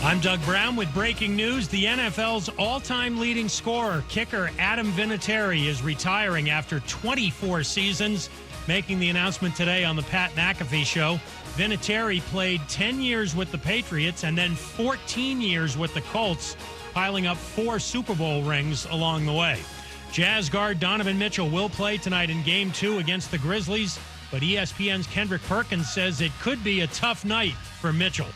I'm Doug Brown with breaking news. The NFL's all-time leading scorer, kicker Adam Vinatieri, is retiring after 24 seasons, making the announcement today on the Pat McAfee Show. Vinatieri played 10 years with the Patriots and then 14 years with the Colts, piling up 4 Super Bowl rings along the way. Jazz guard Donovan Mitchell will play tonight in Game 2 against the Grizzlies, but ESPN's Kendrick Perkins says it could be a tough night for Mitchell.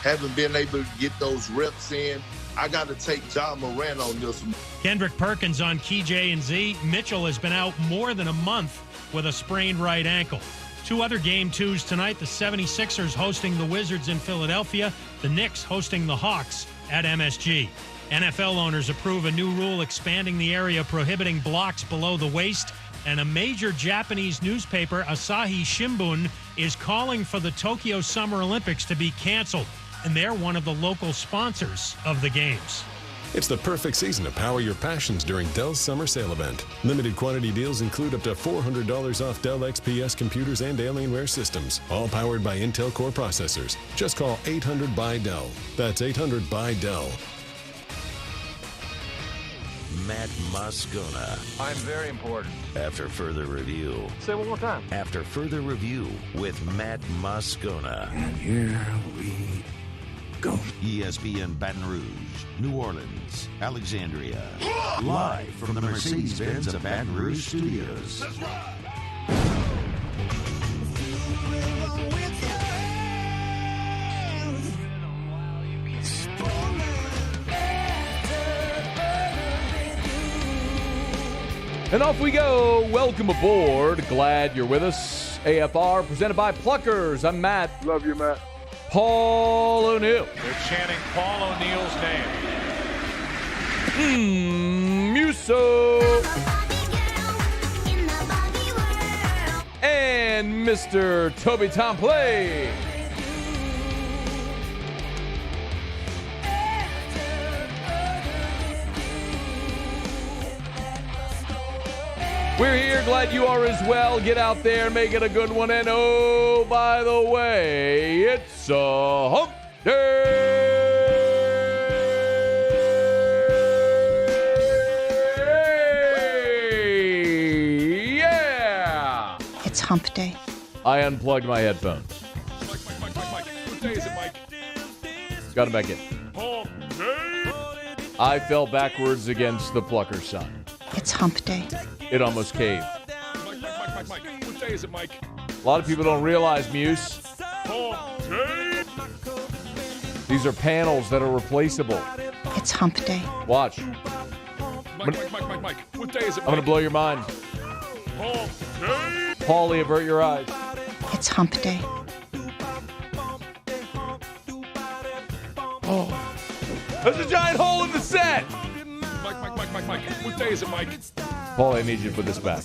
Haven't been able to get those reps in. I got to take John Moran on this one. Kendrick Perkins on Key J and Z. Mitchell has been out more than a month with a sprained right ankle. 2 other Game 2s tonight. The 76ers hosting the Wizards in Philadelphia. The Knicks hosting the Hawks at MSG. NFL owners approve a new rule expanding the area prohibiting blocks below the waist. And a major Japanese newspaper, Asahi Shimbun, is calling for the Tokyo Summer Olympics to be canceled. And they're one of the local sponsors of the games. It's the perfect season to power your passions during Dell's summer sale event. Limited quantity deals include up to $400 off Dell XPS computers and Alienware systems, all powered by Intel Core processors. Just call 800-BUY-DELL. That's 800-BUY-DELL. Matt Moscona. I'm very important. After further review. Say it one more time. After further review with Matt Moscona. And here we go. ESPN Baton Rouge, New Orleans, Alexandria. Live from the Mercedes-Benz of Baton Rouge studios. That's right. And off we go. Welcome aboard. Glad you're with us. AFR presented by Pluckers. I'm Matt. Love you, Matt. Paul O'Neill. They're chanting Paul O'Neill's name. Musso. And Mr. Toby Tomplay. We're here. Glad you are as well. Get out there, make it a good one. And oh, by the way, it's a hump day. Yeah. It's hump day. I unplugged my headphones. Mike. What day is it, Mike? Got them back in. Hump day. I fell backwards against the Plucker sun. It's hump day. It almost caved. Mike. What day is it, Mike? A lot of people don't realize, Muse, Hump day. these are panels that are replaceable. It's hump day. Watch. Mike. What day is it, Mike? I'm going to blow your mind. Hump day. Paulie, avert your eyes. It's hump day. Oh. There's a giant hole in the set. Mike. What day is it, Mike? Paulie, I need you to put this back.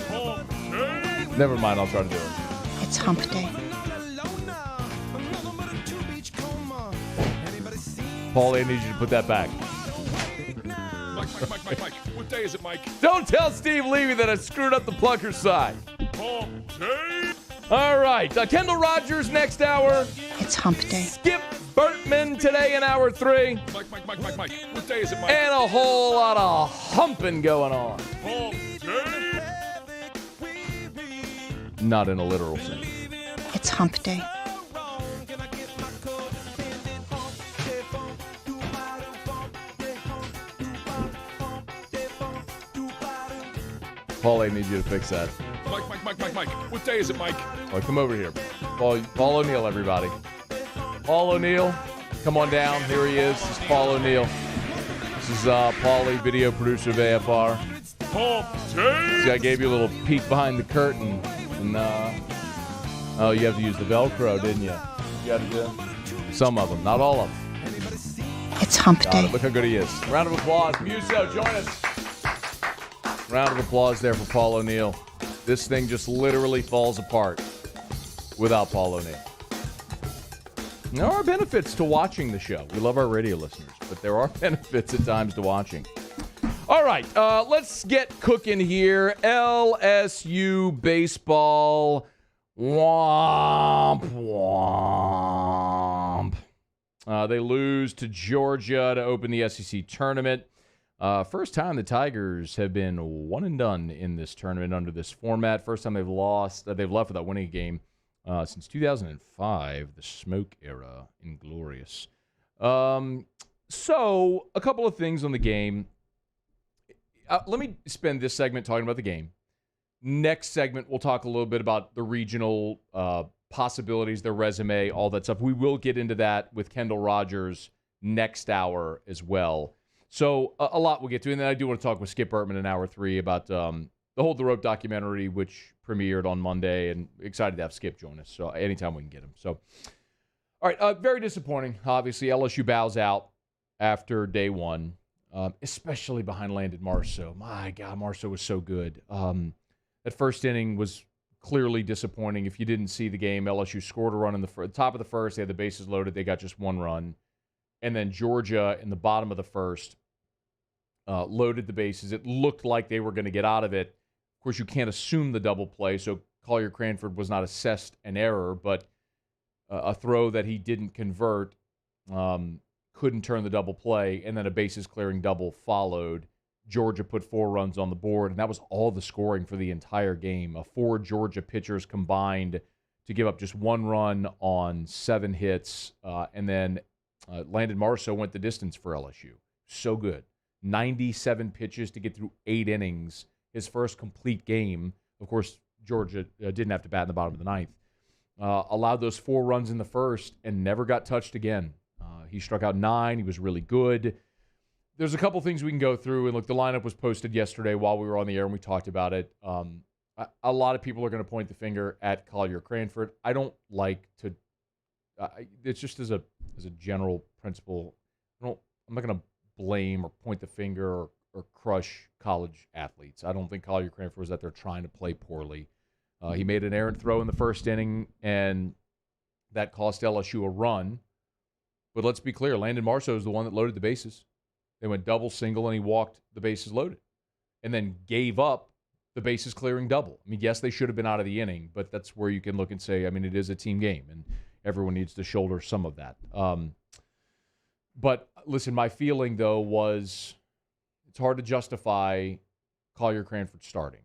Hump day. Never mind, I'll try to do it. It's hump day. Paulie, I need you to put that back. Mike. What day is it, Mike? Don't tell Steve Levy that I screwed up the Plucker side. Hump day. All right, Kendall Rogers next hour. It's hump day. Skip Bertman today in hour 3. Mike. What day is it, Mike? And a whole lot of humping going on. Hump day. Not in a literal sense. It's hump day. Paul, I need you to fix that. Mike. What day is it, Mike? Oh, come over here. Paul O'Neill, everybody. Paul O'Neill, come on down. Here he is. This is Paul O'Neill. This is Paulie, video producer of AFR. Hump day. See, I gave you a little peek behind the curtain. And, oh, you have to use the Velcro, didn't you? You got to do some of them, not all of them. It's hump day. Look how good he is. Round of applause. Musso, join us. Round of applause there for Paul O'Neill. This thing just literally falls apart without Paul O'Neill. There are benefits to watching the show. We love our radio listeners, but there are benefits at times to watching. All right, let's get cooking here. LSU baseball. Womp, womp. They lose to Georgia to open the SEC tournament. First time the Tigers have been one and done in this tournament under this format. First time they've left without winning a game since 2005, the smoke era, inglorious. So a couple of things on the game. Let me spend this segment talking about the game. Next segment, we'll talk a little bit about the regional possibilities, their resume, all that stuff. We will get into that with Kendall Rogers next hour as well. So a lot we'll get to. And then I do want to talk with Skip Bertman in hour 3 about the Hold the Rope documentary, which premiered on Monday. And excited to have Skip join us. So anytime we can get him. So, all right, very disappointing. Obviously, LSU bows out after day one, especially behind Landon Marceau. My God, Marceau was so good. That first inning was clearly disappointing. If you didn't see the game, LSU scored a run in the top of the first. They had the bases loaded. They got just one run. And then Georgia, in the bottom of the first, loaded the bases. It looked like they were going to get out of it. Of course, you can't assume the double play, so Collier Cranford was not assessed an error, but a throw that he didn't convert couldn't turn the double play, and then a bases-clearing double followed. Georgia put 4 runs on the board, and that was all the scoring for the entire game. 4 Georgia pitchers combined to give up just 1 run on 7 hits, and then Landon Marceau went the distance for LSU. So good. 97 pitches to get through 8 innings. His first complete game. Of course, Georgia didn't have to bat in the bottom of the ninth. Allowed those 4 runs in the first and never got touched again. He struck out 9. He was really good. There's a couple things we can go through. And look, the lineup was posted yesterday while we were on the air and we talked about it. A lot of people are going to point the finger at Collier Cranford. I don't like to. It's just as a general principle. I'm not going to blame or point the finger or crush college athletes. I don't think Collier Cranford was out there trying to play poorly. He made an errant throw in the first inning, and that cost LSU a run. But let's be clear, Landon Marceau is the one that loaded the bases. They went double, single, and he walked the bases loaded. And then gave up the bases clearing double. I mean, yes, they should have been out of the inning, but that's where you can look and say, I mean, it is a team game, and everyone needs to shoulder some of that. But listen, my feeling, though, was it's hard to justify Collier Cranford starting.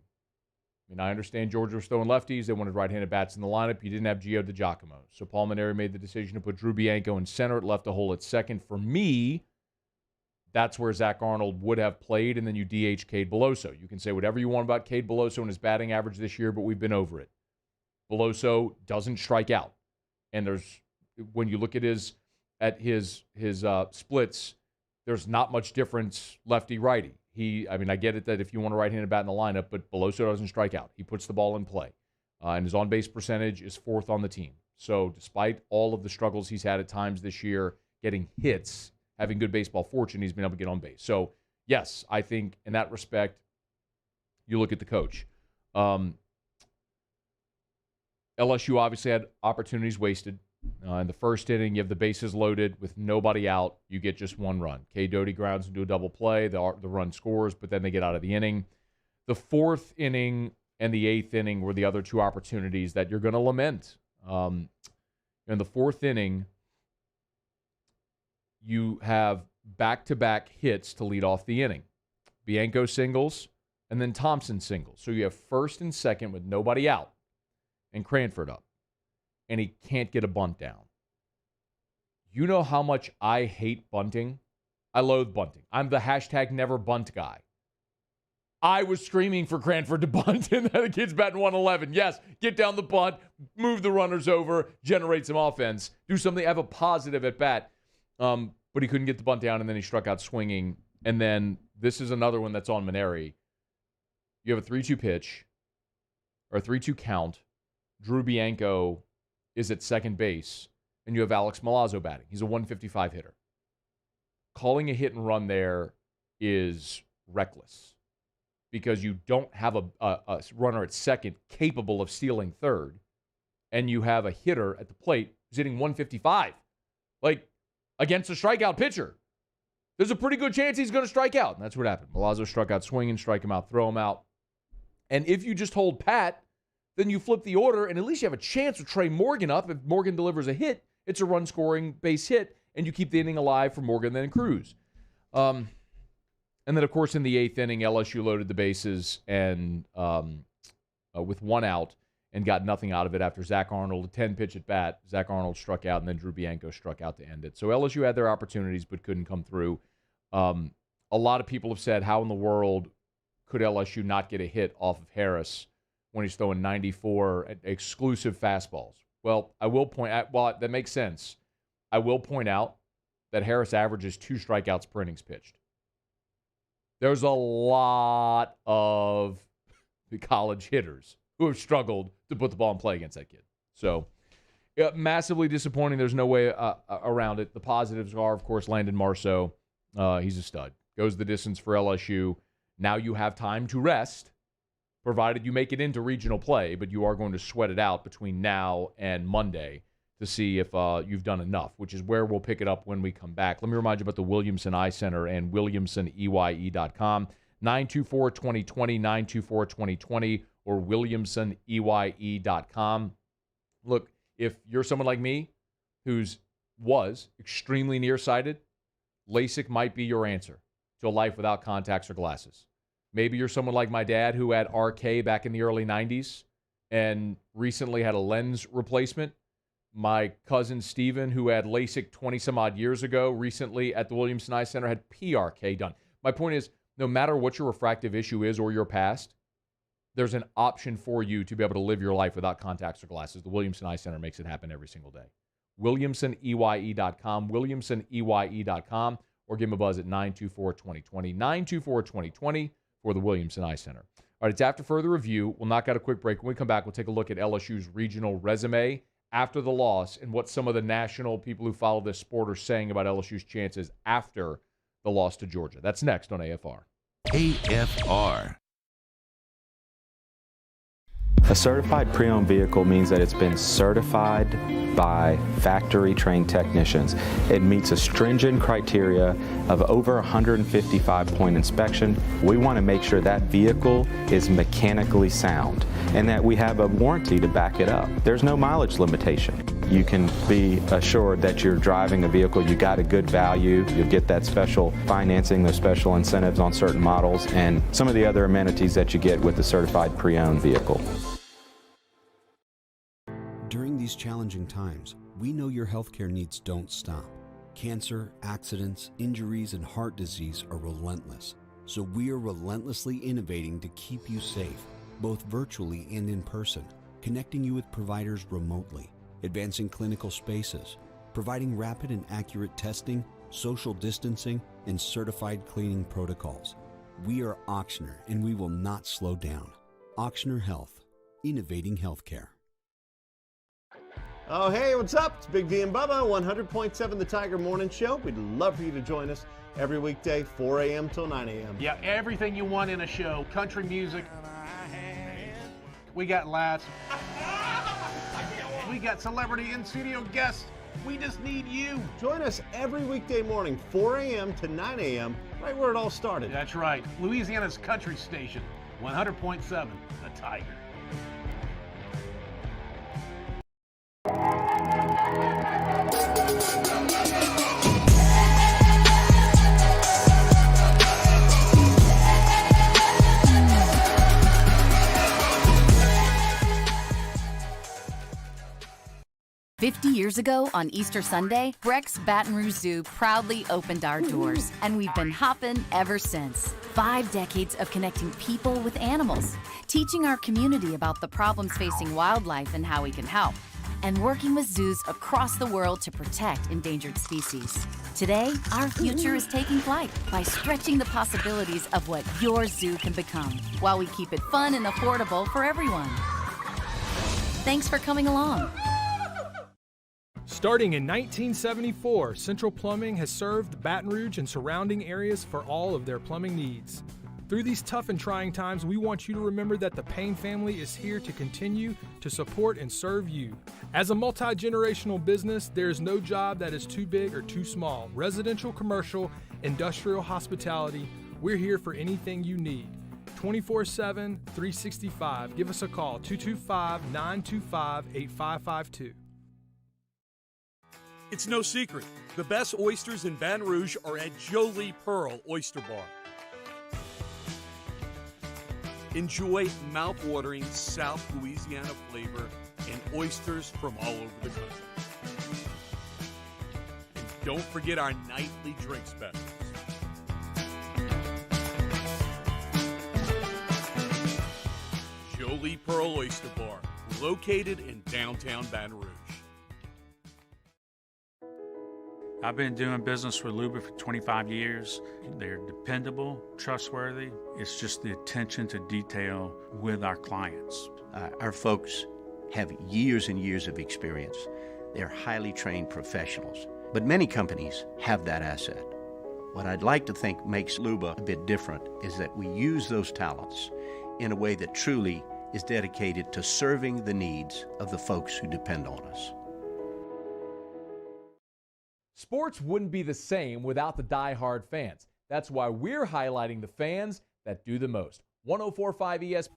I mean, I understand Georgia was throwing lefties. They wanted right-handed bats in the lineup. You didn't have Gio DiGiacomo. So Paul Maneri made the decision to put Drew Bianco in center. It left a hole at second. For me, that's where Zach Arnold would have played, and then you DH Cade Beloso. You can say whatever you want about Cade Beloso and his batting average this year, but we've been over it. Beloso doesn't strike out. And when you look at his splits, there's not much difference lefty-righty. I get it that if you want a right-handed bat in the lineup, but Beloso doesn't strike out. He puts the ball in play. And his on-base percentage is 4th on the team. So despite all of the struggles he's had at times this year, getting hits, having good baseball fortune, he's been able to get on base. So, yes, I think in that respect, you look at the coach. LSU obviously had opportunities wasted. In the first inning, you have the bases loaded with nobody out. You get just 1 run. K. Doty grounds into a double play. The run scores, but then they get out of the inning. The 4th inning and the 8th inning were the other 2 opportunities that you're going to lament. In the 4th inning, you have back-to-back hits to lead off the inning. Bianco singles, and then Thompson singles. So you have first and second with nobody out, and Cranford up. And he can't get a bunt down. You know how much I hate bunting? I loathe bunting. I'm the #neverbunt guy. I was screaming for Cranford to bunt, and then the kid's batting 111. Yes, get down the bunt, move the runners over, generate some offense, do something, have a positive at bat. But he couldn't get the bunt down, and then he struck out swinging. And then this is another one that's on Maneri. You have a 3-2 pitch, or a 3-2 count. Drew Bianco is at second base, and you have Alex Milazzo batting. He's a 155 hitter. Calling a hit and run there is reckless because you don't have a runner at second capable of stealing third, and you have a hitter at the plate who's hitting 155. Like, against a strikeout pitcher. There's a pretty good chance he's going to strike out. And that's what happened. Milazzo struck out swinging, strike him out, throw him out. And if you just hold pat, then you flip the order, and at least you have a chance of Trey Morgan up. If Morgan delivers a hit, it's a run-scoring base hit, and you keep the inning alive for Morgan, then Cruz. And then, of course, in the 8th inning, LSU loaded the bases and with one out and got nothing out of it after Zach Arnold, a 10-pitch at bat. Zach Arnold struck out, and then Drew Bianco struck out to end it. So LSU had their opportunities but couldn't come through. A lot of people have said, how in the world could LSU not get a hit off of Harris when he's throwing 94 exclusive fastballs? Well, I will point out, well, that makes sense. I will point out that Harris averages 2 strikeouts per innings pitched. There's a lot of the college hitters who have struggled to put the ball in play against that kid. So, yeah, massively disappointing. There's no way around it. The positives are, of course, Landon Marceau. He's a stud. Goes the distance for LSU. Now you have time to rest, provided you make it into regional play, but you are going to sweat it out between now and Monday to see if you've done enough, which is where we'll pick it up when we come back. Let me remind you about the Williamson Eye Center and WilliamsonEYE.com. 924-2020, 924-2020, or WilliamsonEYE.com. Look, if you're someone like me was extremely nearsighted, LASIK might be your answer to a life without contacts or glasses. Maybe you're someone like my dad who had RK back in the early 90s and recently had a lens replacement. My cousin Steven, who had LASIK 20-some-odd years ago, recently at the Williamson Eye Center had PRK done. My point is, no matter what your refractive issue is or your past, there's an option for you to be able to live your life without contacts or glasses. The Williamson Eye Center makes it happen every single day. WilliamsonEYE.com, WilliamsonEYE.com, or give him a buzz at 924-2020, 924-2020 for the Williamson Eye Center. All right, it's after further review. We'll knock out a quick break. When we come back, we'll take a look at LSU's regional resume after the loss and what some of the national people who follow this sport are saying about LSU's chances after the loss to Georgia. That's next on AFR. AFR. A certified pre-owned vehicle means that it's been certified by factory-trained technicians. It meets a stringent criteria of over 155-point inspection. We want to make sure that vehicle is mechanically sound and that we have a warranty to back it up. There's no mileage limitation. You can be assured that you're driving a vehicle, you got a good value, you'll get that special financing, those special incentives on certain models, and some of the other amenities that you get with a certified pre-owned vehicle. During these challenging times, we know your healthcare needs don't stop. Cancer, accidents, injuries, and heart disease are relentless. So we are relentlessly innovating to keep you safe, both virtually and in person, connecting you with providers remotely, advancing clinical spaces, providing rapid and accurate testing, social distancing, and certified cleaning protocols. We are Auctioner, and we will not slow down. Auctioner Health, innovating healthcare. Oh, hey, what's up? It's Big D and Bubba, 100.7 The Tiger Morning Show. We'd love for you to join us every weekday, 4 a.m. till 9 a.m. Yeah, everything you want in a show. Country music. We got laughs. We got celebrity in-studio guests. We just need you. Join us every weekday morning, 4 a.m. to 9 a.m., right where it all started. That's right. Louisiana's country station, 100.7 The Tiger. 50 years ago on Easter Sunday, Breck's Baton Rouge Zoo proudly opened our doors, and we've been hopping ever since. 5 decades of connecting people with animals, teaching our community about the problems facing wildlife and how we can help, and working with zoos across the world to protect endangered species. Today, our future is taking flight by stretching the possibilities of what your zoo can become, while we keep it fun and affordable for everyone. Thanks for coming along. Starting in 1974, Central Plumbing has served Baton Rouge and surrounding areas for all of their plumbing needs. Through these tough and trying times, we want you to remember that the Payne family is here to continue to support and serve you. As a multi-generational business, there is no job that is too big or too small. Residential, commercial, industrial, hospitality, we're here for anything you need. 24/7, 365. Give us a call, 225-925-8552. It's no secret. The best oysters in Baton Rouge are at Jolie Pearl Oyster Bar. Enjoy mouth-watering South Louisiana flavor and oysters from all over the country. And don't forget our nightly drink specials. Jolie Pearl Oyster Bar, located in downtown Baton Rouge. I've been doing business with Luba for 25 years. They're dependable, trustworthy. It's just the attention to detail with our clients. Our folks have years and years of experience. They're highly trained professionals. But many companies have that asset. What I'd like to think makes Luba a bit different is that we use those talents in a way that truly is dedicated to serving the needs of the folks who depend on us. Sports wouldn't be the same without the die-hard fans. That's why we're highlighting the fans that do the most. 104.5 ESPN.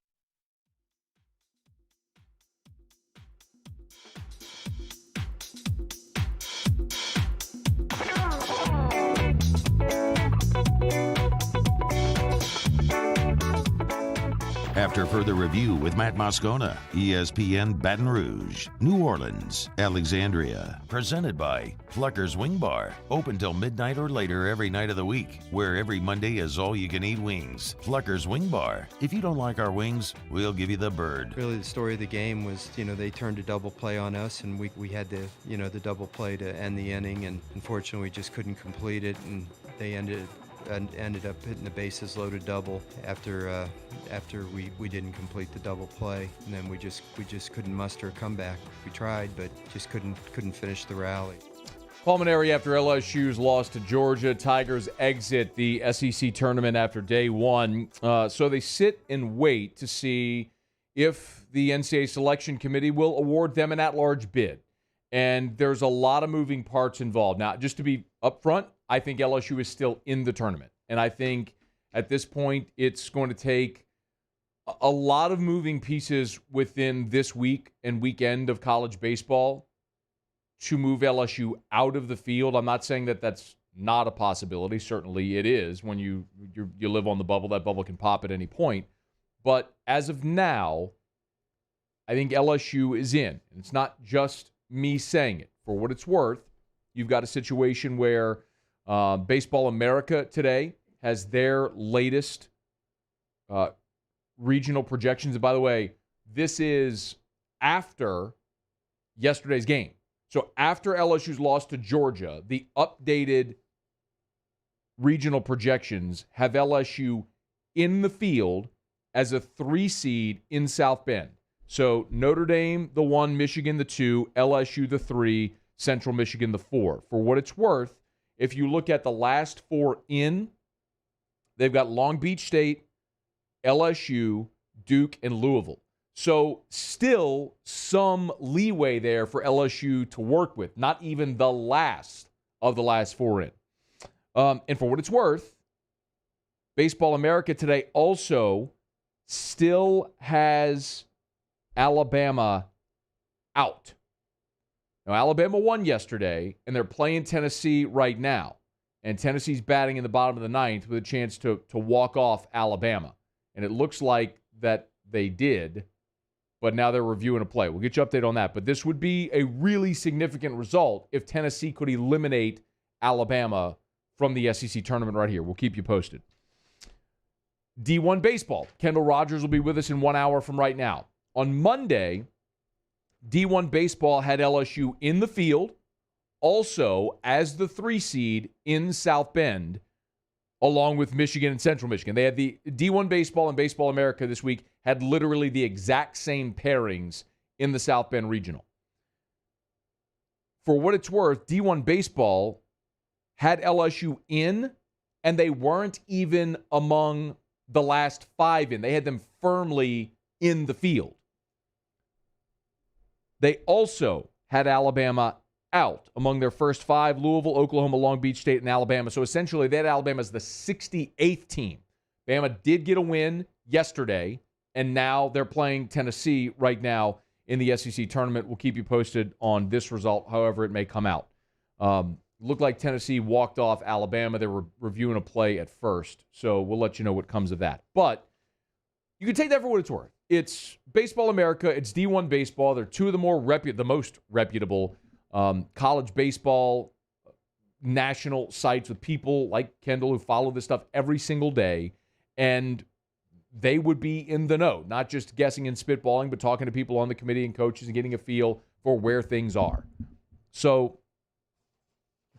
After further review with Matt Moscona, ESPN Baton Rouge, New Orleans, Alexandria. Presented by Plucker's Wing Bar. Open till midnight or later every night of the week, where every Monday is all-you-can-eat wings. Plucker's Wing Bar. If you don't like our wings, we'll give you the bird. Really, the story of the game was, they turned a double play on us, and we had the double play to end the inning, and unfortunately we just couldn't complete it, and they ended up hitting the bases loaded double after we didn't complete the double play, and then we just couldn't muster a comeback. We tried, but just couldn't finish the rally. Pulmonary after LSU's loss to Georgia. Tigers exit the SEC tournament after day one. So they sit and wait to see if the NCAA selection committee will award them an at-large bid. And there's a lot of moving parts involved. Now, just to be upfront, I think LSU is still in the tournament. And I think at this point, it's going to take a lot of moving pieces within this week and weekend of college baseball to move LSU out of the field. I'm not saying that that's not a possibility. Certainly it is. When you live on the bubble, that bubble can pop at any point. But as of now, I think LSU is in. And it's not just me saying it. For what it's worth, you've got a situation where Baseball America today has their latest regional projections. And by the way, this is after yesterday's game. So after LSU's loss to Georgia, the updated regional projections have LSU in the field as a 3 seed in South Bend. So Notre Dame, the 1, Michigan, the 2, LSU, the 3, Central Michigan, the 4. For what it's worth, if you look at the last 4 in, they've got Long Beach State, LSU, Duke, and Louisville. So still some leeway there for LSU to work with, not even the last of the last 4 in. And for what it's worth, Baseball America today also still has Alabama out. Now, Alabama won yesterday, and they're playing Tennessee right now. And Tennessee's batting in the bottom of the 9th with a chance to walk off Alabama. And it looks like that they did, but now they're reviewing a play. We'll get you an update on that. But this would be a really significant result if Tennessee could eliminate Alabama from the SEC tournament right here. We'll keep you posted. D1 baseball. Kendall Rogers will be with us in 1 hour from right now. On Monday, D1 baseball had LSU in the field, also as the 3 seed in South Bend, along with Michigan and Central Michigan. They had the D1 baseball and Baseball America this week had literally the exact same pairings in the South Bend Regional. For what it's worth, D1 baseball had LSU in, and they weren't even among the last 5 in. They had them firmly in the field. They also had Alabama out among their first 5, Louisville, Oklahoma, Long Beach State, and Alabama. So essentially, they had Alabama as the 68th team. Bama did get a win yesterday, and now they're playing Tennessee right now in the SEC tournament. We'll keep you posted on this result, however it may come out. Looked like Tennessee walked off Alabama. They were reviewing a play at first, so we'll let you know what comes of that. But you can take that for what it's worth. It's Baseball America. It's D1 baseball. They're two of the most reputable college baseball national sites with people like Kendall who follow this stuff every single day, and they would be in the know, not just guessing and spitballing, but talking to people on the committee and coaches and getting a feel for where things are. So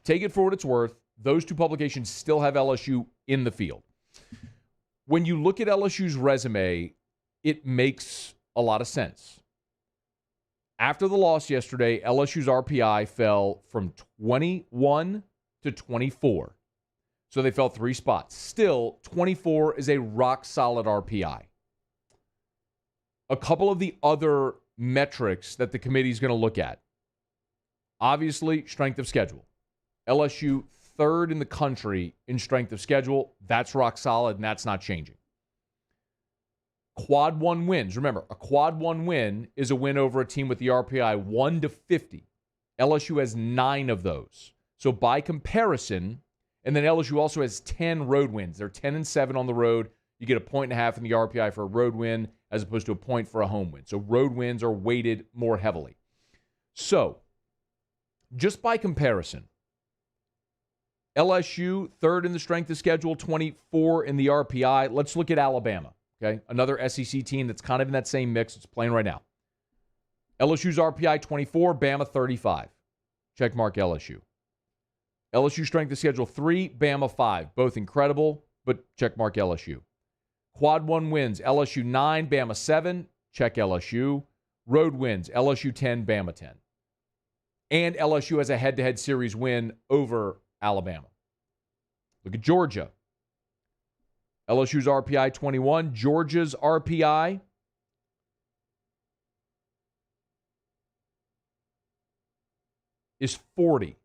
take it for what it's worth. Those two publications still have LSU in the field. When you look at LSU's resume, it makes a lot of sense. After the loss yesterday, LSU's RPI fell from 21 to 24. So they fell 3 spots. Still, 24 is a rock-solid RPI. A couple of the other metrics that the committee is going to look at. Obviously, strength of schedule. LSU third in the country in strength of schedule. That's rock solid, and that's not changing. Quad 1 wins. Remember, a quad 1 win is a win over a team with the RPI 1 to 50. LSU has 9 of those. So by comparison, and then LSU also has 10 road wins. They're 10-7 on the road. You get a 1.5 in the RPI for a road win as opposed to a point for a home win. So road wins are weighted more heavily. So just by comparison, LSU, third in the strength of schedule, 24 in the RPI. Let's look at Alabama, okay? Another SEC team that's kind of in that same mix. It's playing right now. LSU's RPI, 24, Bama, 35. Check mark LSU. LSU strength of schedule, 3, Bama, 5. Both incredible, but check mark LSU. Quad 1 wins, LSU 9, Bama 7. Check LSU. Road wins, LSU 10, Bama 10. And LSU has a head-to-head series win over Alabama. Look at Georgia. LSU's RPI 21. Georgia's RPI is 40.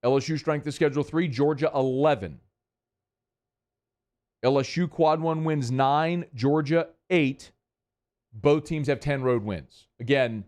LSU strength of schedule 3. Georgia 11. LSU quad 1 wins 9. Georgia 8. Both teams have 10 road wins. Again,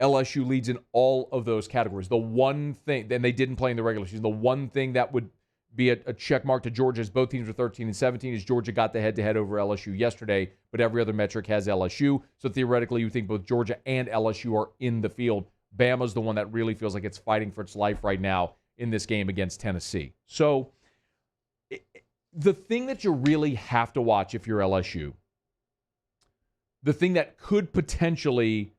LSU leads in all of those categories. The one thing, and they didn't play in the regular season, the one thing that would be a check mark to Georgia is both teams are 13-17 is Georgia got the head-to-head over LSU yesterday, but every other metric has LSU. So theoretically, you think both Georgia and LSU are in the field. Bama's the one that really feels like it's fighting for its life right now in this game against Tennessee. So the thing that you really have to watch if you're LSU, the thing that could potentially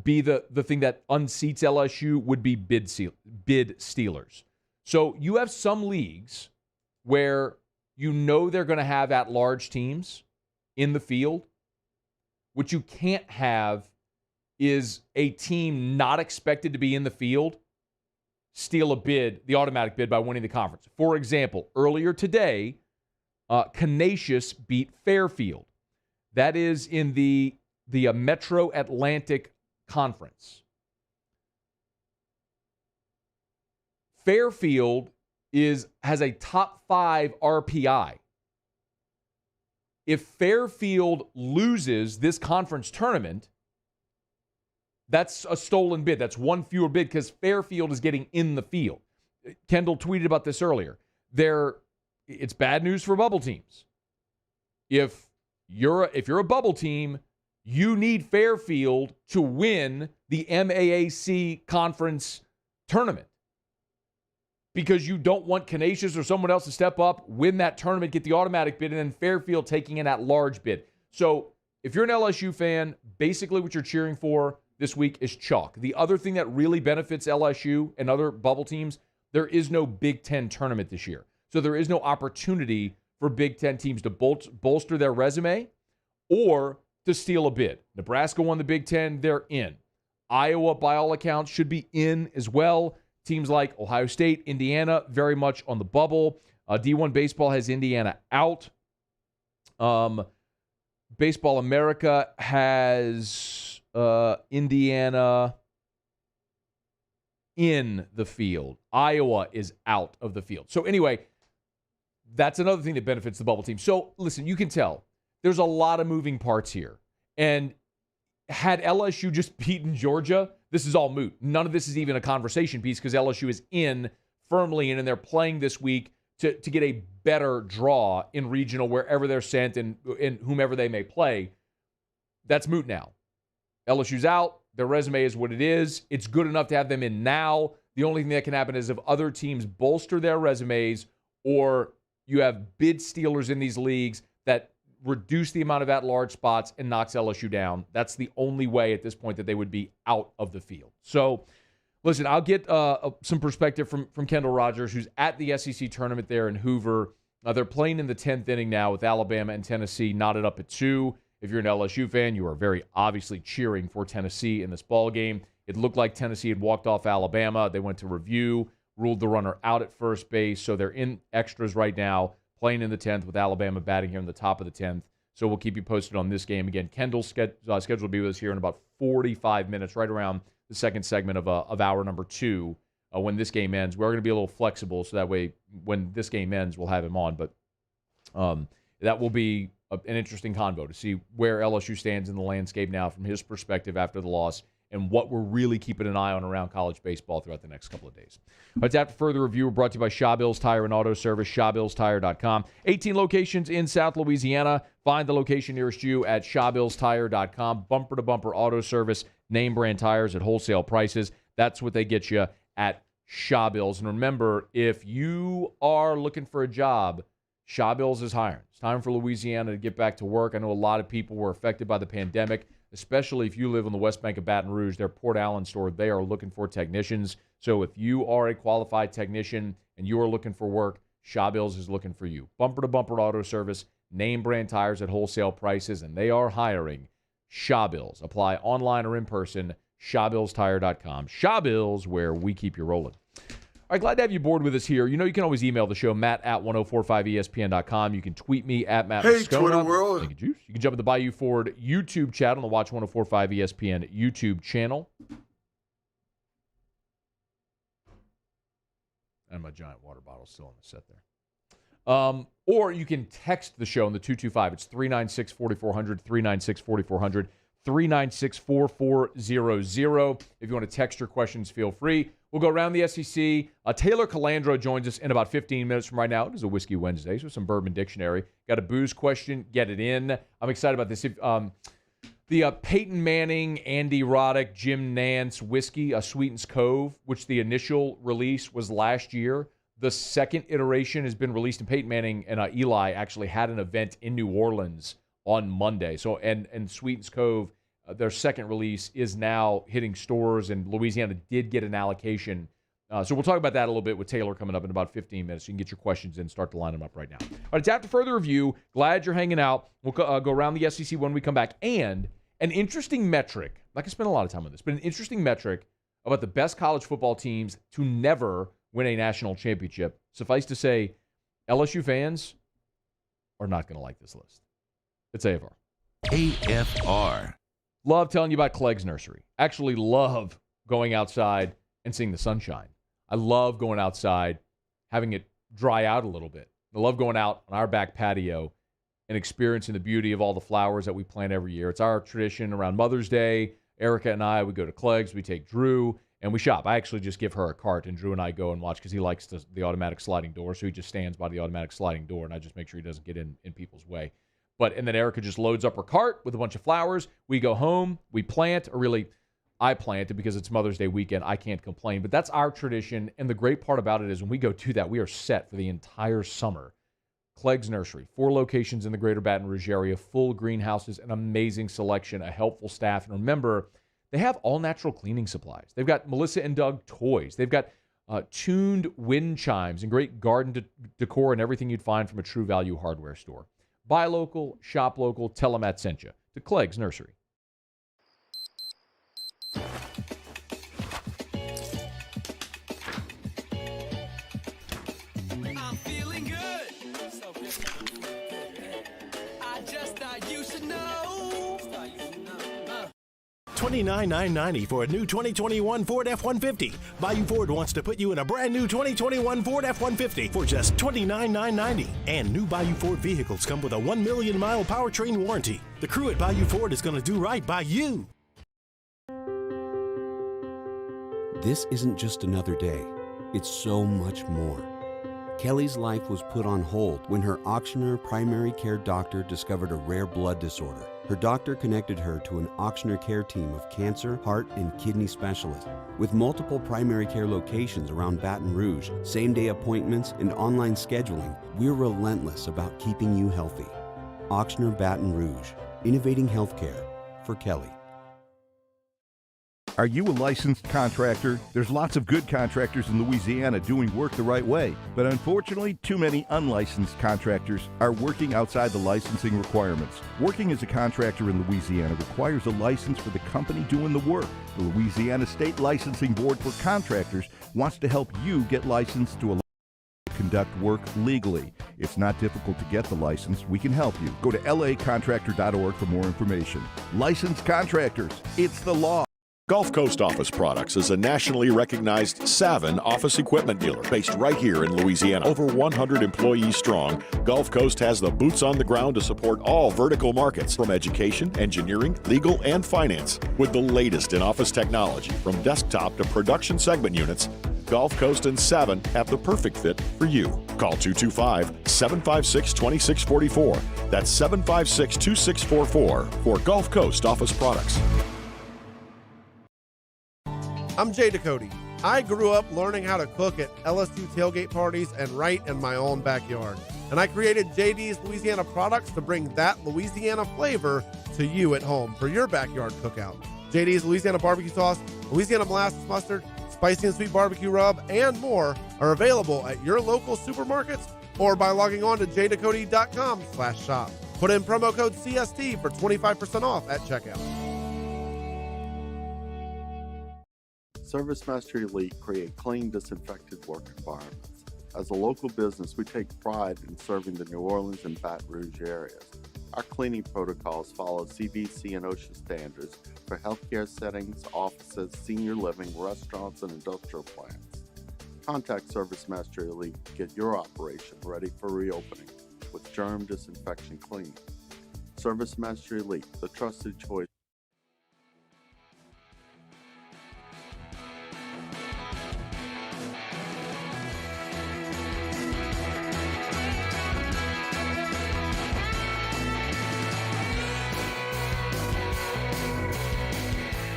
be the thing that unseats LSU would be bid stealers. So you have some leagues where you know they're going to have at-large teams in the field. What you can't have is a team not expected to be in the field steal a bid, the automatic bid, by winning the conference. For example, earlier today, Canisius beat Fairfield. That is in the Metro Atlantic Conference. Fairfield has a top 5 RPI. If Fairfield loses this conference tournament, that's a stolen bid. That's one fewer bid because Fairfield is getting in the field. Kendall tweeted about this earlier. It's bad news for bubble teams. If you're a bubble team, you need Fairfield to win the MAAC conference tournament because you don't want Canisius or someone else to step up, win that tournament, get the automatic bid, and then Fairfield taking an at-large bid. So if you're an LSU fan, basically what you're cheering for this week is chalk. The other thing that really benefits LSU and other bubble teams, there is no Big Ten tournament this year. So there is no opportunity for Big Ten teams to bolster their resume or to steal a bid. Nebraska won the Big Ten, they're in. Iowa, by all accounts, should be in as well. Teams like Ohio State, Indiana, very much on the bubble. D1 Baseball has Indiana out. Baseball America has Indiana in the field. Iowa is out of the field. So anyway, That's another thing that benefits the bubble team. So, listen, you can tell there's a lot of moving parts here. And had LSU just beaten Georgia, this is all moot. None of this is even a conversation piece because LSU is firmly in, and they're playing this week to get a better draw in regional wherever they're sent and whomever they may play. That's moot now. LSU's out. Their resume is what it is. It's good enough to have them in now. The only thing that can happen is if other teams bolster their resumes or you have bid stealers in these leagues that reduce the amount of at-large spots and knocks LSU down. That's the only way at this point that they would be out of the field. So, listen, I'll get some perspective from Kendall Rogers, who's at the SEC tournament there in Hoover. They're playing in the 10th inning now with Alabama and Tennessee knotted up at 2. If you're an LSU fan, you are very obviously cheering for Tennessee in this ball game. It looked like Tennessee had walked off Alabama. They went to review, ruled the runner out at first base, so they're in extras right now, playing in the 10th with Alabama batting here in the top of the 10th. So we'll keep you posted on this game. Again, Kendall's scheduled to be with us here in about 45 minutes, right around the second segment of hour number 2 when this game ends. We're going to be a little flexible, so that way when this game ends, we'll have him on. But that will be an interesting convo to see where LSU stands in the landscape now from his perspective after the loss and what we're really keeping an eye on around college baseball throughout the next couple of days. But after further review, we're brought to you by Shawbills Tire and Auto Service, shawbillstire.com. 18 locations in South Louisiana. Find the location nearest you at shawbillstire.com. Bumper-to-bumper auto service, name brand tires at wholesale prices. That's what they get you at Shawbills. And remember, if you are looking for a job, Shawbills is hiring. It's time for Louisiana to get back to work. I know a lot of people were affected by the pandemic, especially if you live on the West Bank of Baton Rouge. Their Port Allen store, they are looking for technicians. So if you are a qualified technician and you are looking for work, Shawbills is looking for you. Bumper-to-bumper auto service, name brand tires at wholesale prices, and they are hiring. Shawbills. Apply online or in person, shawbillstire.com. Shawbills, where we keep you rolling. All right, glad to have you aboard with us here. You know you can always email the show, matt@1045ESPN.com. You can tweet me at Matt Hey, Moscona. Twitter world. Thank you, Juice. You can jump at the Bayou Ford YouTube channel and watch 1045 ESPN YouTube channel. And my giant water bottle still on the set there. Or you can text the show on the 225. It's 396-4400, 396-4400, 396-4400. If you want to text your questions, feel free. We'll go around the SEC. Taylor Calandro joins us in about 15 minutes from right now. It is a Whiskey Wednesday, so some Bourbon Dictionary. Got a booze question, get it in. I'm excited about this. The Peyton Manning, Andy Roddick, Jim Nance whiskey, Sweetens Cove, which the initial release was last year. The second iteration has been released, and Peyton Manning and Eli actually had an event in New Orleans on Monday. So, and Sweetens Cove, their second release is now hitting stores, and Louisiana did get an allocation. So we'll talk about that a little bit with Taylor coming up in about 15 minutes. You can get your questions in, start to line them up right now. All right, it's after further review. Glad you're hanging out. We'll go around the SEC when we come back. And an interesting metric, I'm not going to spend a lot of time on this, but an interesting metric about the best college football teams to never win a national championship. Suffice to say, LSU fans are not going to like this list. It's AFR. AFR. Love telling you about Clegg's Nursery. Actually love going outside and seeing the sunshine. I love going outside, having it dry out a little bit. I love going out on our back patio and experiencing the beauty of all the flowers that we plant every year. It's our tradition around Mother's Day. Erica and I, we go to Clegg's, we take Drew, and we shop. I actually just give her a cart, and Drew and I go and watch because he likes the automatic sliding door, so he just stands by the automatic sliding door, and I just make sure he doesn't get in people's way. And then Erica just loads up her cart with a bunch of flowers. We go home, we plant, or really, I plant it because it's Mother's Day weekend. I can't complain, but that's our tradition, and the great part about it is when we go do that, we are set for the entire summer. Clegg's Nursery, 4 locations in the greater Baton Rouge area, full greenhouses, an amazing selection, a helpful staff. And remember, they have all-natural cleaning supplies. They've got Melissa and Doug toys. They've got tuned wind chimes and great garden decor and everything you'd find from a True Value hardware store. Buy local, shop local, tell them Matt sent you to Clegg's Nursery. I'm feeling good. So good. I just thought you should know. $29,990 for a new 2021 Ford F-150. Bayou Ford wants to put you in a brand new 2021 Ford F-150 for just $29,990. And new Bayou Ford vehicles come with a 1 million mile powertrain warranty. The crew at Bayou Ford is going to do right by you. This isn't just another day. It's so much more. Kelly's life was put on hold when her auctioneer primary care doctor discovered a rare blood disorder. Her doctor connected her to an auctioneer care team of cancer, heart, and kidney specialists. With multiple primary care locations around Baton Rouge, same-day appointments, and online scheduling, we're relentless about keeping you healthy. Auctioneer Baton Rouge, innovating healthcare for Kelly. Are you a licensed contractor? There's lots of good contractors in Louisiana doing work the right way, but unfortunately, too many unlicensed contractors are working outside the licensing requirements. Working as a contractor in Louisiana requires a license for the company doing the work. The Louisiana State Licensing Board for Contractors wants to help you get licensed to conduct work legally. It's not difficult to get the license. We can help you. Go to lacontractor.org for more information. Licensed contractors, it's the law. Gulf Coast Office Products is a nationally recognized Savin office equipment dealer based right here in Louisiana. Over 100 employees strong, Gulf Coast has the boots on the ground to support all vertical markets from education, engineering, legal, and finance. With the latest in office technology from desktop to production segment units, Gulf Coast and Savin have the perfect fit for you. Call 225-756-2644. That's 756-2644 for Gulf Coast Office Products. I'm Jay Ducote. I grew up learning how to cook at LSU tailgate parties and right in my own backyard. And I created JD's Louisiana Products to bring that Louisiana flavor to you at home for your backyard cookout. JD's Louisiana barbecue sauce, Louisiana molasses mustard, spicy and sweet barbecue rub, and more are available at your local supermarkets or by logging on to jducote.com/shop. Put in promo code CST for 25% off at checkout. ServiceMaster Elite create clean, disinfected work environments. As a local business, we take pride in serving the New Orleans and Baton Rouge areas. Our cleaning protocols follow CDC and OSHA standards for healthcare settings, offices, senior living, restaurants, and industrial plants. Contact ServiceMaster Elite to get your operation ready for reopening with germ disinfection cleaning. ServiceMaster Elite, the trusted choice.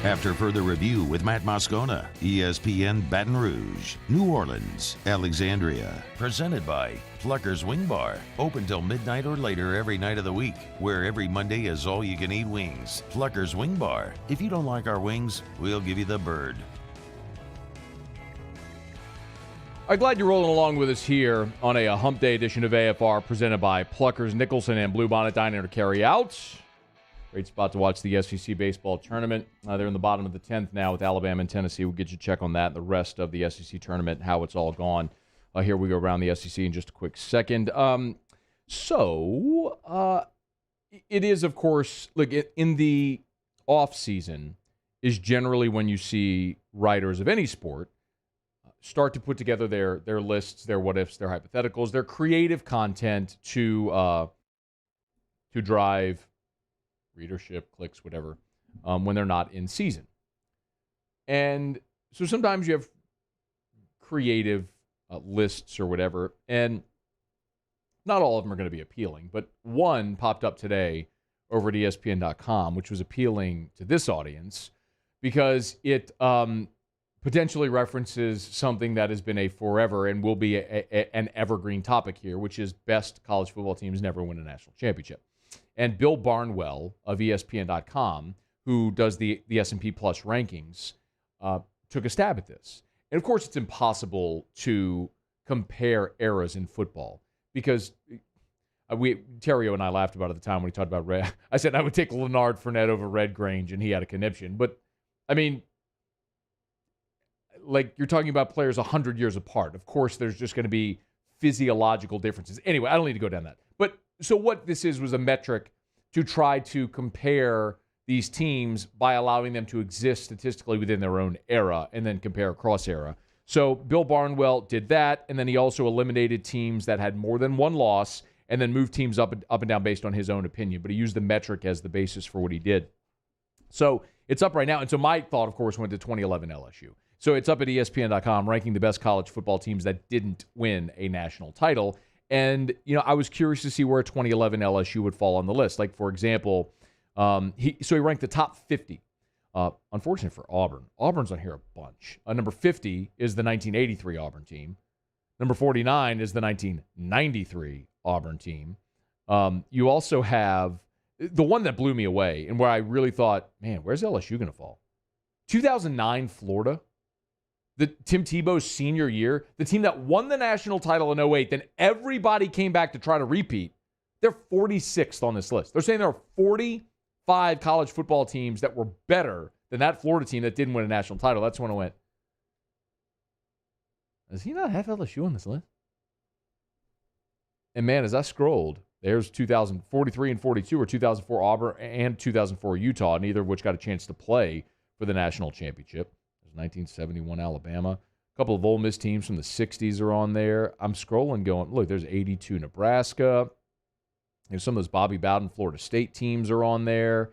After further review with Matt Moscona, ESPN Baton Rouge, New Orleans, Alexandria. Presented by Plucker's Wing Bar. Open till midnight or later every night of the week, where every Monday is all-you-can-eat wings. Plucker's Wing Bar. If you don't like our wings, we'll give you the bird. I'm glad you're rolling along with us here on a Hump Day edition of AFR presented by Pluckers, Nicholson, and Bluebonnet Diner to Carry Out. Great spot to watch the SEC baseball tournament. They're in the bottom of the 10th now with Alabama and Tennessee. We'll get you a check on that and the rest of the SEC tournament and how it's all gone. Here we go around the SEC in just a quick second. It is, of course, look, in the offseason is generally when you see writers of any sport start to put together their lists, their what-ifs, their hypotheticals, their creative content to drive readership, clicks, whatever, when they're not in season. And so sometimes you have creative lists or whatever, and not all of them are going to be appealing, but one popped up today over at ESPN.com, which was appealing to this audience because it potentially references something that has been a forever and will be an evergreen topic here, which is best college football teams never win a national championship. And Bill Barnwell of ESPN.com, who does the S&P Plus rankings, took a stab at this. And, of course, it's impossible to compare eras in football because Terrio and I laughed about it at the time when he talked about Red. I said I would take Leonard Fournette over Red Grange, and he had a conniption. But, I mean, like you're talking about players 100 years apart. Of course, there's just going to be physiological differences. Anyway, I don't need to go down that. But so what this was a metric to try to compare these teams by allowing them to exist statistically within their own era and then compare across era. So Bill Barnwell did that, and then he also eliminated teams that had more than one loss and then moved teams up and down based on his own opinion. But he used the metric as the basis for what he did. So it's up right now. And so my thought, of course, went to 2011 LSU. So it's up at ESPN.com, ranking the best college football teams that didn't win a national title. And, I was curious to see where 2011 LSU would fall on the list. Like, for example, he ranked the top 50. Unfortunate for Auburn. Auburn's on here a bunch. Number 50 is the 1983 Auburn team. Number 49 is the 1993 Auburn team. You also have the one that blew me away and where I really thought, man, where's LSU going to fall? 2009 Florida, the Tim Tebow's senior year, the team that won the national title in 2008, then everybody came back to try to repeat. They're 46th on this list. They're saying there are 45 college football teams that were better than that Florida team that didn't win a national title. That's when I went, does he not have LSU on this list? And man, as I scrolled, there's 2043 and 42 or 2004 Auburn and 2004 Utah, neither of which got a chance to play for the national championship. There's 1971 Alabama. A couple of Ole Miss teams from the 60s are on there. I'm scrolling going, look, there's 82 Nebraska. Some of those Bobby Bowden Florida State teams are on there.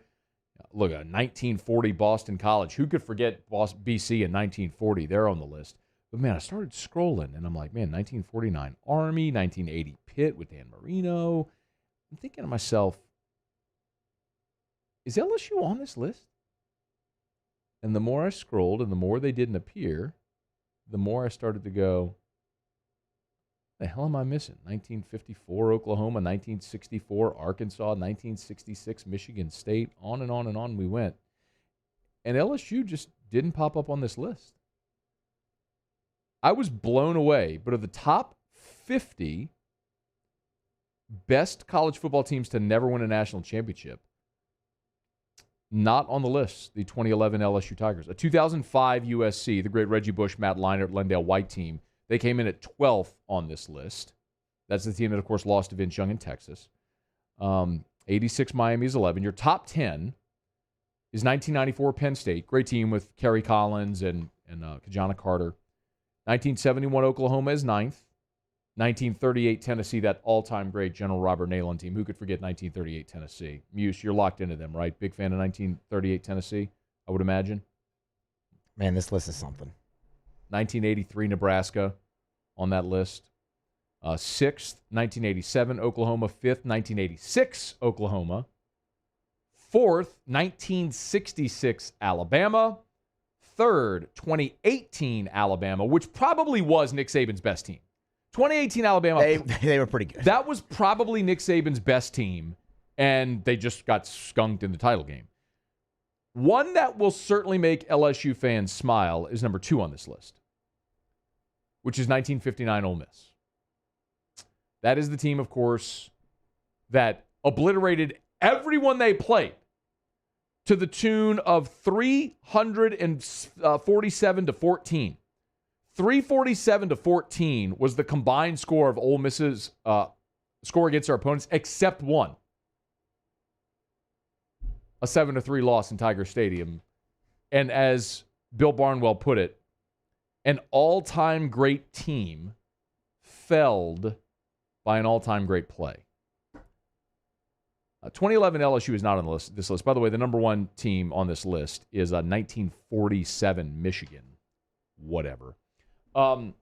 Look, a 1940 Boston College. Who could forget BC in 1940? They're on the list. But, man, I started scrolling, and I'm like, man, 1949 Army, 1980 Pitt with Dan Marino. I'm thinking to myself, is LSU on this list? And the more I scrolled and the more they didn't appear, the more I started to go, the hell am I missing? 1954 Oklahoma, 1964 Arkansas, 1966 Michigan State, on and on and on we went. And LSU just didn't pop up on this list. I was blown away, but of the top 50 best college football teams to never win a national championship, not on the list, the 2011 LSU Tigers. A 2005 USC, the great Reggie Bush, Matt Leinart, Lendale White team, they came in at 12th on this list. That's the team that, of course, lost to Vince Young in Texas. 86 Miami is 11. Your top 10 is 1994 Penn State. Great team with Kerry Collins and Kajana Carter. 1971 Oklahoma is 9th. 1938 Tennessee, that all-time great General Robert Neyland team. Who could forget 1938 Tennessee? Muse, you're locked into them, right? Big fan of 1938 Tennessee, I would imagine. Man, this list is something. 1983 Nebraska on that list. 6th, 1987 Oklahoma. 5th, 1986 Oklahoma. 4th, 1966 Alabama. 3rd, 2018 Alabama, which probably was Nick Saban's best team. 2018 Alabama. They were pretty good. That was probably Nick Saban's best team, and they just got skunked in the title game. One that will certainly make LSU fans smile is number 2 on this list, which is 1959 Ole Miss. That is the team, of course, that obliterated everyone they played to the tune of 347 to 14. 347 to 14 was the combined score of Ole Miss's score against their opponents, except one. A 7-3 loss in Tiger Stadium. And as Bill Barnwell put it, an all-time great team felled by an all-time great play. 2011 LSU is not on this list. By the way, the number 1 team on this list is 1947 Michigan. Whatever. I'm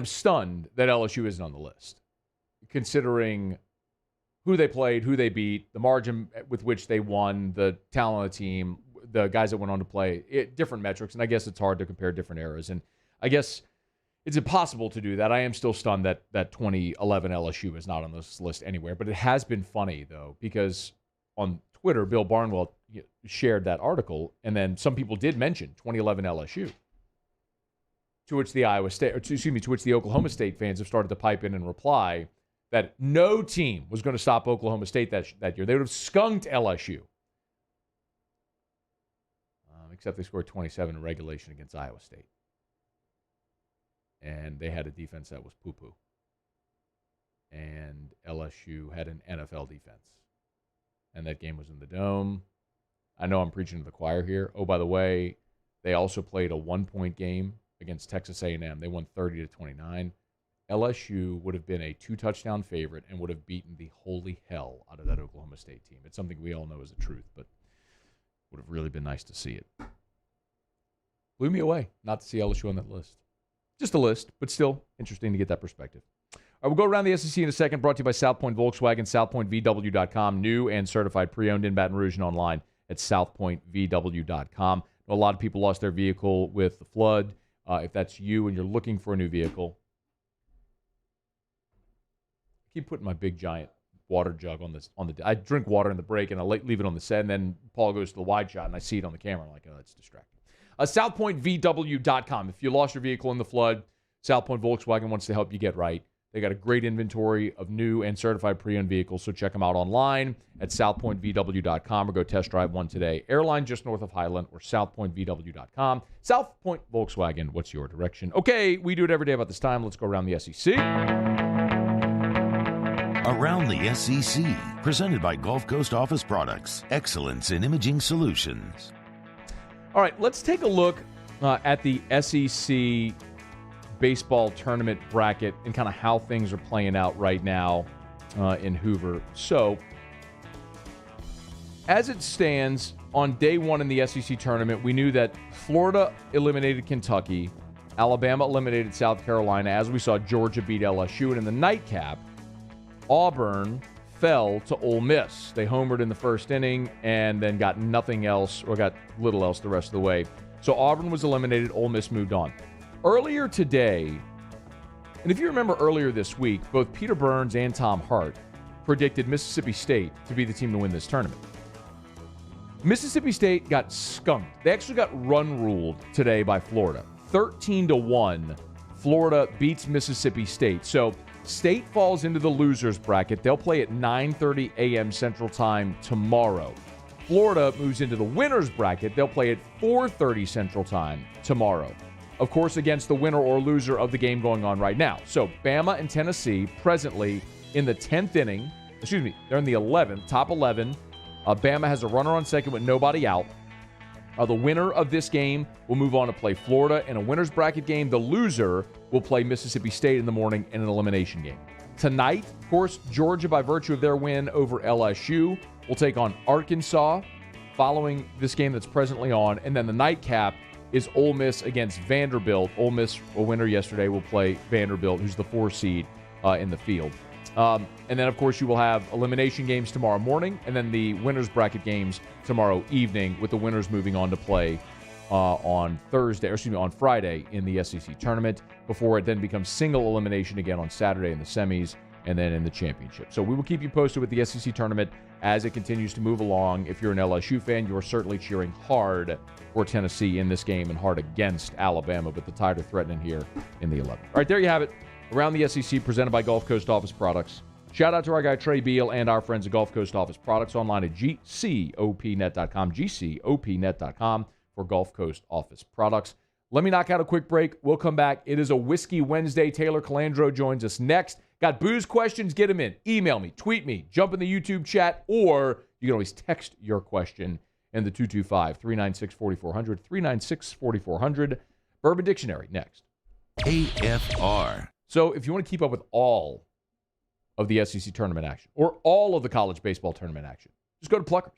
stunned that LSU isn't on the list, considering who they played, who they beat, the margin with which they won, the talent of the team, the guys that went on to play, different metrics, and I guess it's hard to compare different eras. And I guess it's impossible to do that. I am still stunned that 2011 LSU is not on this list anywhere, but it has been funny, though, because on Twitter, Bill Barnwell shared that article, and then some people did mention 2011 LSU, to which the Oklahoma State fans have started to pipe in and reply that no team was going to stop Oklahoma State that year. They would have skunked LSU, except they scored 27 in regulation against Iowa State, and they had a defense that was poo-poo. and LSU had an NFL defense. And that game was in the Dome. I know I'm preaching to the choir here. Oh, by the way, they also played a 1-point game against Texas A&M. They won 30-29. LSU would have been a 2-touchdown favorite and would have beaten the holy hell out of that Oklahoma State team. It's something we all know is the truth, but would have really been nice to see it. Blew me away not to see LSU on that list. Just a list, but still interesting to get that perspective. All right, we'll go around the SEC in a second, brought to you by South Point Volkswagen, southpointvw.com, new and certified pre-owned in Baton Rouge and online at southpointvw.com. A lot of people lost their vehicle with the flood. If that's you and you're looking for a new vehicle, I keep putting my big giant water jug on the. I drink water in the break and I leave it on the set, and then Paul goes to the wide shot and I see it on the camera. I'm like, oh, that's distracting. SouthPointVW.com. If you lost your vehicle in the flood, South Point Volkswagen wants to help you get right. They got a great inventory of new and certified pre-owned vehicles, so check them out online at southpointvw.com or go test drive one today. Airline just north of Highland or southpointvw.com. South Point Volkswagen, what's your direction? Okay, we do it every day about this time. Let's go around the SEC. Around the SEC, presented by Gulf Coast Office Products, excellence in imaging solutions. All right, let's take a look at the SEC baseball tournament bracket and kind of how things are playing out right now in Hoover. So, as it stands, on day one in the SEC tournament, we knew that Florida eliminated Kentucky, Alabama eliminated South Carolina, as we saw Georgia beat LSU, and in the nightcap, Auburn fell to Ole Miss. They homered in the first inning and then got nothing else, or got little else the rest of the way. So Auburn was eliminated, Ole Miss moved on. Earlier today, and if you remember earlier this week, both Peter Burns and Tom Hart predicted Mississippi State to be the team to win this tournament. Mississippi State got skunked. They actually got run-ruled today by Florida. 13-1, Florida beats Mississippi State. So State falls into the losers bracket. They'll play at 9:30 a.m. Central Time tomorrow. Florida moves into the winners bracket. They'll play at 4:30 Central Time tomorrow. Of course, against the winner or loser of the game going on right now. So Bama and Tennessee presently in the 10th inning. They're in the 11th, top 11. Bama has a runner on second with nobody out. The winner of this game will move on to play Florida in a winner's bracket game. The loser will play Mississippi State in the morning in an elimination game. Tonight, of course, Georgia, by virtue of their win over LSU, will take on Arkansas following this game that's presently on. And then the nightcap is Ole Miss against Vanderbilt. Ole Miss, a winner yesterday, will play Vanderbilt, who's the 4 seed in the field. And then, of course, you will have elimination games tomorrow morning and then the winner's bracket games tomorrow evening, with the winners moving on to play on Friday in the SEC tournament, before it then becomes single elimination again on Saturday in the semis and then in the championship. So we will keep you posted with the SEC tournament as it continues to move along. If you're an LSU fan, you are certainly cheering hard for Tennessee in this game and hard against Alabama, but the Tide are threatening here in the 11th. All right, there you have it. Around the SEC, presented by Gulf Coast Office Products. Shout out to our guy Trey Beal and our friends at Gulf Coast Office Products, online at gcopnet.com, gcopnet.com for Gulf Coast Office Products. Let me knock out a quick break. We'll come back. It is a Whiskey Wednesday. Taylor Calandro joins us next. Got booze questions? Get them in. Email me, tweet me, jump in the YouTube chat, or you can always text your question in the 225-396-4400, 396-4400. Bourbon Dictionary next. AFR. So if you want to keep up with all of the SEC tournament action or all of the college baseball tournament action, just go to Pluckers.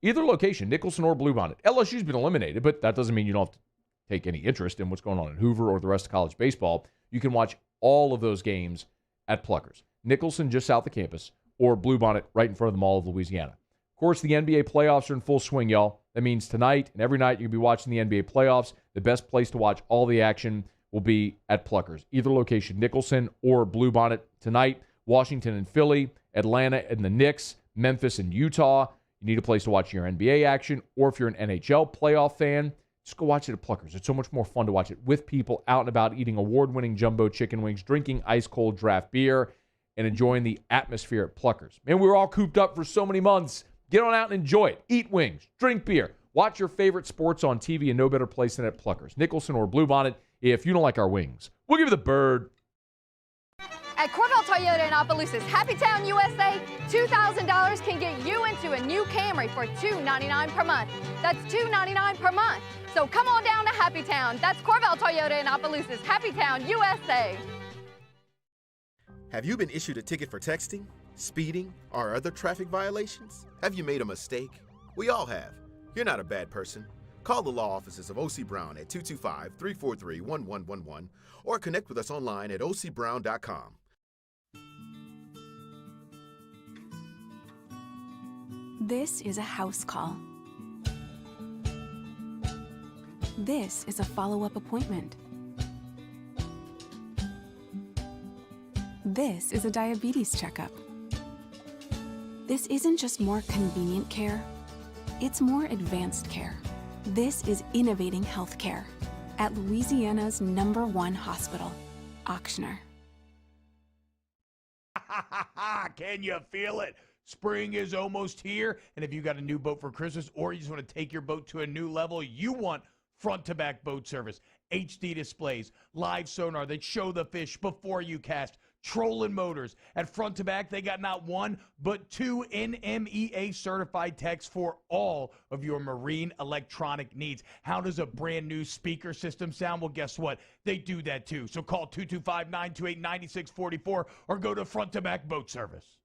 Either location, Nicholson or Bluebonnet. LSU's been eliminated, but that doesn't mean you don't have to take any interest in what's going on in Hoover or the rest of college baseball. You can watch all of those games at Pluckers. Nicholson just south of campus, or Bluebonnet right in front of the Mall of Louisiana. Of course, the NBA playoffs are in full swing, y'all. That means tonight and every night you'll be watching the NBA playoffs. The best place to watch all the action will be at Pluckers. Either location, Nicholson or Bluebonnet tonight. Washington and Philly, Atlanta and the Knicks, Memphis and Utah. You need a place to watch your NBA action, or if you're an NHL playoff fan, just go watch it at Pluckers. It's so much more fun to watch it with people out and about, eating award-winning jumbo chicken wings, drinking ice-cold draft beer, and enjoying the atmosphere at Pluckers. Man, we were all cooped up for so many months. Get on out and enjoy it. Eat wings, drink beer, watch your favorite sports on TV, and no better place than at Pluckers. Nicholson or Bluebonnet. If you don't like our wings, we'll give you the bird. At Corvell Toyota in Opelousas, Happy Town, USA. $2,000 can get you into a new Camry for $299 per month. That's $299 per month. So come on down to Happy Town. That's Corval Toyota in Opelousas, Happy Town, USA. Have you been issued a ticket for texting, speeding, or other traffic violations? Have you made a mistake? We all have. You're not a bad person. Call the law offices of O.C. Brown at 225-343-1111 or connect with us online at ocbrown.com. This is a house call. This is a follow-up appointment. This is a diabetes checkup. This isn't just more convenient care, it's more advanced care. This is innovating healthcare at Louisiana's #1 hospital, Auctioner. Can you feel it? Spring is almost here, and if you got a new boat for Christmas or you just want to take your boat to a new level, you want front-to-back boat service, HD displays, live sonar that show the fish before you cast, trolling motors. At Front to Back, they got not one, but two NMEA certified techs for all of your marine electronic needs. How does a brand new speaker system sound? Well, guess what? They do that too. So call 225-928-9644 or go to Front to Back Boat Service.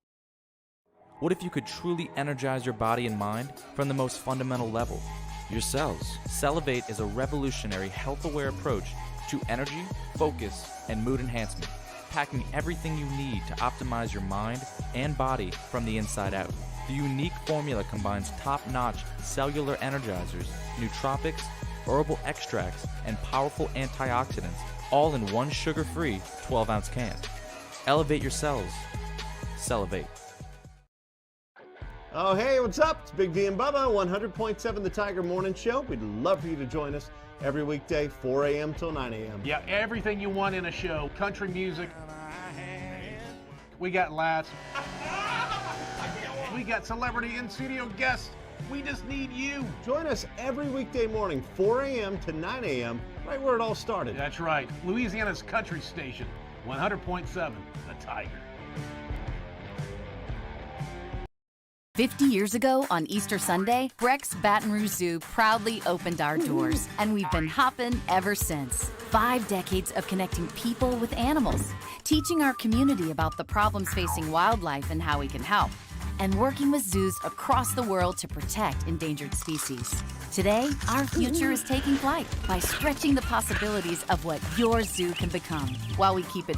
What if you could truly energize your body and mind from the most fundamental level? Your cells. Cellivate is a revolutionary health-aware approach to energy, focus, and mood enhancement, packing everything you need to optimize your mind and body from the inside out. The unique formula combines top-notch cellular energizers, nootropics, herbal extracts, and powerful antioxidants, all in one sugar-free 12-ounce can. Elevate your cells. Cellivate. Oh, hey, what's up? It's Big D and Bubba, 100.7 The Tiger Morning Show. We'd love for you to join us every weekday, 4 a.m. till 9 a.m. Yeah, everything you want in a show. Country music. We got laughs. We got celebrity in-studio guests. We just need you. Join us every weekday morning, 4 a.m. to 9 a.m., right where it all started. That's right. Louisiana's country station, 100.7 The Tiger. 50 years ago on Easter Sunday, Breck's Baton Rouge Zoo proudly opened our doors, and we've been hopping ever since. 5 decades of connecting people with animals, teaching our community about the problems facing wildlife and how we can help, and working with zoos across the world to protect endangered species. Today, our future is taking flight by stretching the possibilities of what your zoo can become, while we keep it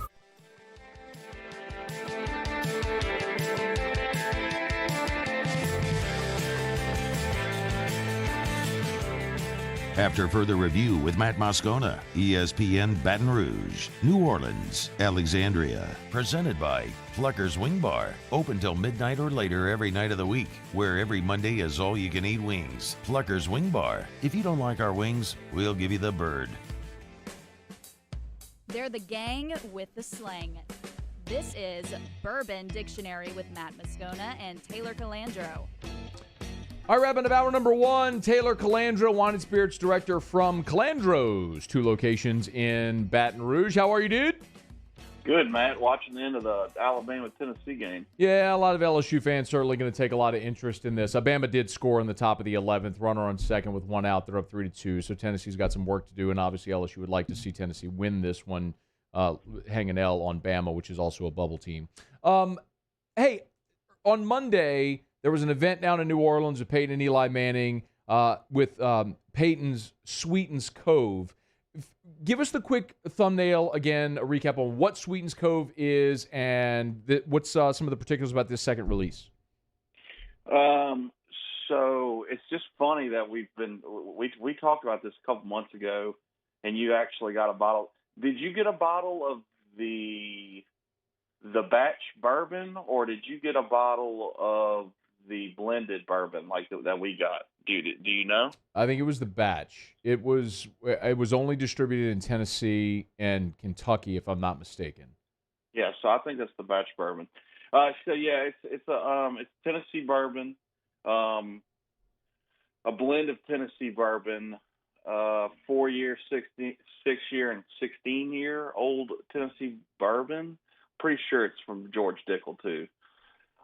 After further review with Matt Moscona, ESPN Baton Rouge, New Orleans, Alexandria. Presented by Flucker's Wing Bar. Open till midnight or later every night of the week, where every Monday is all-you-can-eat wings. Flucker's Wing Bar. If you don't like our wings, we'll give you the bird. They're the gang with the slang. This is Bourbon Dictionary with Matt Moscona and Taylor Calandro. All right, wrapping up hour number 1, Taylor Calandro, Wine and Spirits Director from Calandro's 2 locations in Baton Rouge. How are you, dude? Good, Matt. Watching the end of the Alabama-Tennessee game. Yeah, a lot of LSU fans certainly going to take a lot of interest in this. Alabama did score in the top of the 11th, runner on second with 1 out. They're up 3-2, so Tennessee's got some work to do, and obviously LSU would like to see Tennessee win this one, hang an L on Bama, which is also a bubble team. Hey, on Monday, there was an event down in New Orleans with Peyton and Eli Manning with Peyton's Sweetens Cove. Give us the quick thumbnail again, a recap on what Sweetens Cove is and what's some of the particulars about this second release. So it's just funny that we talked about this a couple months ago, and you actually got a bottle. Did you get a bottle of the batch bourbon, or did you get a bottle of the blended bourbon like that we got? Do you know? I think it was the batch. It was only distributed in Tennessee and Kentucky, if I'm not mistaken. Yeah, so I think that's the batch bourbon. So yeah, it's Tennessee bourbon, a blend of Tennessee bourbon, 4-year, 6-year, and 16-year old Tennessee bourbon, pretty sure it's from George Dickel too.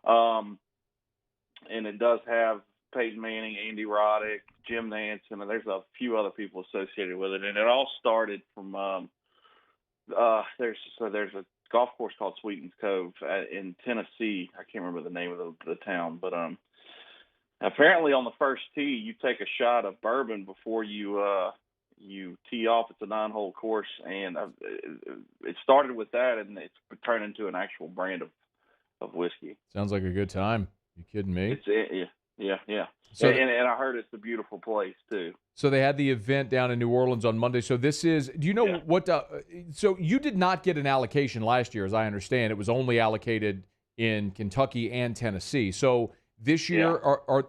And it does have Peyton Manning, Andy Roddick, Jim Nance, and there's a few other people associated with it. And it all started from there's a golf course called Sweetens Cove in Tennessee. I can't remember the name of the town, but apparently on the first tee you take a shot of bourbon before you tee off. It's a 9-hole course, and it started with that, and it's turned into an actual brand of whiskey. Sounds like a good time. You kidding me? Yeah. So, and I heard it's a beautiful place too. So they had the event down in New Orleans on Monday. So this is, do you know what, so you did not get an allocation last year, as I understand. It was only allocated in Kentucky and Tennessee. So this year,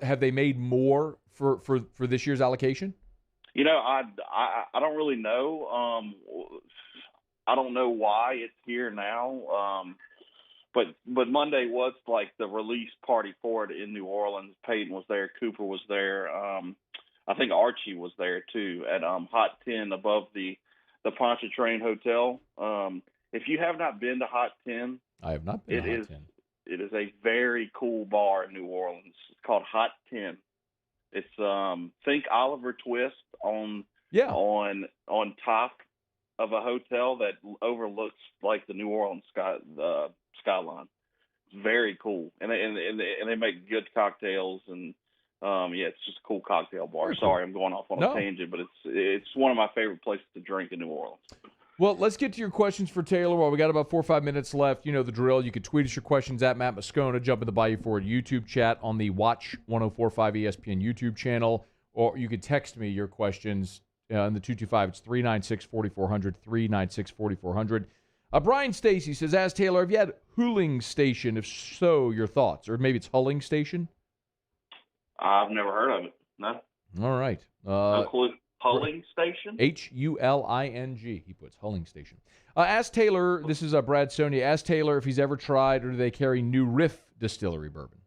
have they made more for this year's allocation? You know, I don't really know. I don't know why it's here now. But Monday was like the release party for it in New Orleans. Peyton was there. Cooper was there. I think Archie was there too at Hot 10 above the Pontchartrain Hotel. If you have not been to Hot 10, I have not been to Hot 10. It is a very cool bar in New Orleans. It's called Hot 10. It's think Oliver Twist on top of a hotel that overlooks like the New Orleans skyline. It's very cool, and they make good cocktails, and it's just a cool cocktail bar. Sorry, I'm going off on a tangent, but it's one of my favorite places to drink in New Orleans. Well, let's get to your questions for Taylor. Well, we got about 4 or 5 minutes left. You know the drill. You can tweet us your questions at Matt Moscona. Jump in the Bayou Forward YouTube chat on the Watch 1045 ESPN YouTube channel, or you could text me your questions in the 225. It's 396-4400, 396-4400. Brian Stacy says, ask Taylor, have you had Hulling Station? If so, your thoughts. Or maybe it's Hulling Station? I've never heard of it. No. All right. No clue. Hulling Station? Hulling. He puts Hulling Station. Ask Taylor, this is Brad Sonia, ask Taylor if he's ever tried or do they carry New Riff Distillery bourbon?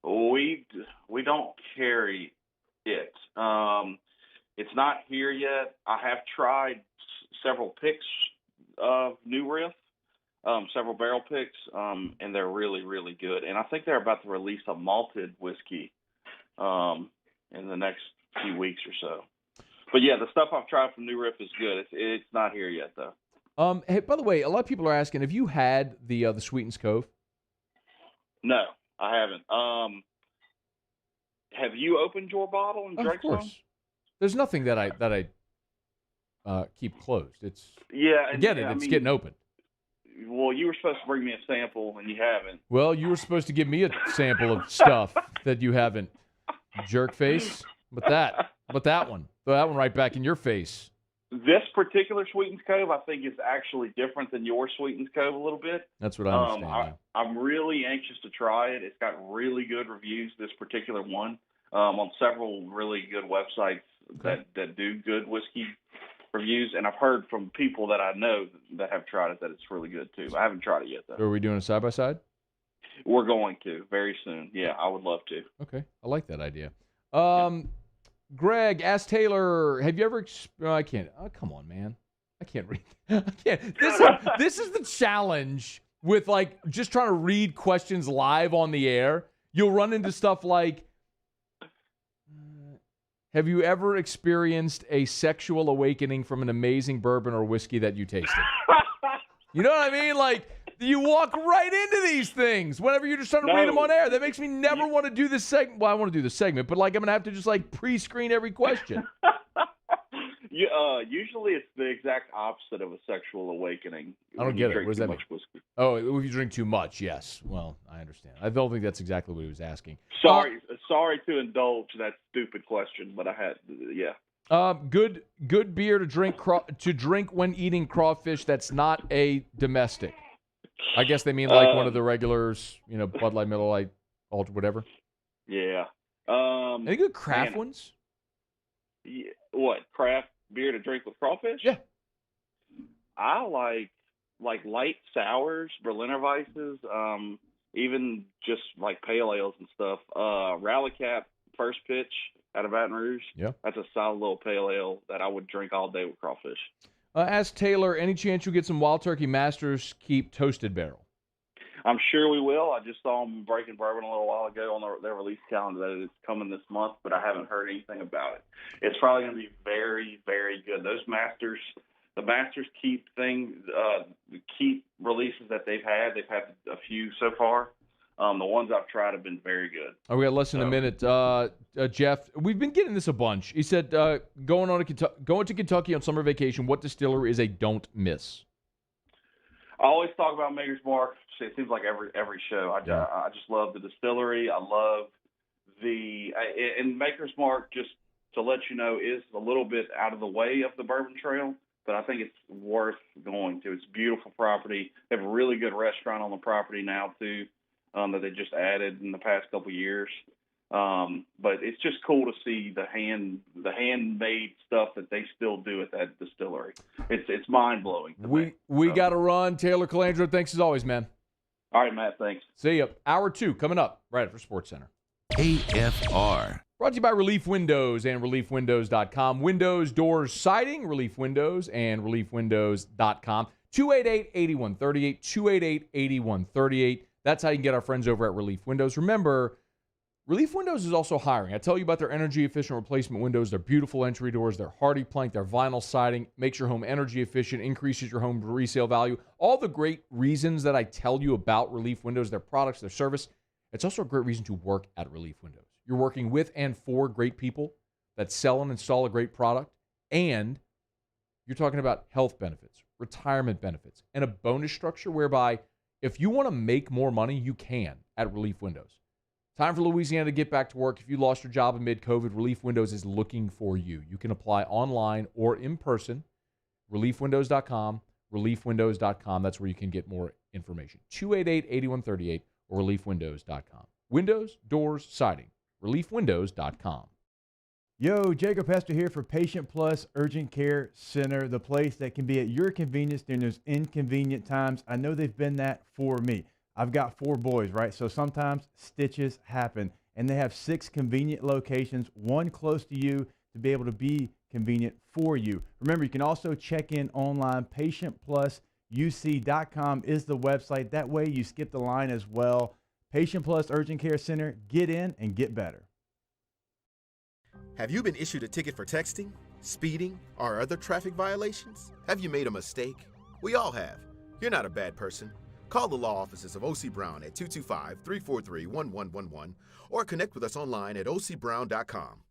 We don't carry it. It's not here yet. I have tried several picks of New Riff, several barrel picks, and they're really, really good. And I think they're about to release a malted whiskey in the next few weeks or so. But yeah, the stuff I've tried from New Riff is good. It's not here yet though. Hey, by the way, a lot of people are asking, have you had the Sweetens Cove? No, I haven't. Have you opened your bottle and drank some? Of course. There's nothing that I keep closed. It's getting open. Well, you were supposed to bring me a sample, and you haven't. Well, you were supposed to give me a sample of stuff that you haven't. Jerk face. But that one. Throw that one right back in your face. This particular Sweetens Cove, I think, is actually different than your Sweetens Cove a little bit. That's what I understand. I'm really anxious to try it. It's got really good reviews, this particular one, on several really good websites that do good whiskey reviews. And I've heard from people that I know that have tried it that it's really good, too. I haven't tried it yet, though. So are we doing a side-by-side? We're going to very soon. Yeah, I would love to. Okay. I like that idea. Greg, ask Taylor, have you ever... I can't. Oh, come on, man. I can't read. I can't. This is the challenge with, like, just trying to read questions live on the air. You'll run into stuff like, have you ever experienced a sexual awakening from an amazing bourbon or whiskey that you tasted? You know what I mean? Like, you walk right into these things whenever you're just trying to read them on air. That makes me never want to do this segment. Well, I want to do the segment, but like I'm going to have to just like pre-screen every question. Usually it's the exact opposite of a sexual awakening. I don't get it. What does that mean? Whiskey. Oh, if you drink too much, yes. Well, I understand. I don't think that's exactly what he was asking. Sorry to indulge that stupid question, but I had, yeah. Good beer to drink when eating crawfish that's not a domestic. I guess they mean like one of the regulars, Bud Light, Miller Lite, Ultra, whatever. Yeah. Any good craft ones? Yeah, what, craft beer to drink with crawfish? Yeah. I like light sours, Berliner Weisses, even just like pale ales and stuff. Rally Cap First Pitch out of Baton Rouge. Yeah. That's a solid little pale ale that I would drink all day with crawfish. Ask Taylor, any chance you'll get some Wild Turkey Masters Keep Toasted Barrel? I'm sure we will. I just saw them breaking bourbon a little while ago on their release calendar that it's coming this month, but I haven't heard anything about it. It's probably going to be very, very good. Those the Masters Keep thing, the Keep releases that they've had a few so far. The ones I've tried have been very good. Oh, we got less than a minute. Jeff, we've been getting this a bunch. He said, going to Kentucky on summer vacation, what distillery is a don't miss? I always talk about Maker's Mark. It seems like every show. I just love the distillery. I love and Maker's Mark, just to let you know, is a little bit out of the way of the Bourbon Trail, but I think it's worth going to. It's a beautiful property. They have a really good restaurant on the property now too, that they just added in the past couple of years. But it's just cool to see the handmade stuff that they still do at that distillery. It's mind blowing. We got to run. Taylor Calandro, thanks as always, man. All right, Matt. Thanks. See you. Hour 2 coming up right after SportsCenter. AFR. Brought to you by Relief Windows and ReliefWindows.com. Windows, doors, siding, Relief Windows and ReliefWindows.com. 288-8138, 288-8138. That's how you can get our friends over at Relief Windows. Remember, Relief Windows is also hiring. I tell you about their energy-efficient replacement windows. They're beautiful entry doors. They're hardy plank. They're vinyl siding. Makes your home energy efficient, increases your home resale value. All the great reasons that I tell you about Relief Windows, their products, their service. It's also a great reason to work at Relief Windows. You're working with and for great people that sell and install a great product, and you're talking about health benefits, retirement benefits, and a bonus structure whereby if you want to make more money, you can at Relief Windows. Time for Louisiana to get back to work. If you lost your job amid COVID, Relief Windows is looking for you. You can apply online or in person. ReliefWindows.com, ReliefWindows.com. That's where you can get more information. 288-8138 or ReliefWindows.com. Windows, doors, siding. ReliefWindows.com. Yo, Jacob Hester here for Patient Plus Urgent Care Center, the place that can be at your convenience during those inconvenient times. I know they've been that for me. I've got 4 boys, right? So sometimes stitches happen, and they have 6 convenient locations, one close to you to be able to be convenient for you. Remember, you can also check in online. PatientPlusUC.com is the website. That way you skip the line as well. Patient Plus Urgent Care Center, get in and get better. Have you been issued a ticket for texting, speeding, or other traffic violations? Have you made a mistake? We all have. You're not a bad person. Call the law offices of O.C. Brown at 225-343-1111 or connect with us online at ocbrown.com.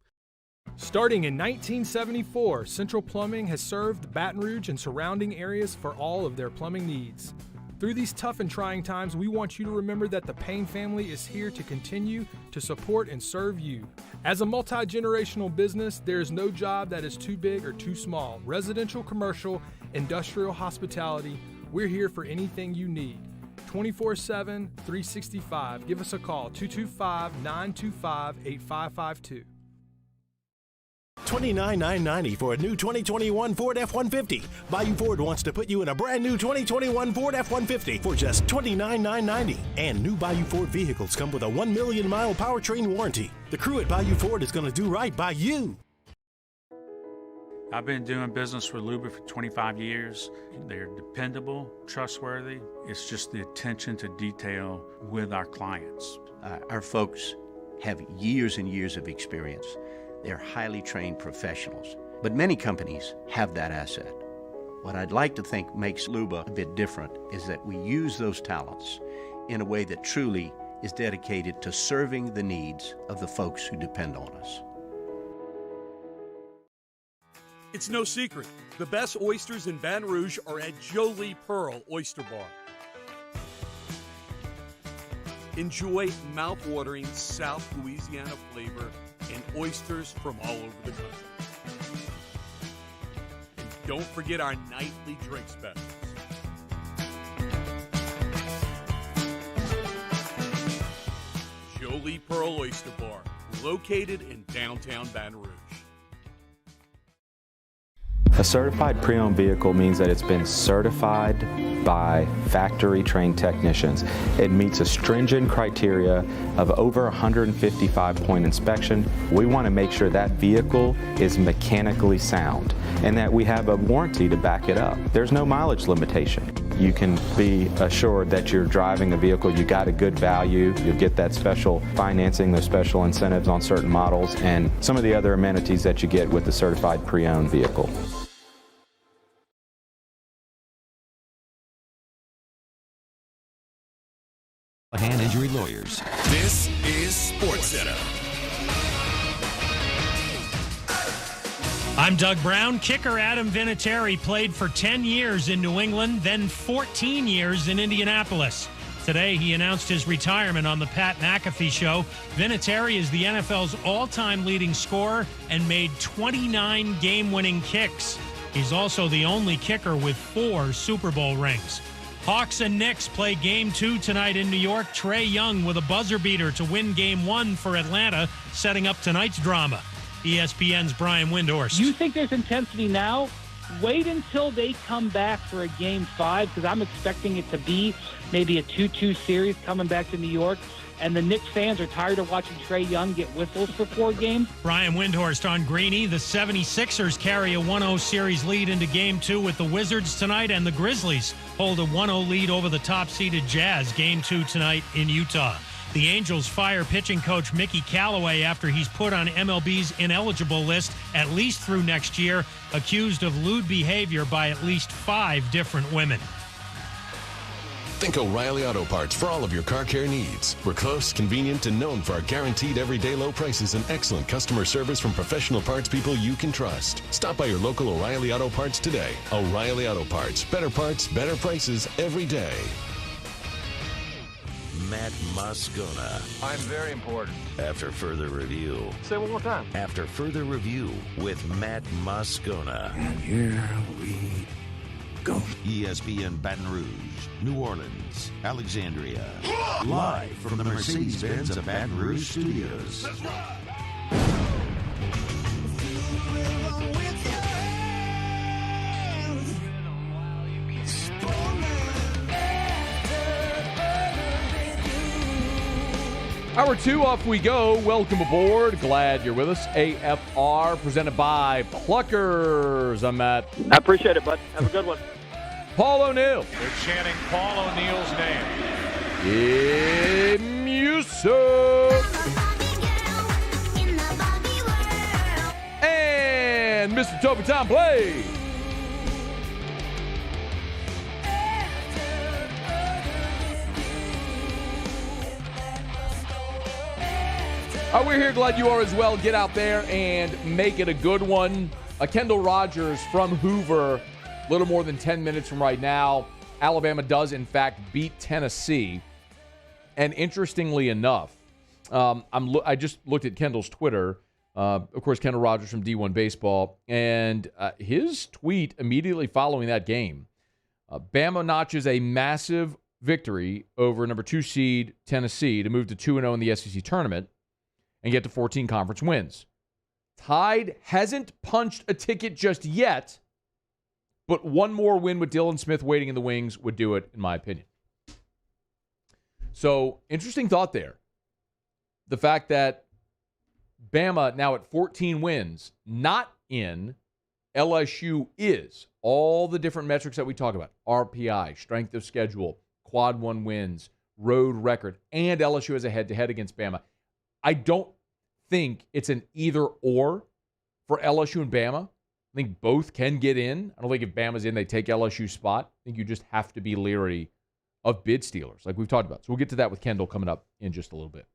Starting in 1974, Central Plumbing has served Baton Rouge and surrounding areas for all of their plumbing needs. Through these tough and trying times, we want you to remember that the Payne family is here to continue to support and serve you. As a multi-generational business, there is no job that is too big or too small. Residential, commercial, industrial, hospitality, we're here for anything you need. 24/7, 365. Give us a call, 225-925-8552. $29,990 for a new 2021 Ford F-150. Bayou Ford wants to put you in a brand new 2021 Ford F-150 for just $29,990. And new Bayou Ford vehicles come with a 1 million mile powertrain warranty. The crew at Bayou Ford is going to do right by you. I've been doing business with Luba for 25 years. They're dependable, trustworthy. It's just the attention to detail with our clients. Our folks have years and years of experience. They're highly trained professionals, but many companies have that asset. What I'd like to think makes Luba a bit different is that we use those talents in a way that truly is dedicated to serving the needs of the folks who depend on us. It's no secret, the best oysters in Baton Rouge are at Jolie Pearl Oyster Bar. Enjoy mouth-watering South Louisiana flavor and oysters from all over the country. And don't forget our nightly drink specials. Jolie Pearl Oyster Bar, located in downtown Baton Rouge. A certified pre-owned vehicle means that it's been certified by factory-trained technicians. It meets a stringent criteria of over 155-point inspection. We want to make sure that vehicle is mechanically sound. and that we have a warranty to back it up. There's no mileage limitation. You can be assured that you're driving a vehicle, you got a good value, you'll get that special financing, those special incentives on certain models, and some of the other amenities that you get with the certified pre-owned vehicle. Hand injury lawyers. This is SportsCenter. I'm Doug Brown. Kicker Adam Vinatieri played for 10 years in New England, then 14 years in Indianapolis. Today, he announced his retirement on the Pat McAfee Show. Vinatieri is the NFL's all-time leading scorer and made 29 game-winning kicks. He's also the only kicker with 4 Super Bowl rings. Hawks and Knicks play Game 2 tonight in New York. Trae Young with a buzzer beater to win Game 1 for Atlanta, setting up tonight's drama. ESPN's Brian Windhorst. You think there's intensity now? Wait until they come back for a Game 5, because I'm expecting it to be maybe a 2-2 series coming back to New York. And the Knicks fans are tired of watching Trae Young get whistles for 4 games. Brian Windhorst on Greeny. The 76ers carry a 1-0 series lead into Game 2 with the Wizards tonight, and the Grizzlies hold a 1-0 lead over the top-seeded Jazz. Game 2 tonight in Utah. The Angels fire pitching coach Mickey Callaway after he's put on MLB's ineligible list at least through next year, accused of lewd behavior by at least 5 different women. Think O'Reilly Auto Parts for all of your car care needs. We're close, convenient, and known for our guaranteed everyday low prices and excellent customer service from professional parts people you can trust. Stop by your local O'Reilly Auto Parts today. O'Reilly Auto Parts. Better parts, better prices every day. Matt Moscona. I'm very important. After further review. Say it one more time. After further review with Matt Moscona. And here we go. ESPN Baton Rouge, New Orleans, Alexandria. Live from the Mercedes-Benz of Baton Rouge studios. Let's ride. Hour 2, off we go. Welcome aboard. Glad you're with us. AFR, presented by Pluckers. I'm Matt. I appreciate it, bud. Have a good one. Paul O'Neill. They're chanting Paul O'Neill's name. Music. And Mr. Toby Tom play. We're here. Glad you are as well. Get out there and make it a good one. Kendall Rogers from Hoover, a little more than 10 minutes from right now. Alabama does, in fact, beat Tennessee. And interestingly enough, I just looked at Kendall's Twitter. Of course, Kendall Rogers from D1 Baseball. And his tweet immediately following that game, Bama notches a massive victory over number 2 seed Tennessee to move to 2-0 in the SEC tournament and get to 14 conference wins. Tide hasn't punched a ticket just yet, but one more win with Dylan Smith waiting in the wings would do it, in my opinion. So, interesting thought there. The fact that Bama now at 14 wins, not in, LSU is. All the different metrics that we talk about, RPI, strength of schedule, quad 1 wins, road record, and LSU has a head-to-head against Bama. I don't think it's an either-or for LSU and Bama. I think both can get in. I don't think if Bama's in, they take LSU's spot. I think you just have to be leery of bid stealers, like we've talked about. So we'll get to that with Kendall coming up in just a little bit.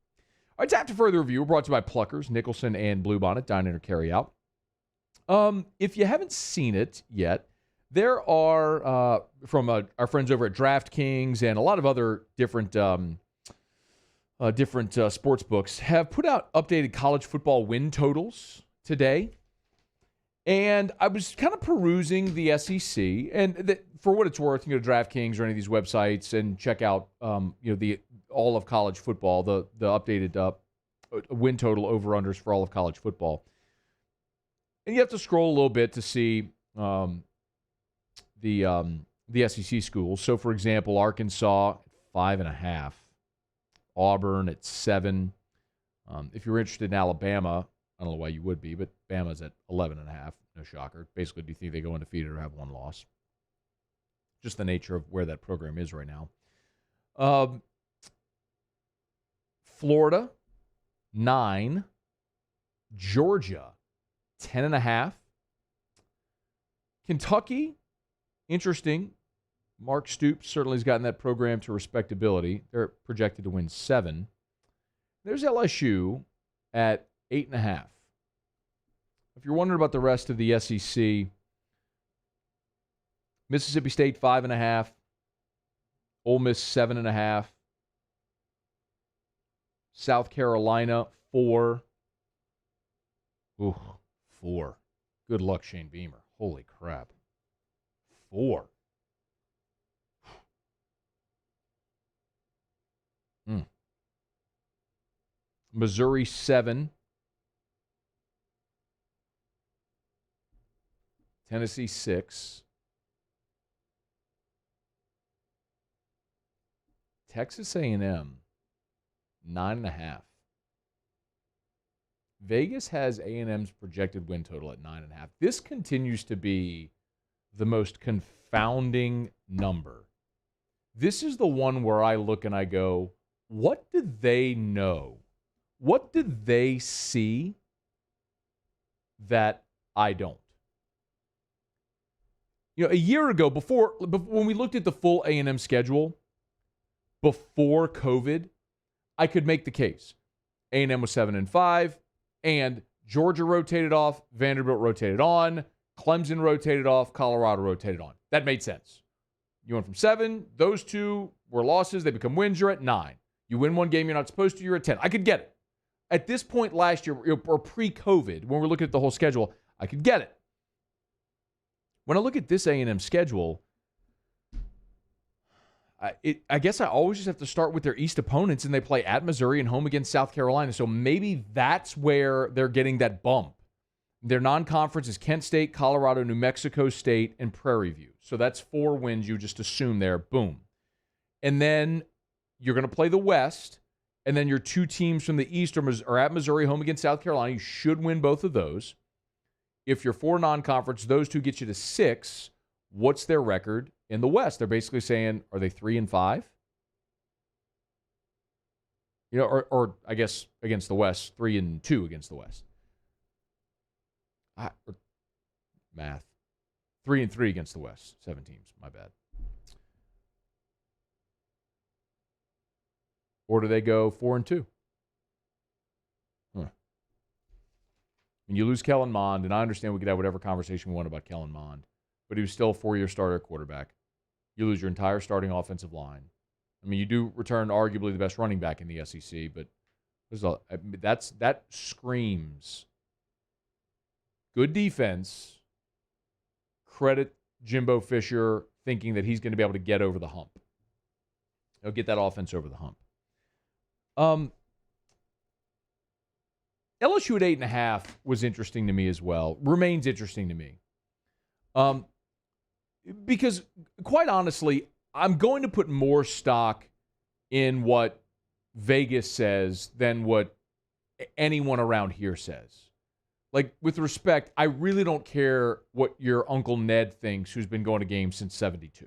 All right, it's After Further Review. We're brought to you by Pluckers, Nicholson, and Bluebonnet, dine in or carry out. If you haven't seen it yet, there are, from our friends over at DraftKings and a lot of other different sports books, have put out updated college football win totals today. And I was kind of perusing the SEC, and for what it's worth, you go to DraftKings or any of these websites and check out, the all of college football, the updated win total over-unders for all of college football. And you have to scroll a little bit to see the SEC schools. So, for example, Arkansas at 5.5, Auburn at 7. If you're interested in Alabama, I don't know why you would be, but Bama's at 11.5. No shocker. Basically, do you think they go undefeated or have one loss? Just the nature of where that program is right now. Florida, 9. Georgia, 10.5. Kentucky, interesting. Mark Stoops certainly has gotten that program to respectability. They're projected to win 7. There's LSU at 8.5. If you're wondering about the rest of the SEC, Mississippi State 5.5, Ole Miss 7.5, South Carolina 4. Ooh, 4. Good luck, Shane Beamer. Holy crap. 4. Missouri 7. Tennessee 6. Texas A&M 9.5. Vegas has A&M's projected win total at 9.5. This continues to be the most confounding number. This is the one where I look and I go, what did they know? What did they see that I don't? You know, a year ago, before when we looked at the full A&M schedule, before COVID, I could make the case. A&M was 7-5, and Georgia rotated off, Vanderbilt rotated on, Clemson rotated off, Colorado rotated on. That made sense. You went from 7, those 2 were losses, they become wins, you're at 9. You win one game you're not supposed to, you're at 10. I could get it. At this point last year, or pre-COVID, when we're looking at the whole schedule, I could get it. When I look at this A&M schedule, I guess I always just have to start with their East opponents, and they play at Missouri and home against South Carolina. So maybe that's where they're getting that bump. Their non-conference is Kent State, Colorado, New Mexico State, and Prairie View. So that's 4 wins you just assume there. Boom. And then you're going to play the West, and then your 2 teams from the East are at Missouri, home against South Carolina. You should win both of those. If you're 4 non-conference, those 2 get you to 6. What's their record in the West? They're basically saying, are they 3-5? You know, or I guess against the West, 3-2 against the West. Math. 3-3 against the West. 7 teams. My bad. Or do they go 4-2? When you lose Kellen Mond, and I understand we could have whatever conversation we want about Kellen Mond, but he was still a 4-year starter at quarterback. You lose your entire starting offensive line. I mean, you do return arguably the best running back in the SEC, but that screams good defense. Credit Jimbo Fisher thinking that he's going to be able to get over the hump. He'll get that offense over the hump. LSU at 8.5 was interesting to me as well. Remains interesting to me. Because, quite honestly, I'm going to put more stock in what Vegas says than what anyone around here says. Like, with respect, I really don't care what your Uncle Ned thinks, who's been going to games since 72.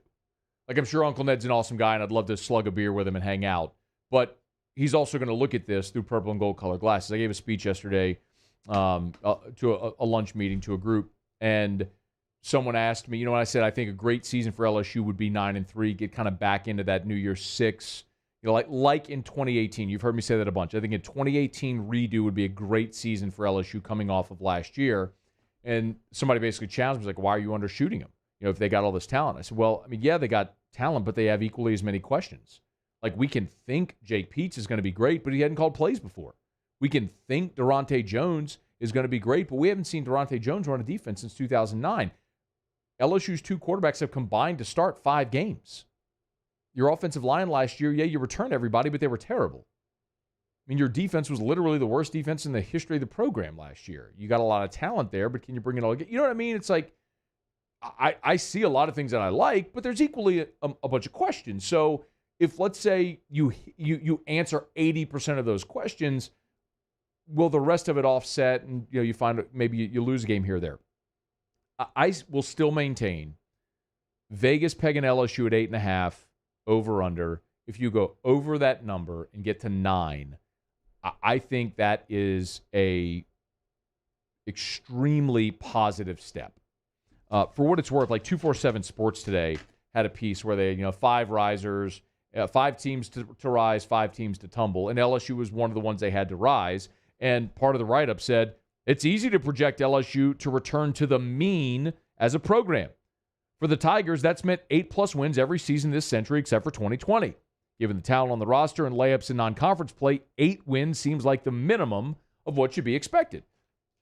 Like, I'm sure Uncle Ned's an awesome guy, and I'd love to slug a beer with him and hang out. But he's also going to look at this through purple and gold colored glasses. I gave a speech yesterday to a lunch meeting to a group, and someone asked me, and I said I think a great season for LSU would be 9-3, get kind of back into that New Year's 6. Like in 2018. You've heard me say that a bunch. I think in 2018 redo would be a great season for LSU coming off of last year. And somebody basically challenged me, like, why are you undershooting them? If they got all this talent. I said, well, I mean, yeah, they got talent, but they have equally as many questions. Like, we can think Jake Peets is going to be great, but he hadn't called plays before. We can think Durante Jones is going to be great, but we haven't seen Durante Jones run a defense since 2009. LSU's 2 quarterbacks have combined to start 5 games. Your offensive line last year, yeah, you returned everybody, but they were terrible. I mean, your defense was literally the worst defense in the history of the program last year. You got a lot of talent there, but can you bring it all together? You know what I mean? It's like, I see a lot of things that I like, but there's equally a bunch of questions. So if, let's say, you answer 80% of those questions, will the rest of it offset? And you find maybe you lose a game here or there. I will still maintain Vegas pegging LSU at 8.5 over under. If you go over that number and get to 9, I think that is a extremely positive step. For what it's worth, like 247 Sports today had a piece where they, 5 risers, 5 teams to rise, 5 teams to tumble, and LSU was one of the ones they had to rise. And part of the write-up said, it's easy to project LSU to return to the mean as a program. For the Tigers, that's meant 8+ wins every season this century except for 2020. Given the talent on the roster and layups in non-conference play, 8 wins seems like the minimum of what should be expected.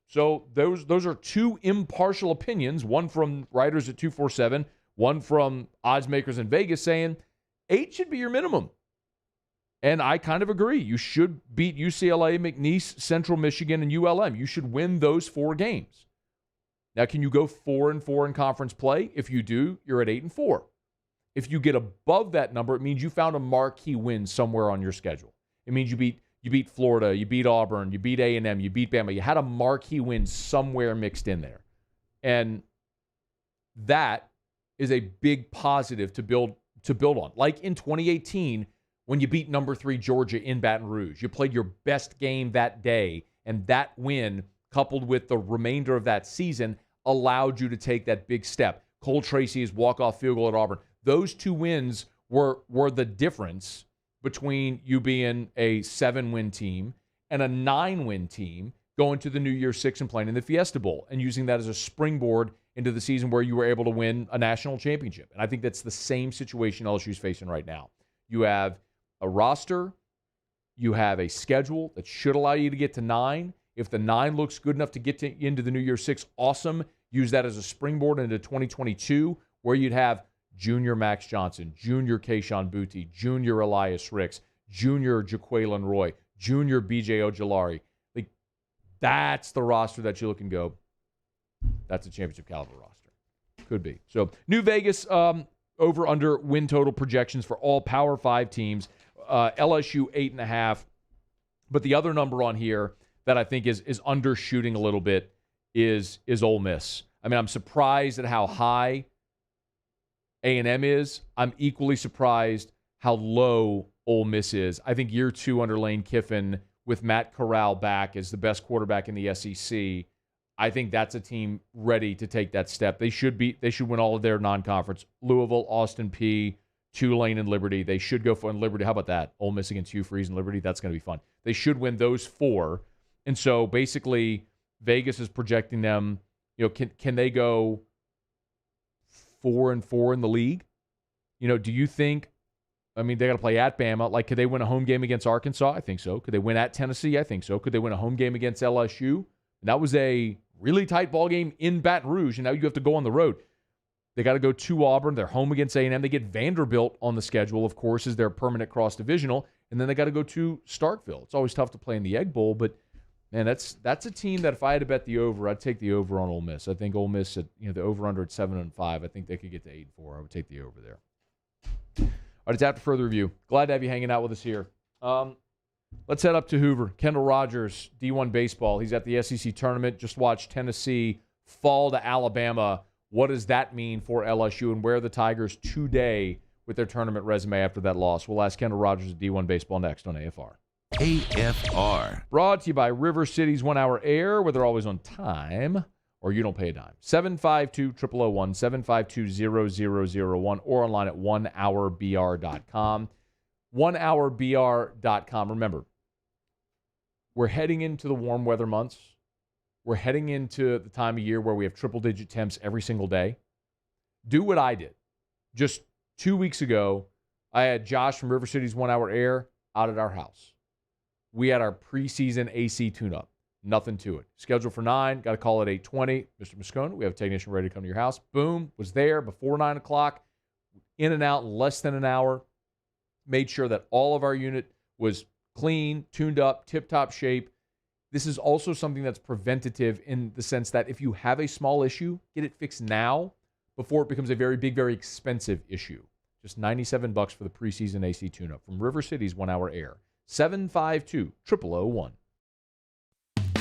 So those are 2 impartial opinions, one from writers at 247, one from odds makers in Vegas saying 8 should be your minimum. And I kind of agree. You should beat UCLA, McNeese, Central Michigan, and ULM. You should win those 4 games. Now, can you go 4-4 in conference play? If you do, you're at 8-4. If you get above that number, it means you found a marquee win somewhere on your schedule. It means you beat Florida, you beat Auburn, you beat A&M, you beat Bama. You had a marquee win somewhere mixed in there. And that is a big positive to build on. Like in 2018, when you beat number 3 Georgia in Baton Rouge. You played your best game that day, and that win, coupled with the remainder of that season, allowed you to take that big step. Cole Tracy's walk-off field goal at Auburn. Those 2 wins were the difference between you being a 7-win team and a 9-win team going to the New Year's 6 and playing in the Fiesta Bowl and using that as a springboard into the season where you were able to win a national championship. And I think that's the same situation LSU's facing right now. You have a roster, you have a schedule that should allow you to get to 9. If the 9 looks good enough to get into the New Year's 6, awesome. Use that as a springboard into 2022, where you'd have Junior Max Johnson, Junior Keishon Boutte, Junior Elias Ricks, Junior Jaqueline Roy, Junior B.J. Ojolari. Like, that's the roster that you look and go, that's a championship caliber roster. Could be. So, New Vegas over-under win total projections for all Power 5 teams. LSU 8.5. But the other number on here that I think is undershooting a little bit is Ole Miss. I mean, I'm surprised at how high A&M is. I'm equally surprised how low Ole Miss is. I think year 2 under Lane Kiffin with Matt Corral back as the best quarterback in the SEC. I think that's a team ready to take that step. They should win all of their non-conference. Louisville, Austin Peay, Tulane, and Liberty. They should go for Liberty. How about that? Ole Miss against Hugh Freeze and Liberty. That's going to be fun. They should win those 4. And so basically Vegas is projecting them, can they go 4-4 in the league? Do you think, they got to play at Bama. Like, could they win a home game against Arkansas? I think so. Could they win at Tennessee? I think so. Could they win a home game against LSU? And that was a really tight ball game in Baton Rouge, and now you have to go on the road. They got to go to Auburn. They're home against A&M. They get Vanderbilt on the schedule, of course, as their permanent cross-divisional, and then they got to go to Starkville. It's always tough to play in the Egg Bowl, but man, that's a team that if I had to bet the over, I'd take the over on Ole Miss. I think Ole Miss at the over/under at 7-5. I think they could get to 8-4. I would take the over there. All right, it's after further review. Glad to have you hanging out with us here. Let's head up to Hoover. Kendall Rogers, D1 baseball. He's at the SEC tournament. Just watched Tennessee fall to Alabama. What does that mean for LSU, and where are the Tigers today with their tournament resume after that loss? We'll ask Kendall Rogers at D1 baseball next on AFR. AFR. Brought to you by River City's 1 Hour Air, where they're always on time, or you don't pay a dime. 752-0001, 752-0001, or online at onehourbr.com. onehourbr.com. Remember, we're heading into the warm weather months. We're heading into the time of year where we have triple-digit temps every single day. Do what I did. Just 2 weeks ago, I had Josh from River City's 1 Hour Air out at our house. We had our preseason AC tune-up. Nothing to it. Scheduled for 9. Got a call at 8:20. Mr. Moscona, we have a technician ready to come to your house. Boom. Was there before 9 o'clock. In and out in less than an hour. Made sure that all of our unit was clean, tuned up, tip-top shape. This is also something that's preventative in the sense that if you have a small issue, get it fixed now before it becomes a very big, very expensive issue. Just $97 for the preseason AC tune-up from River City's 1 Hour Air. 752-0001.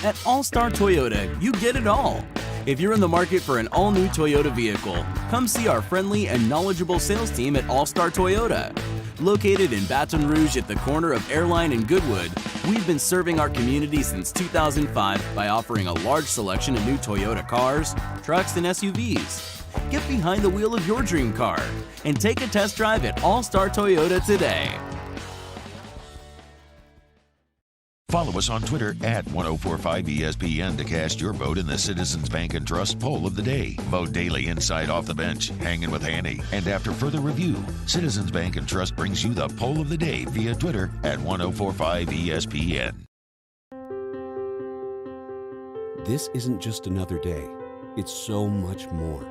At All-Star Toyota, you get it all. If you're in the market for an all-new Toyota vehicle, come see our friendly and knowledgeable sales team at All-Star Toyota. Located in Baton Rouge at the corner of Airline and Goodwood, we've been serving our community since 2005 by offering a large selection of new Toyota cars, trucks, and SUVs. Get behind the wheel of your dream car and take a test drive at All-Star Toyota today. Follow us on Twitter at 1045ESPN to cast your vote in the Citizens Bank and Trust Poll of the Day. Vote daily inside Off the Bench, Hanging with Hanny. And after further review, Citizens Bank and Trust brings you the Poll of the Day via Twitter at 1045ESPN. This isn't just another day. It's so much more.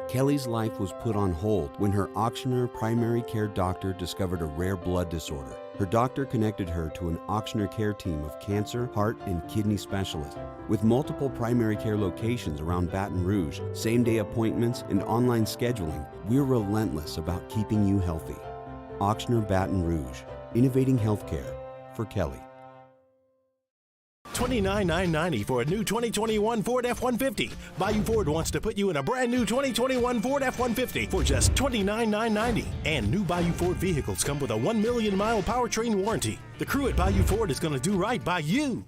Kelly's life was put on hold when her auctioneer primary care doctor discovered a rare blood disorder. Her doctor connected her to an auctioneer care team of cancer, heart, and kidney specialists. With multiple primary care locations around Baton Rouge, same-day appointments, and online scheduling, we're relentless about keeping you healthy. Auctioneer Baton Rouge, innovating healthcare for Kelly. $29,990 for a new 2021 Ford F-150. Bayou Ford wants to put you in a brand new 2021 Ford F-150 for just $29,990. And new Bayou Ford vehicles come with a 1 million mile powertrain warranty. The crew at Bayou Ford is going to do right by you.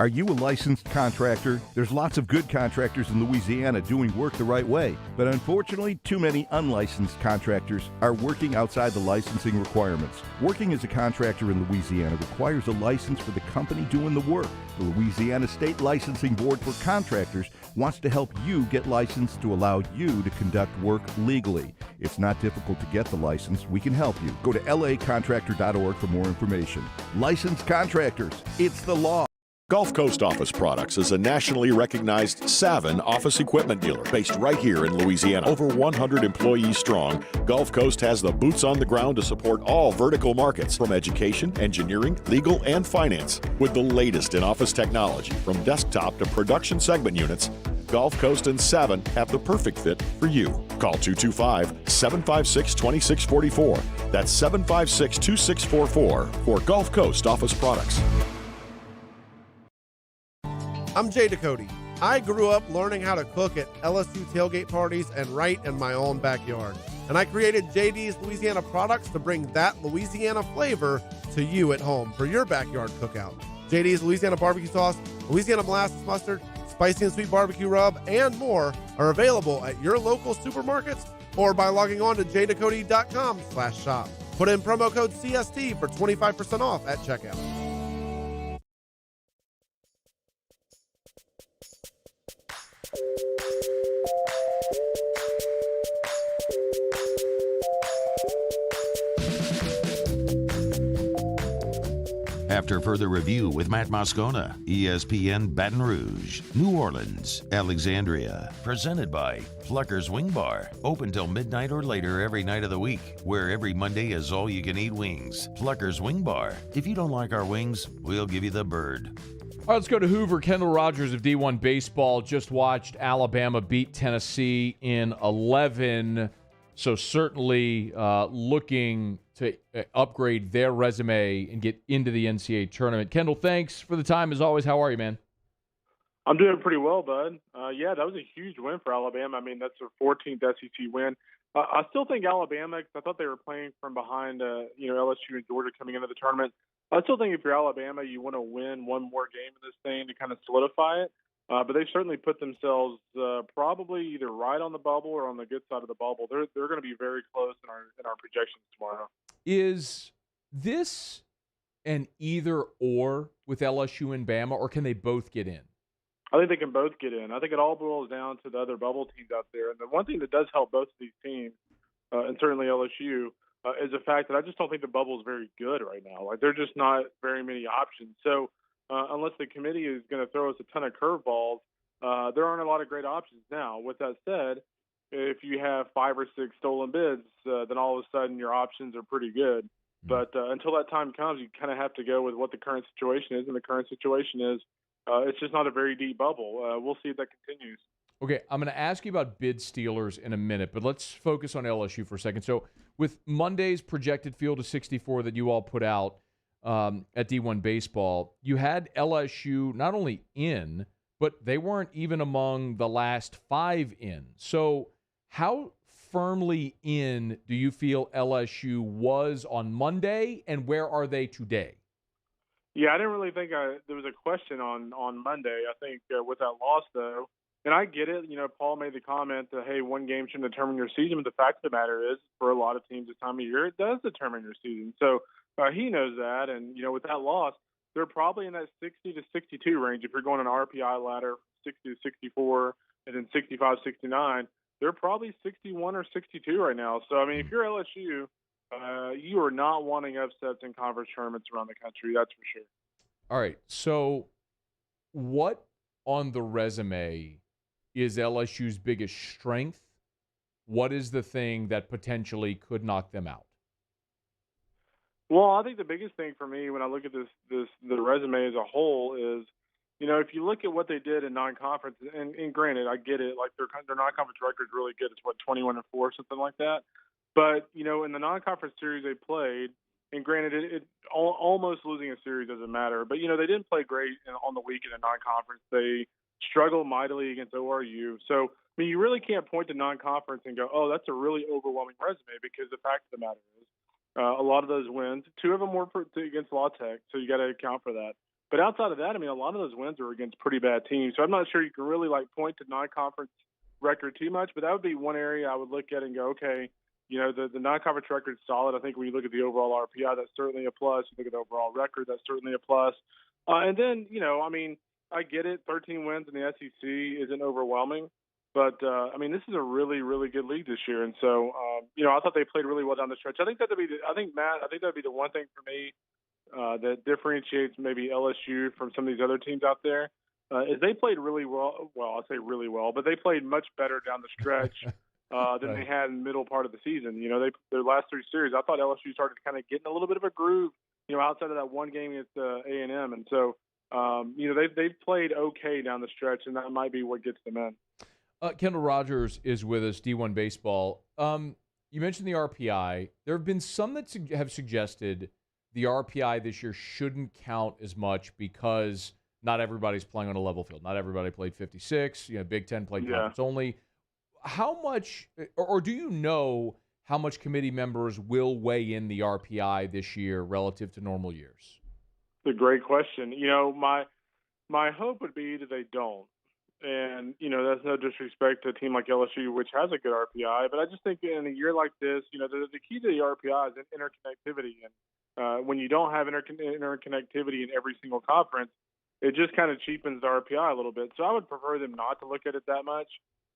Are you a licensed contractor? There's lots of good contractors in Louisiana doing work the right way, but unfortunately, too many unlicensed contractors are working outside the licensing requirements. Working as a contractor in Louisiana requires a license for the company doing the work. The Louisiana State Licensing Board for Contractors wants to help you get licensed to allow you to conduct work legally. It's not difficult to get the license. We can help you. Go to lacontractor.org for more information. Licensed contractors, it's the law. Gulf Coast Office Products is a nationally recognized Savin office equipment dealer based right here in Louisiana. Over 100 employees strong, Gulf Coast has the boots on the ground to support all vertical markets from education, engineering, legal, and finance. With the latest in office technology, from desktop to production segment units, Gulf Coast and Savin have the perfect fit for you. Call 225-756-2644. That's 756-2644 for Gulf Coast Office Products. I'm Jay Ducote. I grew up learning how to cook at LSU tailgate parties and right in my own backyard. And I created JD's Louisiana Products to bring that Louisiana flavor to you at home for your backyard cookout. JD's Louisiana Barbecue Sauce, Louisiana Molasses Mustard, Spicy and Sweet Barbecue Rub, and more are available at your local supermarkets or by logging on to jducote.com/shop. Put in promo code CST for 25% off at checkout. After further review with Matt Moscona, ESPN Baton Rouge, New Orleans, Alexandria. Presented by Plucker's Wing Bar. Open till midnight or later every night of the week, where every Monday is all-you-can-eat wings. Plucker's Wing Bar. If you don't like our wings, we'll give you the bird. All right, let's go to Hoover. Kendall Rogers of D1 Baseball just watched Alabama beat Tennessee in 11. So certainly looking to upgrade their resume and get into the NCAA tournament. Kendall, thanks for the time as always. How are you, man? I'm doing pretty well, bud. Yeah, that was a huge win for Alabama. I mean, that's their 14th SEC win. I still think Alabama, because I thought they were playing from behind, LSU and Georgia coming into the tournament. I still think if you're Alabama, you want to win one more game in this thing to kind of solidify it. But they've certainly put themselves probably either right on the bubble or on the good side of the bubble. They're going to be very close in our projections tomorrow. Is this an either or with LSU and Bama, or can they both get in? I think they can both get in. I think it all boils down to the other bubble teams out there. And the one thing that does help both of these teams, and certainly LSU, is the fact that I just don't think the bubble is very good right now. Like, there are just not very many options. So unless the committee is going to throw us a ton of curveballs, there aren't a lot of great options now. With that said, if you have 5 or 6 stolen bids, then all of a sudden your options are pretty good. But until that time comes, you kind of have to go with what the current situation is, and the current situation is it's just not a very deep bubble. We'll see if that continues. Okay, I'm going to ask you about bid stealers in a minute, but let's focus on LSU for a second. So with Monday's projected field of 64 that you all put out, at D1 baseball, you had LSU not only in, but they weren't even among the last 5 in. So how firmly in do you feel LSU was on Monday, and where are they today? Yeah, I didn't really think there was a question on Monday. I think with that loss, though, and I get it. Paul made the comment that, hey, one game shouldn't determine your season, but the fact of the matter is, for a lot of teams this time of year, it does determine your season. So he knows that, and, with that loss, they're probably in that 60 to 62 range. If you're going an RPI ladder, 60 to 64, and then 65, 69, they're probably 61 or 62 right now. So, I mean, if you're LSU, you are not wanting upsets in conference tournaments around the country, that's for sure. All right, so what on the resume is LSU's biggest strength? What is the thing that potentially could knock them out? Well, I think the biggest thing for me when I look at the resume as a whole is, if you look at what they did in non-conference, and granted, I get it, like their non-conference record is really good. It's 21-4, something like that. But in the non-conference series they played, and granted, it almost losing a series doesn't matter. But they didn't play great on the weekend in non-conference. They struggled mightily against ORU. So I mean, you really can't point to non-conference and go, oh, that's a really overwhelming resume, because the fact of the matter is, a lot of those wins, 2 of them were against La Tech, so you got to account for that. But outside of that, I mean, a lot of those wins are against pretty bad teams. So I'm not sure you can really point to non-conference record too much, but that would be one area I would look at and go, okay, the non-conference record is solid. I think when you look at the overall RPI, that's certainly a plus. You look at the overall record, that's certainly a plus. And then, I mean, I get it. 13 wins in the SEC isn't overwhelming. But, I mean, this is a really, really good league this year. And so, I thought they played really well down the stretch. I think that'd be the one thing for me that differentiates maybe LSU from some of these other teams out there is they played really well. Well, I'll say really well, but they played much better down the stretch than they had in the middle part of the season. Their last 3 series, I thought LSU started kind of getting a little bit of a groove, outside of that one game against A&M. And so, they've played okay down the stretch, and that might be what gets them in. Kendall Rogers is with us, D1 Baseball. You mentioned the RPI. There have been some that have suggested the RPI this year shouldn't count as much because not everybody's playing on a level field. Not everybody played 56. Big Ten played conference only. How much, or do you know how much committee members will weigh in the RPI this year relative to normal years? It's a great question. My hope would be that they don't. And, that's no disrespect to a team like LSU, which has a good RPI. But I just think in a year like this, the key to the RPI is interconnectivity. And when you don't have interconnectivity in every single conference, it just kind of cheapens the RPI a little bit. So I would prefer them not to look at it that much.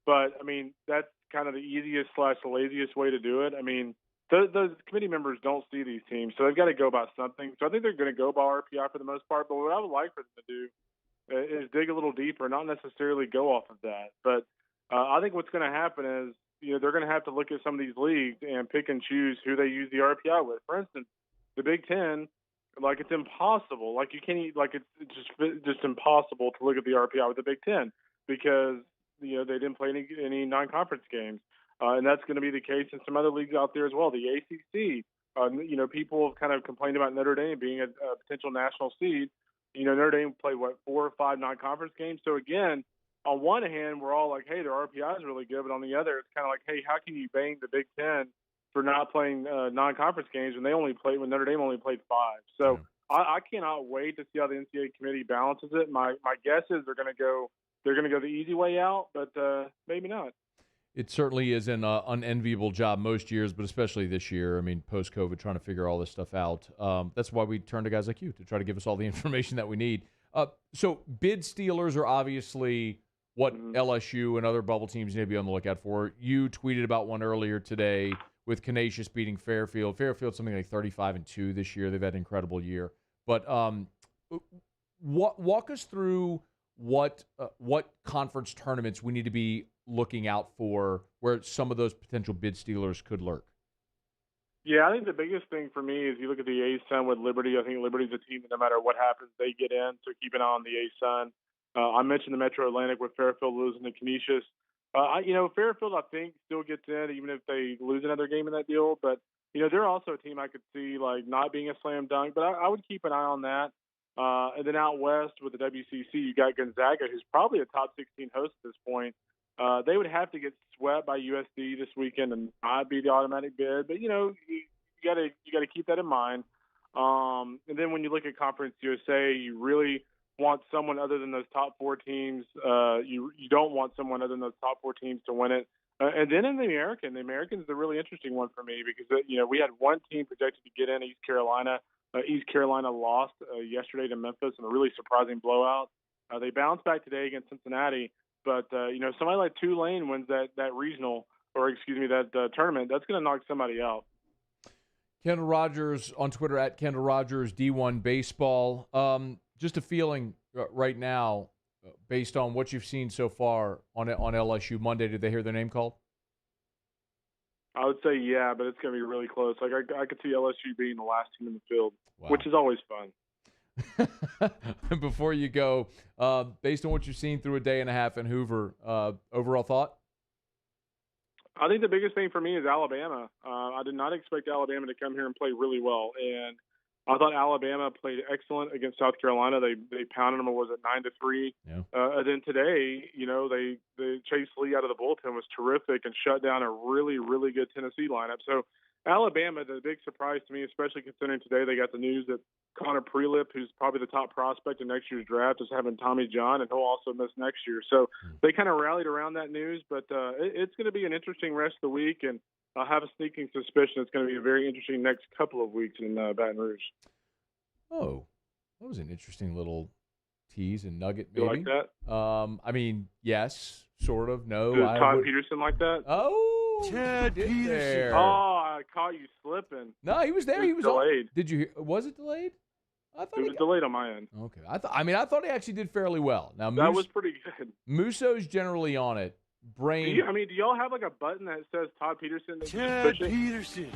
But, I mean, that's kind of the easiest / laziest way to do it. I mean, those committee members don't see these teams, so they've got to go by something. So I think they're going to go by RPI for the most part. But what I would like for them to do is dig a little deeper, not necessarily go off of that. But I think what's going to happen is, they're going to have to look at some of these leagues and pick and choose who they use the RPI with. For instance, the Big Ten, it's impossible. You can't, it's just impossible to look at the RPI with the Big Ten because, they didn't play any non-conference games. And that's going to be the case in some other leagues out there as well. The ACC, people have kind of complained about Notre Dame being a potential national seed. Notre Dame played, 4 or 5 non-conference games. So, again, on one hand, we're all like, hey, their RPI is really good. But on the other, it's kind of like, hey, how can you bang the Big Ten for not playing non-conference games when Notre Dame only played 5? So I cannot wait to see how the NCAA committee balances it. My guess is they're going to go the easy way out, but maybe not. It certainly is an unenviable job most years, but especially this year. I mean, post-COVID, trying to figure all this stuff out. That's why we turn to guys like you to try to give us all the information that we need. So bid stealers are obviously what LSU and other bubble teams need to be on the lookout for. You tweeted about one earlier today with Canisius beating Fairfield. Fairfield's something like 35-2 this year. They've had an incredible year. But walk us through what conference tournaments we need to be looking out for where some of those potential bid stealers could lurk. Yeah, I think the biggest thing for me is you look at the A-Sun with Liberty. I think Liberty's a team that no matter what happens, they get in, so keep an eye on the A-Sun. I mentioned the Metro Atlantic with Fairfield losing to Canisius. Fairfield, I think, still gets in even if they lose another game in that deal, but they're also a team I could see like not being a slam dunk, but I would keep an eye on that. And then out west with the WCC, you got Gonzaga, who's probably a top 16 host at this point. They would have to get swept by USD this weekend and not be the automatic bid. But you got to keep that in mind. And then when you look at Conference USA, you really want someone other than those top 4 teams. You don't want someone other than those top 4 teams to win it. And then in the American's the really interesting one for me because we had one team projected to get in, East Carolina. East Carolina lost yesterday to Memphis in a really surprising blowout. They bounced back today against Cincinnati, but somebody like Tulane wins that regional, or excuse me, that tournament. That's going to knock somebody out. Kendall Rogers on Twitter at Kendall Rogers D1 Baseball. Just a feeling right now, based on what you've seen so far on LSU Monday. Did they hear their name called? I would say yeah, but it's going to be really close. Like I could see LSU being the last team in the field, Wow. which is always fun. Before you go, based on what you've seen through a day and a half in Hoover, overall thought? I think the biggest thing for me is Alabama. I did not expect Alabama to come here and play really well, and I thought Alabama played excellent against South Carolina. They pounded them. Was it 9-3? Yeah. And then today, they Chase Lee out of the bullpen was terrific and shut down a really, really good Tennessee lineup. So Alabama, the big surprise to me, especially considering today they got the news that Connor Prelip, who's probably the top prospect in next year's draft, is having Tommy John, and he'll also miss next year. So they kind of rallied around that news. But it's going to be an interesting rest of the week, and I have a sneaking suspicion it's going to be a very interesting next couple of weeks in Baton Rouge. Oh, that was an interesting little tease and nugget, maybe. You like that? I mean, yes, sort of. No. Did Todd Peterson like that? Oh, Ted Peterson. There. Oh, I caught you slipping. No, he was there. He was delayed. Did you hear? Was it delayed? I thought it was delayed on my end. Okay. I thought he actually did fairly well. Now that was pretty good. Muso's generally on it. Do y'all have like a button that says Todd Peterson? Ted Peterson.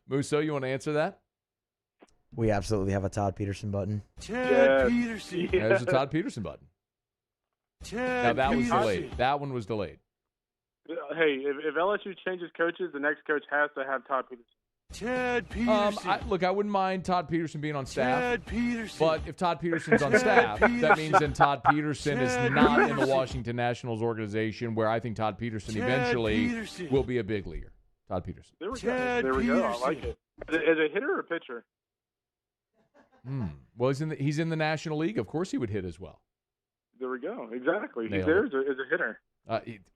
Muso, you want to answer that? We absolutely have a Todd Peterson button. Ted Peterson. Yeah. There's a Todd Peterson button. Now that was delayed. That one was delayed. Hey, if LSU changes coaches, the next coach has to have Todd Peterson. Ted Peterson. Look, I wouldn't mind Todd Peterson being on staff. Ted Peterson. But if Todd Peterson's on staff, that means then Todd Peterson is not in the Washington Nationals organization, where I think Todd Peterson eventually will be a big leaguer. Todd Peterson. There we go. I like it. Is it a hitter or a pitcher? Well, he's in the National League. Of course he would hit as well. There we go. Exactly. Nailed He's there as a hitter.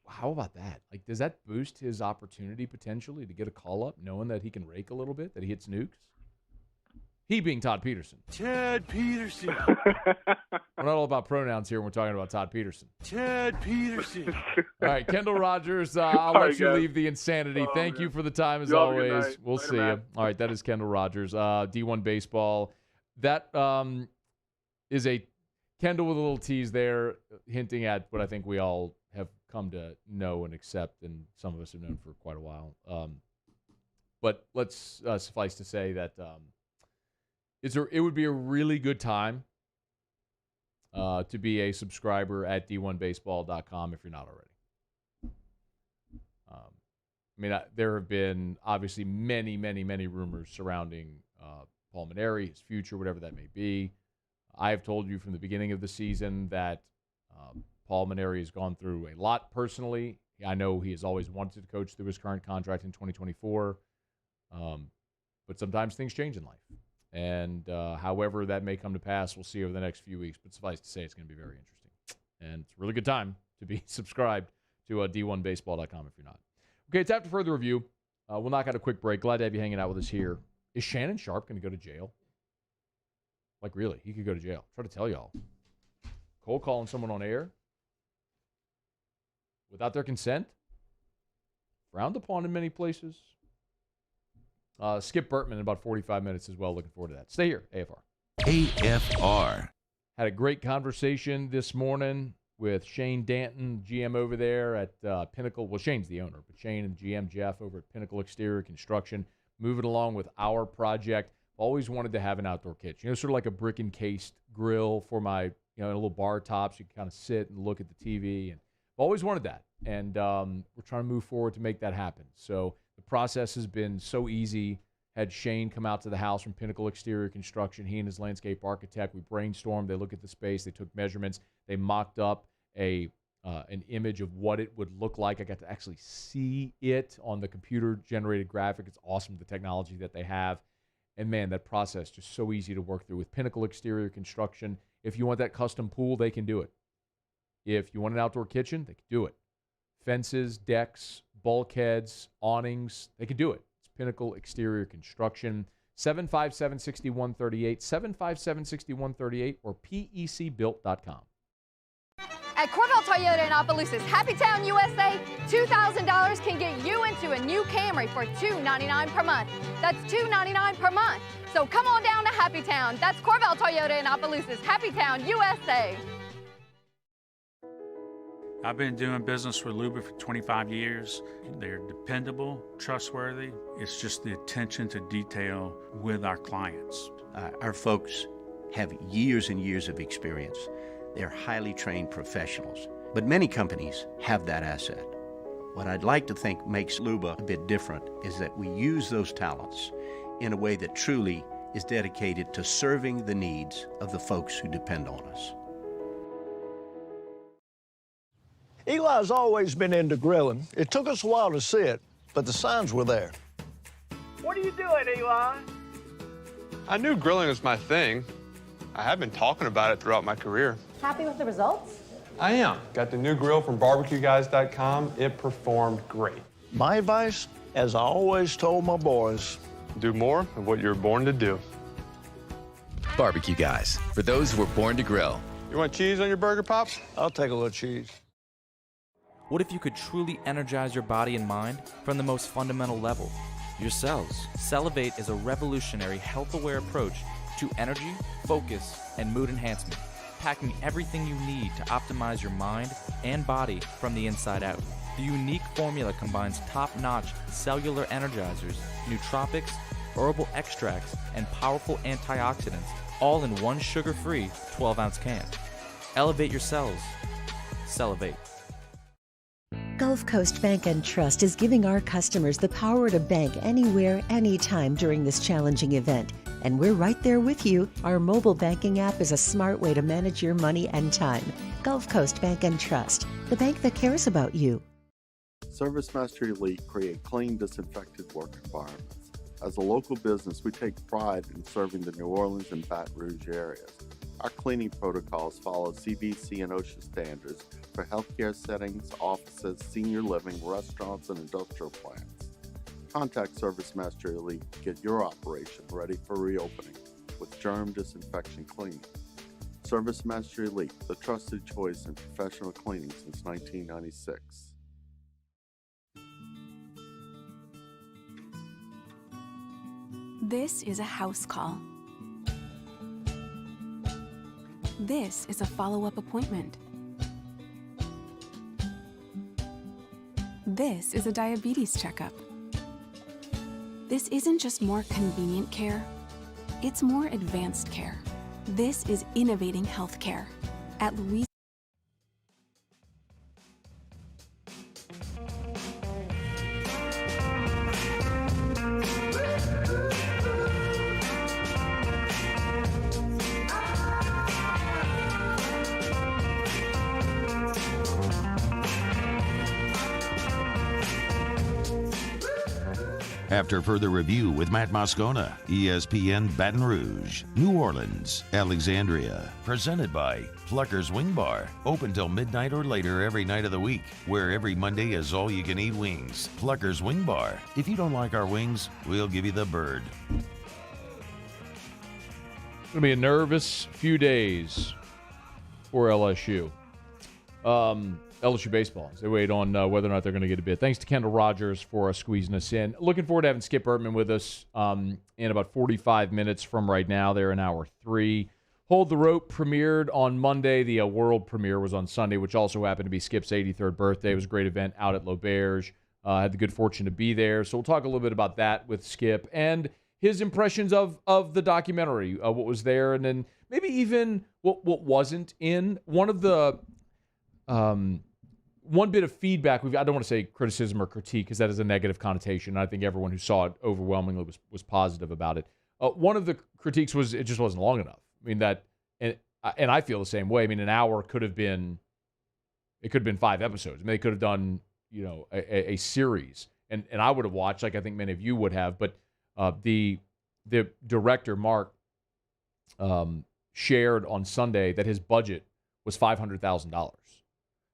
How about that? Like, does that boost his opportunity potentially to get a call up, knowing that he can rake a little bit, that he hits nukes? He being Todd Peterson. Ted Peterson. We're not all about pronouns here when we're talking about Todd Peterson. Ted Peterson. All right, Kendall Rogers, I'll let you leave the insanity. Thank you for the time as always. We'll see you. All right, that is Kendall Rogers, D1 Baseball. That is a Kendall with a little tease there, hinting at what I think we all have come to know and accept, and some of us have known for quite a while. But let's suffice to say that it would be a really good time to be a subscriber at d1baseball.com if you're not already. There have been obviously many, many, many rumors surrounding Paul Maneri, his future, whatever that may be. I have told you from the beginning of the season that Paul Maneri has gone through a lot personally. I know he has always wanted to coach through his current contract in 2024, but sometimes things change in life. And however that may come to pass, we'll see over the next few weeks. But suffice to say, it's going to be very interesting. And it's a really good time to be subscribed to d1baseball.com if you're not. Okay, it's after further review. We'll knock out a quick break. Glad to have you hanging out with us here. Is Shannon Sharpe going to go to jail? Like, really, he could go to jail. Try to tell y'all. Cold calling someone on air without their consent, frowned upon in many places. Skip Bertman in about 45 minutes as well. Looking forward to that. Stay here, AFR. AFR. Had a great conversation this morning with Shane Danton, GM over there at Pinnacle. Well, Shane's the owner, but Shane and GM Jeff over at Pinnacle Exterior Construction, moving along with our project. Always wanted to have an outdoor kitchen, sort of like a brick encased grill for my, a little bar top, so you can kind of sit and look at the TV. And I've always wanted that, and we're trying to move forward to make that happen. So The process has been so easy. Had Shane come out to the house from Pinnacle Exterior Construction. He and his landscape architect, we brainstormed. They looked at the space. They took measurements. They mocked up an image of what it would look like. I got to actually see it on the computer-generated graphic. It's awesome, the technology that they have. And, man, that process just so easy to work through. With Pinnacle Exterior Construction, if you want that custom pool, they can do it. If you want an outdoor kitchen, they can do it. Fences, decks, bulkheads, awnings, they can do it. It's Pinnacle Exterior Construction, 757-6138, 757-6138, or PECbuilt.com. At Corvell Toyota in Opelousas, Happy Town, USA, $2,000 can get you into a new Camry for $299 per month. That's $299 per month. So come on down to Happy Town. That's Corvell Toyota in Opelousas, Happy Town, USA. I've been doing business with Luba for 25 years. They're dependable, trustworthy. It's just the attention to detail with our clients. Our folks have years and years of experience. They're highly trained professionals, but many companies have that asset. What I'd like to think makes Luba a bit different is that we use those talents in a way that truly is dedicated to serving the needs of the folks who depend on us. Eli's always been into grilling. It took us a while to see it, but the signs were there. What are you doing, Eli? I knew grilling was my thing. I have been talking about it throughout my career. Happy with the results? I am. Got the new grill from barbecueguys.com. It performed great. My advice, as I always told my boys, do more of what you're born to do. Barbecue Guys, for those who were born to grill. You want cheese on your burger, Pops? I'll take a little cheese. What if you could truly energize your body and mind from the most fundamental level, your cells? Cellivate is a revolutionary health-aware approach to energy, focus, and mood enhancement, packing everything you need to optimize your mind and body from the inside out. The unique formula combines top-notch cellular energizers, nootropics, herbal extracts, and powerful antioxidants, all in one sugar-free 12-ounce can. Elevate your cells. Cellivate. Gulf Coast Bank and Trust is giving our customers the power to bank anywhere, anytime during this challenging event. And we're right there with you. Our mobile banking app is a smart way to manage your money and time. Gulf Coast Bank and Trust, the bank that cares about you. Service Master Elite create clean, disinfected work environments. As a local business, we take pride in serving the New Orleans and Baton Rouge areas. Our cleaning protocols follow CDC and OSHA standards for healthcare settings, offices, senior living, restaurants, and industrial plants. Contact Service Master Elite to get your operation ready for reopening with germ disinfection cleaning. Service Master Elite, the trusted choice in professional cleaning since 1996. This is a house call. This is a follow-up appointment. This is a diabetes checkup. This isn't just more convenient care, it's more advanced care. This is innovating healthcare at Louisiana. After further review with Matt Moscona, ESPN Baton Rouge, New Orleans, Alexandria. Presented by Plucker's Wing Bar. Open till midnight or later every night of the week, where every Monday is all-you-can-eat wings. Plucker's Wing Bar. If you don't like our wings, we'll give you the bird. It's going to be a nervous few days for LSU. LSU baseball, as they wait on whether or not they're going to get a bid. Thanks to Kendall Rogers for squeezing us in. Looking forward to having Skip Bertman with us in about 45 minutes from right now. They're in hour 3. Hold the Rope premiered on Monday. The world premiere was on Sunday, which also happened to be Skip's 83rd birthday. It was a great event out at L'Auberge. Had the good fortune to be there. So we'll talk a little bit about that with Skip and his impressions of the documentary, what was there, and then maybe even what wasn't in. One of the one bit of feedback I don't want to say criticism or critique because that is a negative connotation. I think everyone who saw it overwhelmingly was positive about it. One of the critiques was it just wasn't long enough. I mean, and I feel the same way. I mean, an hour could have been 5 episodes. I mean, they could have done, a series. And I would have watched, like I think many of you would have. But the director, Mark, shared on Sunday that his budget was $500,000.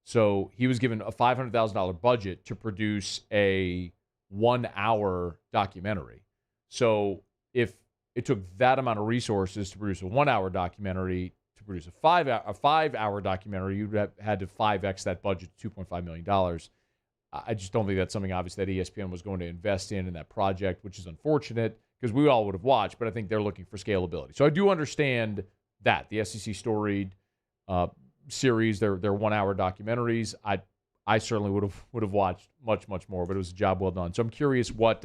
So he was given a $500,000 budget to produce a 1-hour documentary. So if it took that amount of resources to produce a 1-hour documentary, to produce a 5-hour documentary, you'd have had to 5x that budget to $2.5 million. I just don't think that's something, obviously, that ESPN was going to invest in that project, which is unfortunate because we all would have watched, but I think they're looking for scalability. So I do understand that. The SEC storied series, they're 1-hour documentaries. I certainly would have watched much, much more, but it was a job well done. So I'm curious what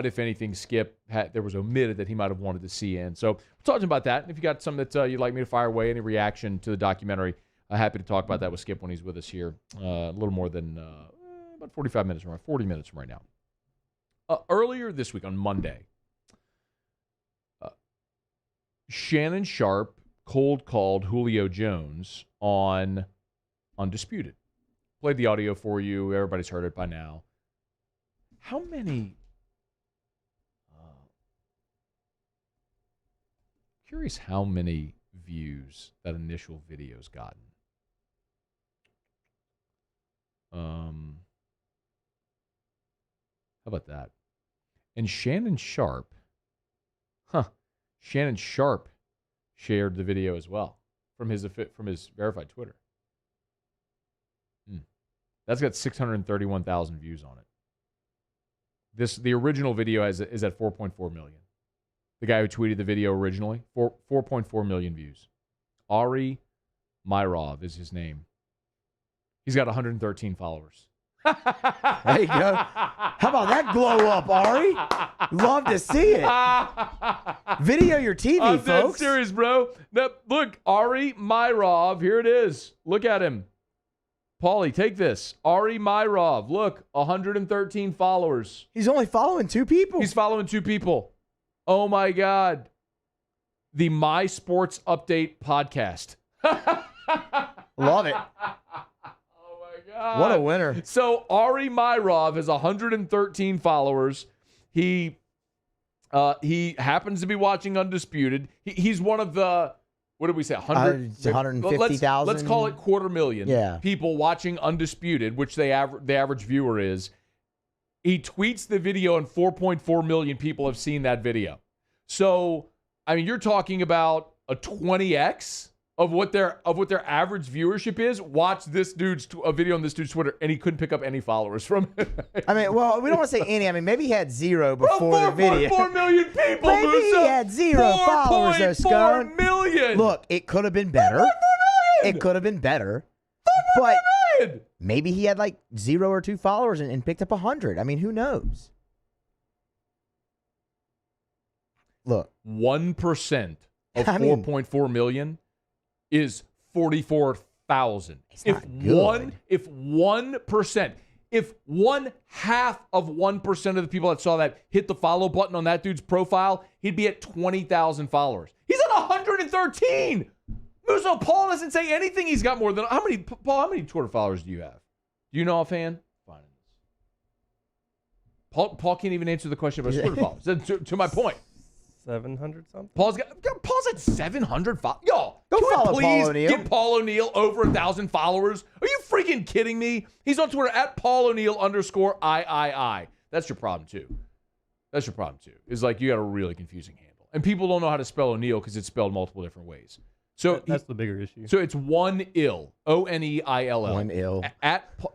if anything, Skip there was omitted that he might have wanted to see in. So we're talking about that. And if you got something that you'd like me to fire away, any reaction to the documentary, happy to talk about that with Skip when he's with us here. A little more than about 45 minutes from 40 minutes from right now. Earlier this week on Monday, Shannon Sharpe cold called Julio Jones on Undisputed. Played the audio for you. Everybody's heard it by now. How many? Curious how many views that initial video's gotten. How about that? And Shannon Sharpe, Shannon Sharpe shared the video as well from his verified Twitter. That's got 631,000 views on it. The original video is at 4.4 million. The guy who tweeted the video originally, 4.4 million views. Ari Myrov is his name. He's got 113 followers. There you go. How about that glow up, Ari? Love to see it. Video your TV, I'm folks. dead serious, bro. Now, look, Ari Myrov. Here it is. Look at him. Paulie, take this. Ari Myrov. Look, 113 followers. He's only following 2 people. He's following 2 people. Oh, my God. The My Sports Update podcast. Love it. What a winner. So Ari Myrov has 113 followers. He happens to be watching Undisputed. He's one of the, what did we say, 150,000? Let's call it 250,000 people watching Undisputed, which the average viewer is. He tweets the video and 4.4 million people have seen that video. So, I mean, you're talking about a 20x of what their average viewership is. Watch a video on this dude's Twitter, and he couldn't pick up any followers from it. I mean, well, we don't want to say any. I mean, maybe he had 0 before the video. 4 million people. Maybe Musa. he had 0 followers, though, Scott. 4 million. Look, it could have been better. It could have been better. But maybe he had like 0 or 2 followers and picked up 100. I mean, who knows? Look, 1% of 4.4 million is 44,000. If 1%, if 1/2 of 1% of the people that saw that hit the follow button on that dude's profile, he'd be at 20,000 followers. He's at 113. Muso, Paul doesn't say anything. He's got more than how many Twitter followers do you have? Do you know offhand? Fine. Paul can't even answer the question about his Twitter followers. To my point. 700 something. Paul's at 700 followers. Yo, go follow please Paul O'Neill. Get Paul O'Neill over 1,000 followers. Are you freaking kidding me? He's on Twitter at Paul O'Neill _III. That's your problem too. Is like you got a really confusing handle, and people don't know how to spell O'Neill because it's spelled multiple different ways. So that's the bigger issue. So it's one ill, ONEILL. One ill.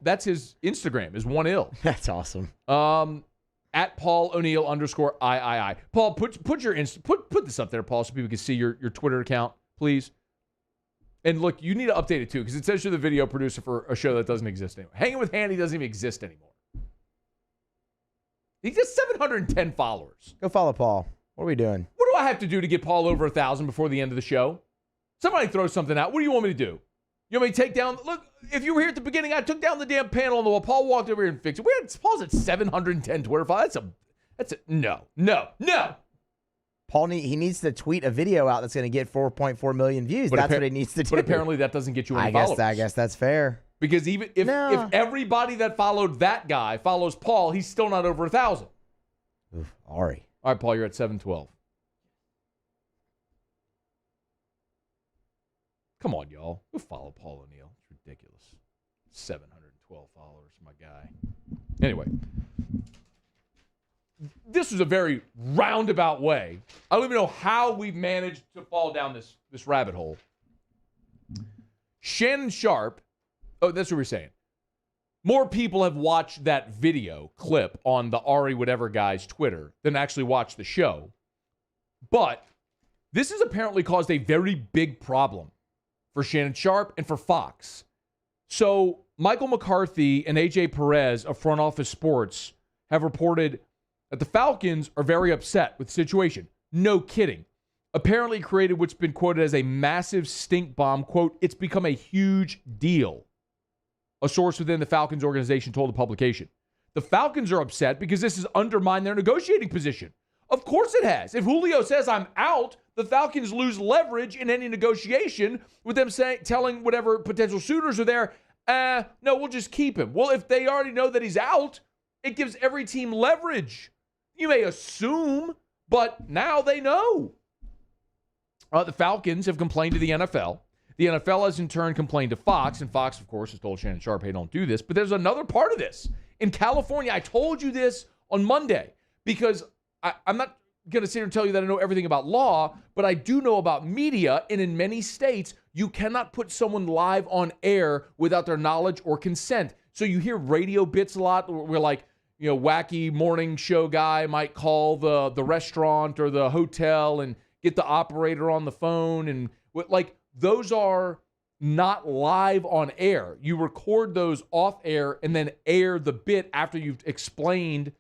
That's his Instagram is one ill. That's awesome. At Paul O'Neill _III. Paul, put this up there, Paul, so people can see your Twitter account, please. And look, you need to update it too, because it says you're the video producer for a show that doesn't exist anymore. Hanging with Handy doesn't even exist anymore. He's got 710 followers. Go follow Paul. What are we doing? What do I have to do to get Paul over 1,000 before the end of the show? Somebody throw something out. What do you want me to do? You want me to take down? Look, if you were here at the beginning, I took down the damn panel on the wall. Paul walked over here and fixed it. Paul's at 710 Twitter followers. That's a no. Paul he needs to tweet a video out that's going to get 4.4 million views. That's what he needs to do. But apparently that doesn't get you any followers. I guess that's fair. Because even if everybody that followed that guy follows Paul, he's still not over 1,000. Oof, Ari. All right, Paul, you're at 712. Come on, y'all. Go follow Paul O'Neill. It's ridiculous. 712 followers, my guy. Anyway, this was a very roundabout way. I don't even know how we managed to fall down this rabbit hole. Shannon Sharpe. Oh, that's what we're saying. More people have watched that video clip on the Ari whatever guy's Twitter than actually watched the show. But this has apparently caused a very big problem for Shannon Sharpe and for Fox. So Michael McCarthy and AJ Perez of Front Office Sports have reported that the Falcons are very upset with the situation. No kidding. Apparently created what's been quoted as a massive stink bomb. Quote, it's become a huge deal. A source within the Falcons organization told the publication. The Falcons are upset because this has undermined their negotiating position. Of course it has. If Julio says I'm out, the Falcons lose leverage in any negotiation with them telling whatever potential suitors are there, no, we'll just keep him. Well, if they already know that he's out, it gives every team leverage. You may assume, but now they know. The Falcons have complained to the NFL. The NFL has in turn complained to Fox, and Fox, of course, has told Shannon Sharpe, hey, don't do this. But there's another part of this. In California, I told you this on Monday because I'm not going to sit here and tell you that I know everything about law, but I do know about media, and in many states, you cannot put someone live on air without their knowledge or consent. So you hear radio bits a lot where, like, you know, wacky morning show guy might call the restaurant or the hotel and get the operator on the phone, and like, those are not live on air. You record those off air and then air the bit after you've explained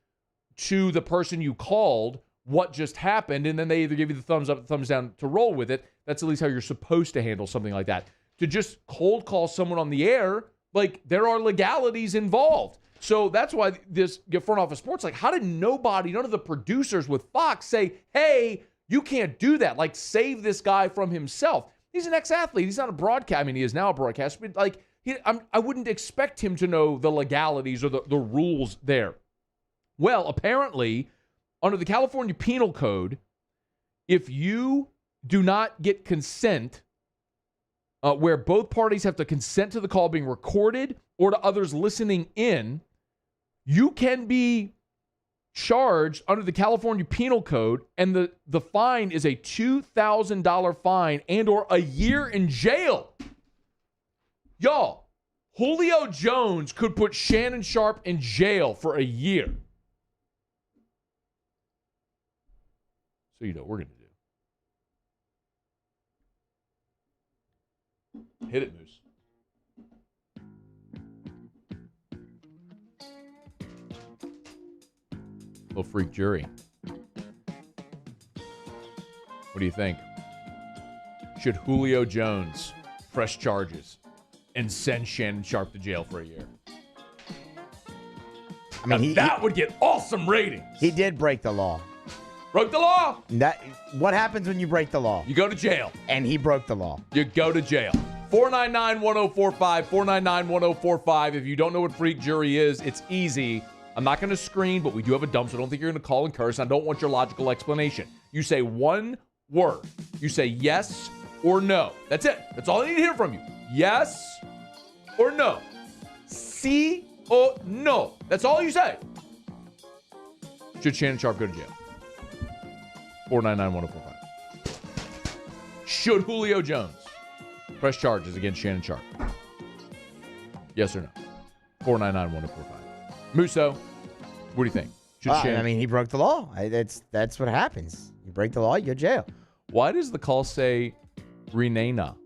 to the person you called what just happened, and then they either give you the thumbs up or thumbs down to roll with it. That's at least how you're supposed to handle something like that. To just cold call someone on the air, like, there are legalities involved. So that's why this Front Office Sports, like, how did none of the producers with Fox say, hey, you can't do that. Like, save this guy from himself. He's an ex-athlete. He's not a broadcast. I mean, he is now a broadcaster, but like, I wouldn't expect him to know the legalities or the rules there. Well, apparently, under the California Penal Code, if you do not get consent, where both parties have to consent to the call being recorded or to others listening in, you can be charged under the California Penal Code, and the fine is a $2,000 fine and or a year in jail. Y'all, Julio Jones could put Shannon Sharpe in jail for a year. So you know what we're going to do. Hit it, Moose. Little freak jury. What do you think? Should Julio Jones press charges and send Shannon Sharpe to jail for a year? I mean, that would get awesome ratings. He did break the law. Broke the law. What happens when you break the law? You go to jail. And he broke the law. You go to jail. 499-1045, 499-1045. If you don't know what freak jury is, it's easy. I'm not going to screen, but we do have a dump, so I don't think you're going to call and curse. I don't want your logical explanation. You say one word. You say yes or no. That's it. That's all I need to hear from you. Yes or no. Si or no. That's all you say. Should Shannon Sharpe go to jail? 499-1045. Should Julio Jones press charges against Shannon Sharpe? Yes or no? 499-1045. Musso, what do you think? I mean, he broke the law. That's what happens. You break the law, you go to jail. Why does the call say Renana?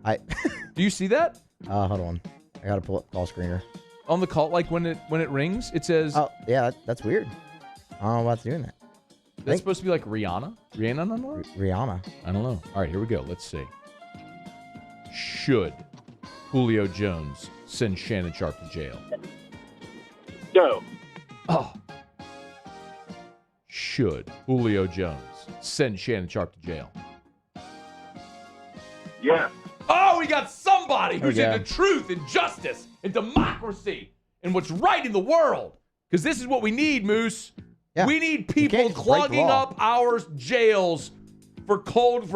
Do you see that? Hold on. I got to pull up call screener. On the call, like when it rings, it says... Oh, yeah, that's weird. I don't know what's doing that. That's supposed to be like Rihanna? Rihanna? I don't know. All right, here we go. Let's see. Should Julio Jones send Shannon Sharpe to jail? No. Oh. Should Julio Jones send Shannon Sharpe to jail? Yeah. Oh, we got somebody who's Okay. into truth and justice and democracy and what's right in the world. Because this is what we need, Moose. Yeah. We need can't people just break the clogging law. up our jails for cold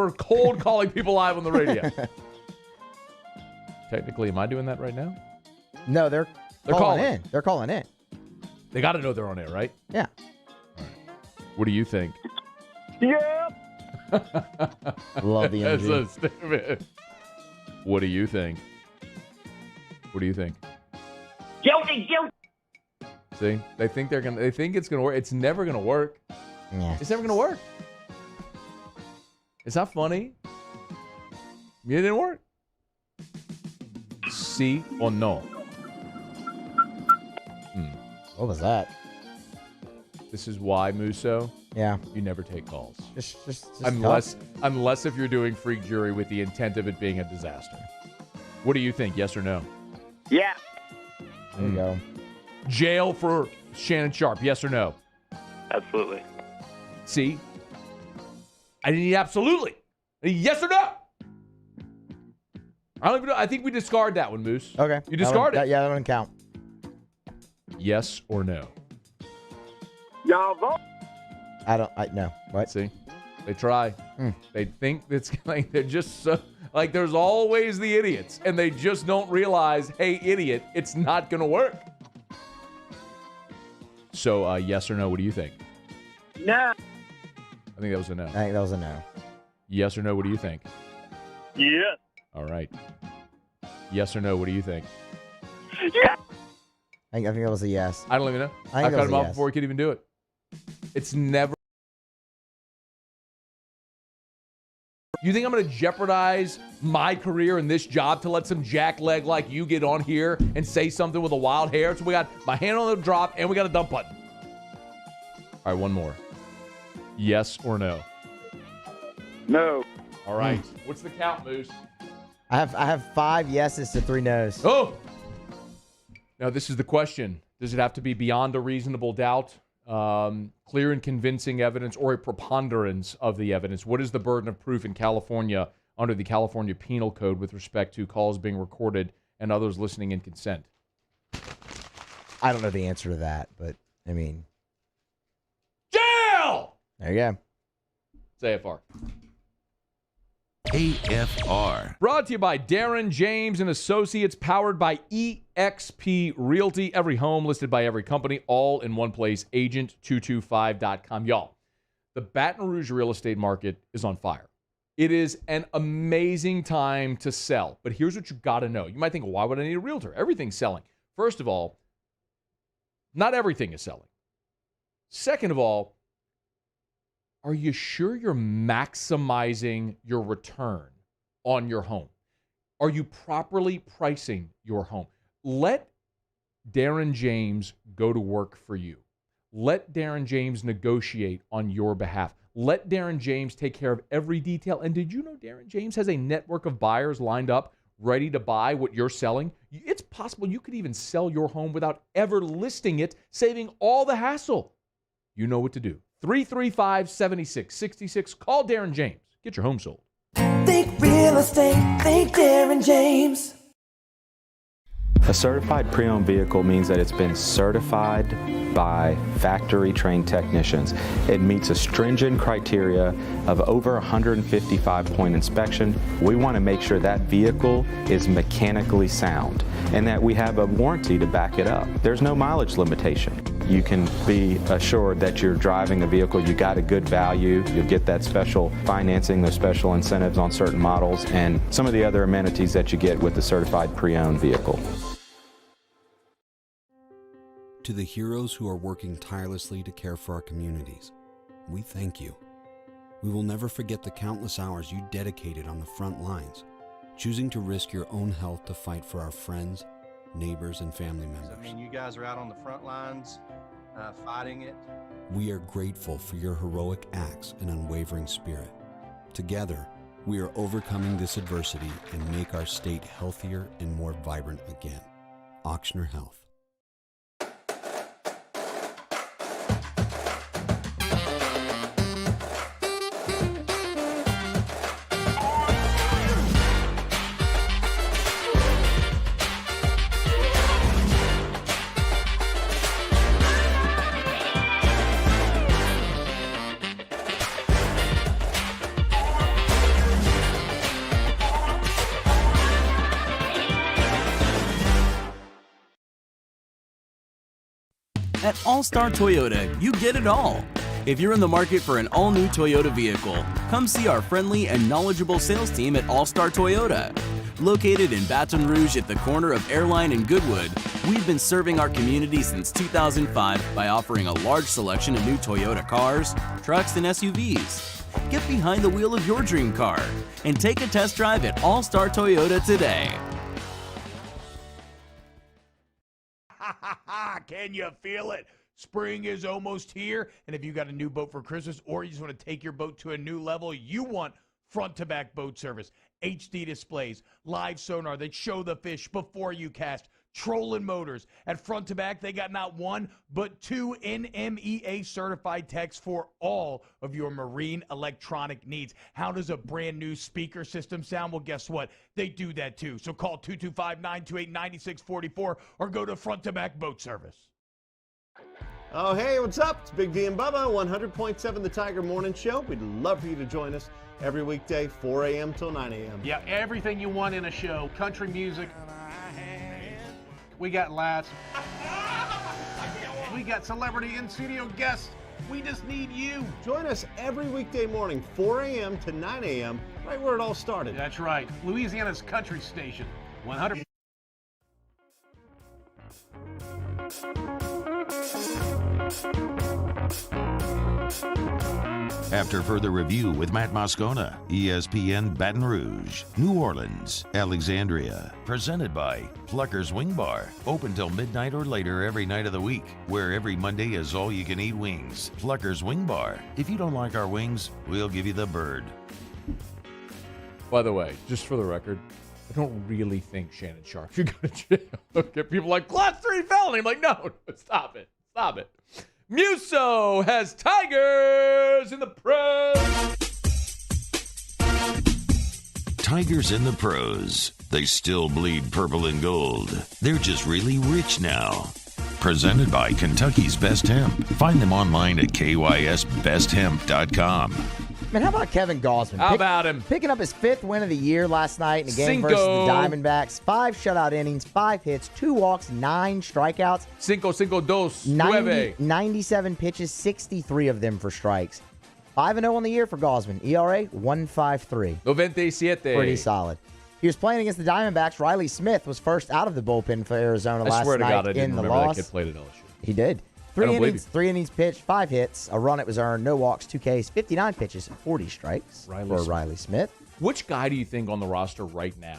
calling people live on the radio. Technically, am I doing that right now? No, they're calling calling. in. They're calling in. They got to know they're on air, right? Yeah. What do you think? Yeah. Love the That's so energy. stupid. What do you think? What do you think? Guilty. See, they think it's gonna work. It's never gonna work. Yeah. It's never gonna work. It's not funny. It didn't work. Sí or no? What was that? This is why, Musso. Yeah. You never take calls. Just Unless if you're doing freak jury with the intent of it being a disaster. What do you think? Yes or no? Yeah. There you go. Jail for Shannon Sharpe. Yes or no? Absolutely. See? I didn't need absolutely. I need yes or no? I don't even know. I think we discard that one, Moose. Okay. You discard it. Yeah, that wouldn't count. Yes or no? Y'all vote. No. What? See? They try. They think it's like they're just so, like there's always the idiots, and they just don't realize, hey, idiot, it's not going to work. So, yes or no, what do you think? No. I think that was a no. I think that was a no. Yes or no, what do you think? Yes. All right. Yes or no, what do you think? Yeah. I think that was a yes. I don't even know. I think I that cut was him a off yes. before he could even do it. It's never. You think I'm going to jeopardize my career in this job to let some jackleg like you get on here and say something with a wild hair? So we got my hand on the drop and we got a dump button. All right, one more. Yes or no? No. All right. What's the count, Moose? I have 5 yeses to 3 nos. Oh! Now, this is the question. Does it have to be beyond a reasonable doubt, clear and convincing evidence, or a preponderance of the evidence? What is the burden of proof in California under the California Penal Code with respect to calls being recorded and others listening in consent? I don't know the answer to that, but, I mean... Jail! There you go. It's AFR. AFR. Brought to you by Darren James and Associates, powered by EXP Realty. Every home listed by every company, all in one place. Agent225.com. Y'all, the Baton Rouge real estate market is on fire. It is an amazing time to sell. But here's what you got to know. You might think, why would I need a realtor? Everything's selling. First of all, not everything is selling. Second of all, are you sure you're maximizing your return on your home? Are you properly pricing your home? Let Darren James go to work for you. Let Darren James negotiate on your behalf. Let Darren James take care of every detail. And did you know Darren James has a network of buyers lined up, ready to buy what you're selling? It's possible you could even sell your home without ever listing it, saving all the hassle. You know what to do. 335-7666. Call Darren James. Get your home sold. Think real estate. Think Darren James. A certified pre-owned vehicle means that it's been certified by factory-trained technicians. It meets a stringent criteria of over 155-point inspection. We want to make sure that vehicle is mechanically sound and that we have a warranty to back it up. There's no mileage limitation. You can be assured that you're driving a vehicle, you got a good value, you'll get that special financing, those special incentives on certain models, and some of the other amenities that you get with the certified pre-owned vehicle. To the heroes who are working tirelessly to care for our communities, we thank you. We will never forget the countless hours you dedicated on the front lines, choosing to risk your own health to fight for our friends, neighbors, and family members. I mean, you guys are out on the front lines fighting it. We are grateful for your heroic acts and unwavering spirit. Together, We are overcoming this adversity and make our state healthier and more vibrant again. Ochsner Health. At All-Star Toyota, you get it all. If you're in the market for an all-new Toyota vehicle, come see our friendly and knowledgeable sales team at All-Star Toyota. Located in Baton Rouge at the corner of Airline and Goodwood, we've been serving our community since 2005 by offering a large selection of new Toyota cars, trucks, and SUVs. Get behind the wheel of your dream car and take a test drive at All-Star Toyota today. Can you feel it? Spring is almost here, and if you got a new boat for Christmas or you just want to take your boat to a new level, you want front-to-back boat service, HD displays, live sonar that show the fish before you cast, trolling motors. At front to back, they got not one, but two NMEA certified techs for all of your marine electronic needs. How does a brand new speaker system sound? Well, guess what? They do that too. So call 225-928-9644 or go to front to back boat service. Oh, hey, what's up? It's Big V and Bubba, 100.7 The Tiger Morning Show. We'd love for you to join us every weekday, 4 a.m. till 9 a.m. Yeah, everything you want in a show. Country music. We got laughs. We got celebrity in-studio guests. We just need you. Join us every weekday morning, 4 a.m. to 9 a.m., right where it all started. That's right. Louisiana's country station. 100. After further review with Matt Moscona, ESPN Baton Rouge, New Orleans, Alexandria. Presented by Plucker's Wing Bar. Open till midnight or later every night of the week, where every Monday is all-you-can-eat wings. Plucker's Wing Bar. If you don't like our wings, we'll give you the bird. By the way, just for the record, I don't really think Shannon Sharpe should go to jail. Okay, people are like, Class 3 felony. I'm like, no, stop it. Stop it. Musso has Tigers in the pros. Tigers in the pros. They still bleed purple and gold. They're just really rich now. Presented by Kentucky's Best Hemp. Find them online at kysbesthemp.com. Man, how about Kevin Gosman? How about him? Picking up his 5th win of the year last night in a game versus the Diamondbacks. 5 shutout innings, 5 hits, 2 walks, 9 strikeouts. 97 pitches, 63 of them for strikes. 5-0 on the year for Gosman. ERA 1.53. 97. Pretty solid. He was playing against the Diamondbacks. Riley Smith was first out of the bullpen for Arizona last night in the loss. I swear to God, I didn't remember that kid played at LSU. He did. 3 innings pitched, 5 hits, a run it was earned, no walks, 2 Ks, 59 pitches, 40 strikes for Riley Smith. Which guy do you think on the roster right now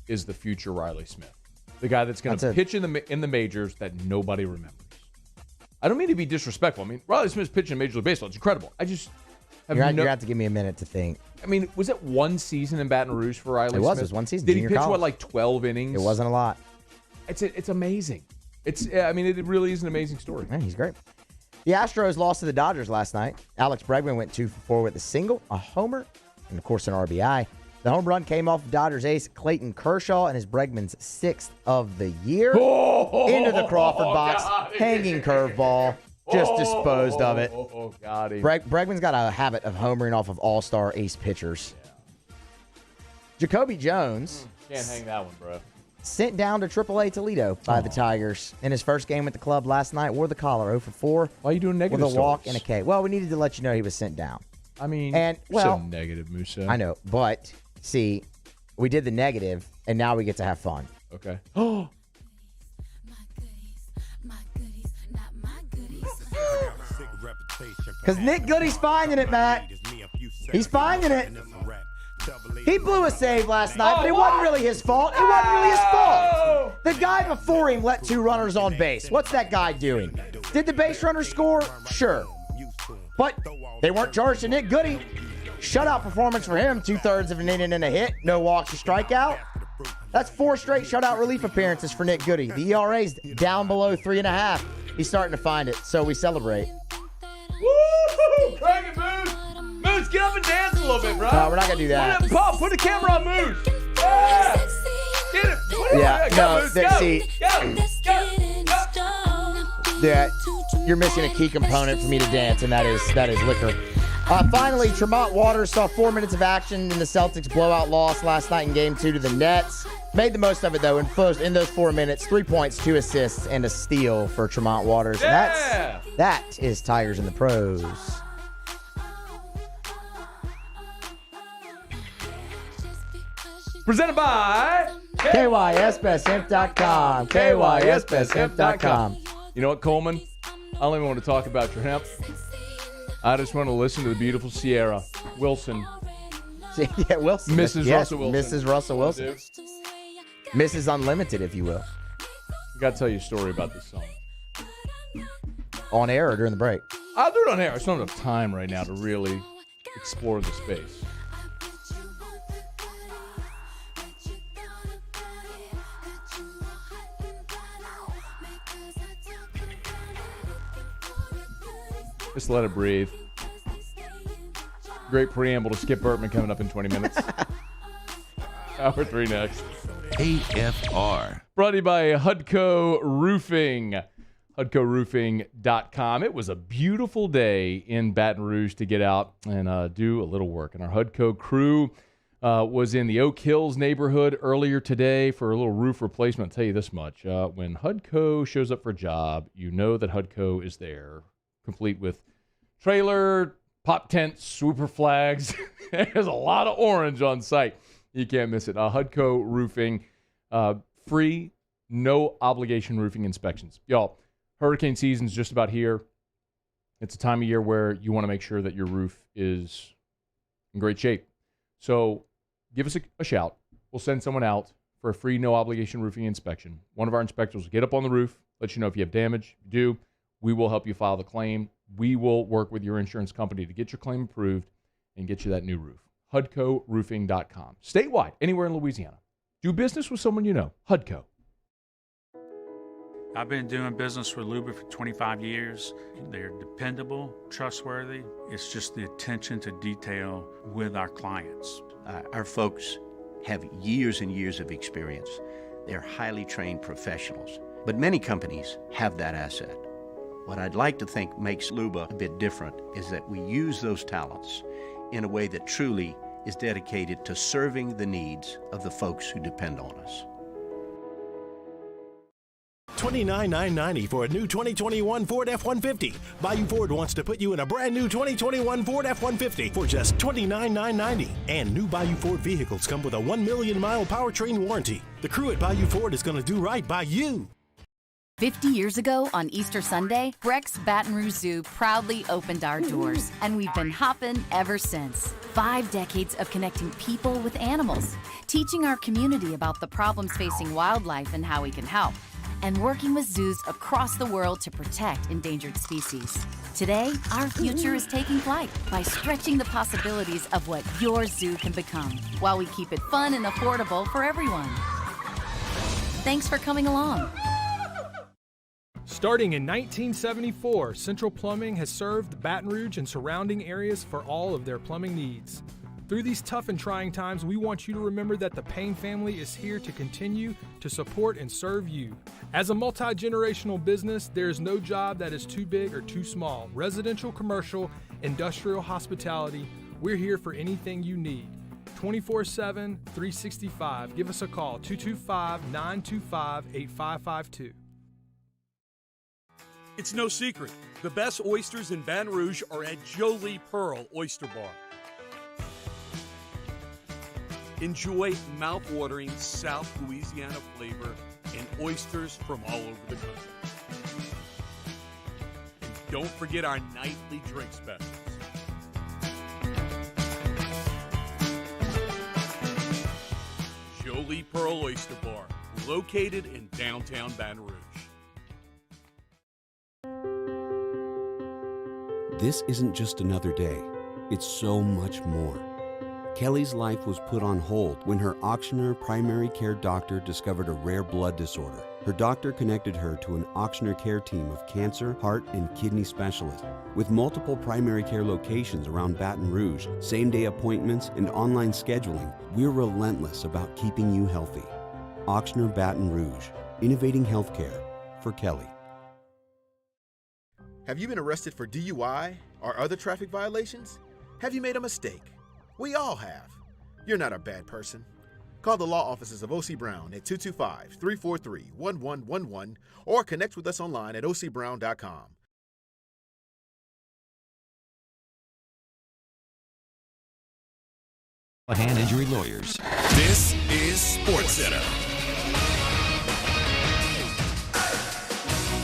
is the future Riley Smith? The guy that's going to pitch in the majors that nobody remembers. I don't mean to be disrespectful. I mean, Riley Smith's pitching in Major League Baseball. It's incredible. I just have You're going to have to give me a minute to think. I mean, was it one season in Baton Rouge for Riley Smith? It was one season. Did he pitch, like 12 innings? It wasn't a lot. It's amazing. It really is an amazing story. Man, he's great. The Astros lost to the Dodgers last night. Alex Bregman went 2 for 4 with a single, a homer, and, of course, an RBI. The home run came off of Dodgers ace Clayton Kershaw and his Bregman's 6th of the year. Into the Crawford box, hanging curveball, just disposed of it. Got him. Bregman's got a habit of homering off of all-star ace pitchers. Yeah. Jacoby Jones. Can't hang that one, bro. Sent down to AAA Toledo by the Tigers in his first game with the club last night. Wore the collar, 0 for 4. Why are you doing negative with a walk and a K? Well, we needed to let you know he was sent down. I mean, so negative, Musa. I know, but see, we did the negative, and now we get to have fun. Okay. Oh. Because Nick Goody's finding it, Matt. He's finding it. He blew a save last night, but it wasn't really his fault. It wasn't really his fault. The guy before him let 2 runners on base. What's that guy doing? Did the base runner score? Sure. But they weren't charged to Nick Goody. Shutout performance for him. 2/3 of an inning and a hit. No walks or strikeout. That's 4 straight shutout relief appearances for Nick Goody. The ERA's down below 3.5. He's starting to find it, so we celebrate. Woo! Craig and Moose! Moose, get up and dance a little bit, bro. No, we're not going to do that. Paul, put the camera on Moose. Yeah! Get it. Yeah, Go, no, Moose, see, yeah, you're missing a key component for me to dance, and that is liquor. Finally, Tremont Waters saw 4 minutes of action in the Celtics' blowout loss last night in Game 2 to the Nets. Made the most of it, though, in those 4 minutes. 3 points, 2 assists, and a steal for Tremont Waters. Yeah! And that is Tigers in the Pros. Presented by KYSBestHemp.com. KYSBestHemp.com. You know what, Coleman? I don't even want to talk about your hemp. I just want to listen to the beautiful Sierra Wilson. Yeah, Wilson. Mrs. Yes, Russell Wilson. Mrs. Russell Wilson. Mrs. Unlimited, if you will. I got to tell you a story about this song. On air or during the break? I'll do it on air. I just don't have enough time right now to really explore the space. Just let it breathe. Great preamble to Skip Bertman coming up in 20 minutes. Hour 3 next. AFR. Brought to you by Hudco Roofing. HudcoRoofing.com. It was a beautiful day in Baton Rouge to get out and do a little work. And our Hudco crew was in the Oak Hills neighborhood earlier today for a little roof replacement. I'll tell you this much. When Hudco shows up for a job, you know that Hudco is there, complete with trailer, pop tents, swooper flags. There's a lot of orange on site. You can't miss it. Hudco Roofing, free, no obligation roofing inspections. Y'all, hurricane season's just about here. It's a time of year where you want to make sure that your roof is in great shape. So give us a shout. We'll send someone out for a free, no obligation roofing inspection. One of our inspectors will get up on the roof, let you know if you have damage. If you do, we will help you file the claim. We will work with your insurance company to get your claim approved and get you that new roof. HudcoRoofing.com. Statewide, anywhere in Louisiana. Do business with someone you know. Hudco. I've been doing business with Luba for 25 years. They're dependable, trustworthy. It's just the attention to detail with our clients. Our folks have years and years of experience. They're highly trained professionals. But many companies have that asset. What I'd like to think makes Luba a bit different is that we use those talents in a way that truly is dedicated to serving the needs of the folks who depend on us. $29,990 for a new 2021 Ford F-150. Bayou Ford wants to put you in a brand new 2021 Ford F-150 for just $29,990. And new Bayou Ford vehicles come with a 1 million mile powertrain warranty. The crew at Bayou Ford is going to do right by you. 50 years ago on Easter Sunday, Breck's Baton Rouge Zoo proudly opened our doors, and we've been hopping ever since. 5 decades of connecting people with animals, teaching our community about the problems facing wildlife and how we can help, and working with zoos across the world to protect endangered species. Today, our future is taking flight by stretching the possibilities of what your zoo can become, while we keep it fun and affordable for everyone. Thanks for coming along. Starting in 1974, Central Plumbing has served Baton Rouge and surrounding areas for all of their plumbing needs. Through these tough and trying times, we want you to remember that the Payne family is here to continue to support and serve you. As a multi-generational business, there is no job that is too big or too small. Residential, commercial, industrial, hospitality, we're here for anything you need. 24/7, 365. Give us a call, 225-925-8552. It's no secret. The best oysters in Baton Rouge are at Jolie Pearl Oyster Bar. Enjoy mouth-watering South Louisiana flavor and oysters from all over the country. And don't forget our nightly drink specials. Jolie Pearl Oyster Bar, located in downtown Baton Rouge. This isn't just another day. It's so much more. Kelly's life was put on hold when her auctioneer primary care doctor discovered a rare blood disorder. Her doctor connected her to an auctioneer care team of cancer, heart, and kidney specialists. With multiple primary care locations around Baton Rouge, same-day appointments, and online scheduling, we're relentless about keeping you healthy. Auctioneer Baton Rouge, innovating healthcare for Kelly. Have you been arrested for DUI or other traffic violations? Have you made a mistake? We all have. You're not a bad person. Call the law offices of O.C. Brown at 225-343-1111 or connect with us online at ocbrown.com. Hand injury lawyers. This is SportsCenter.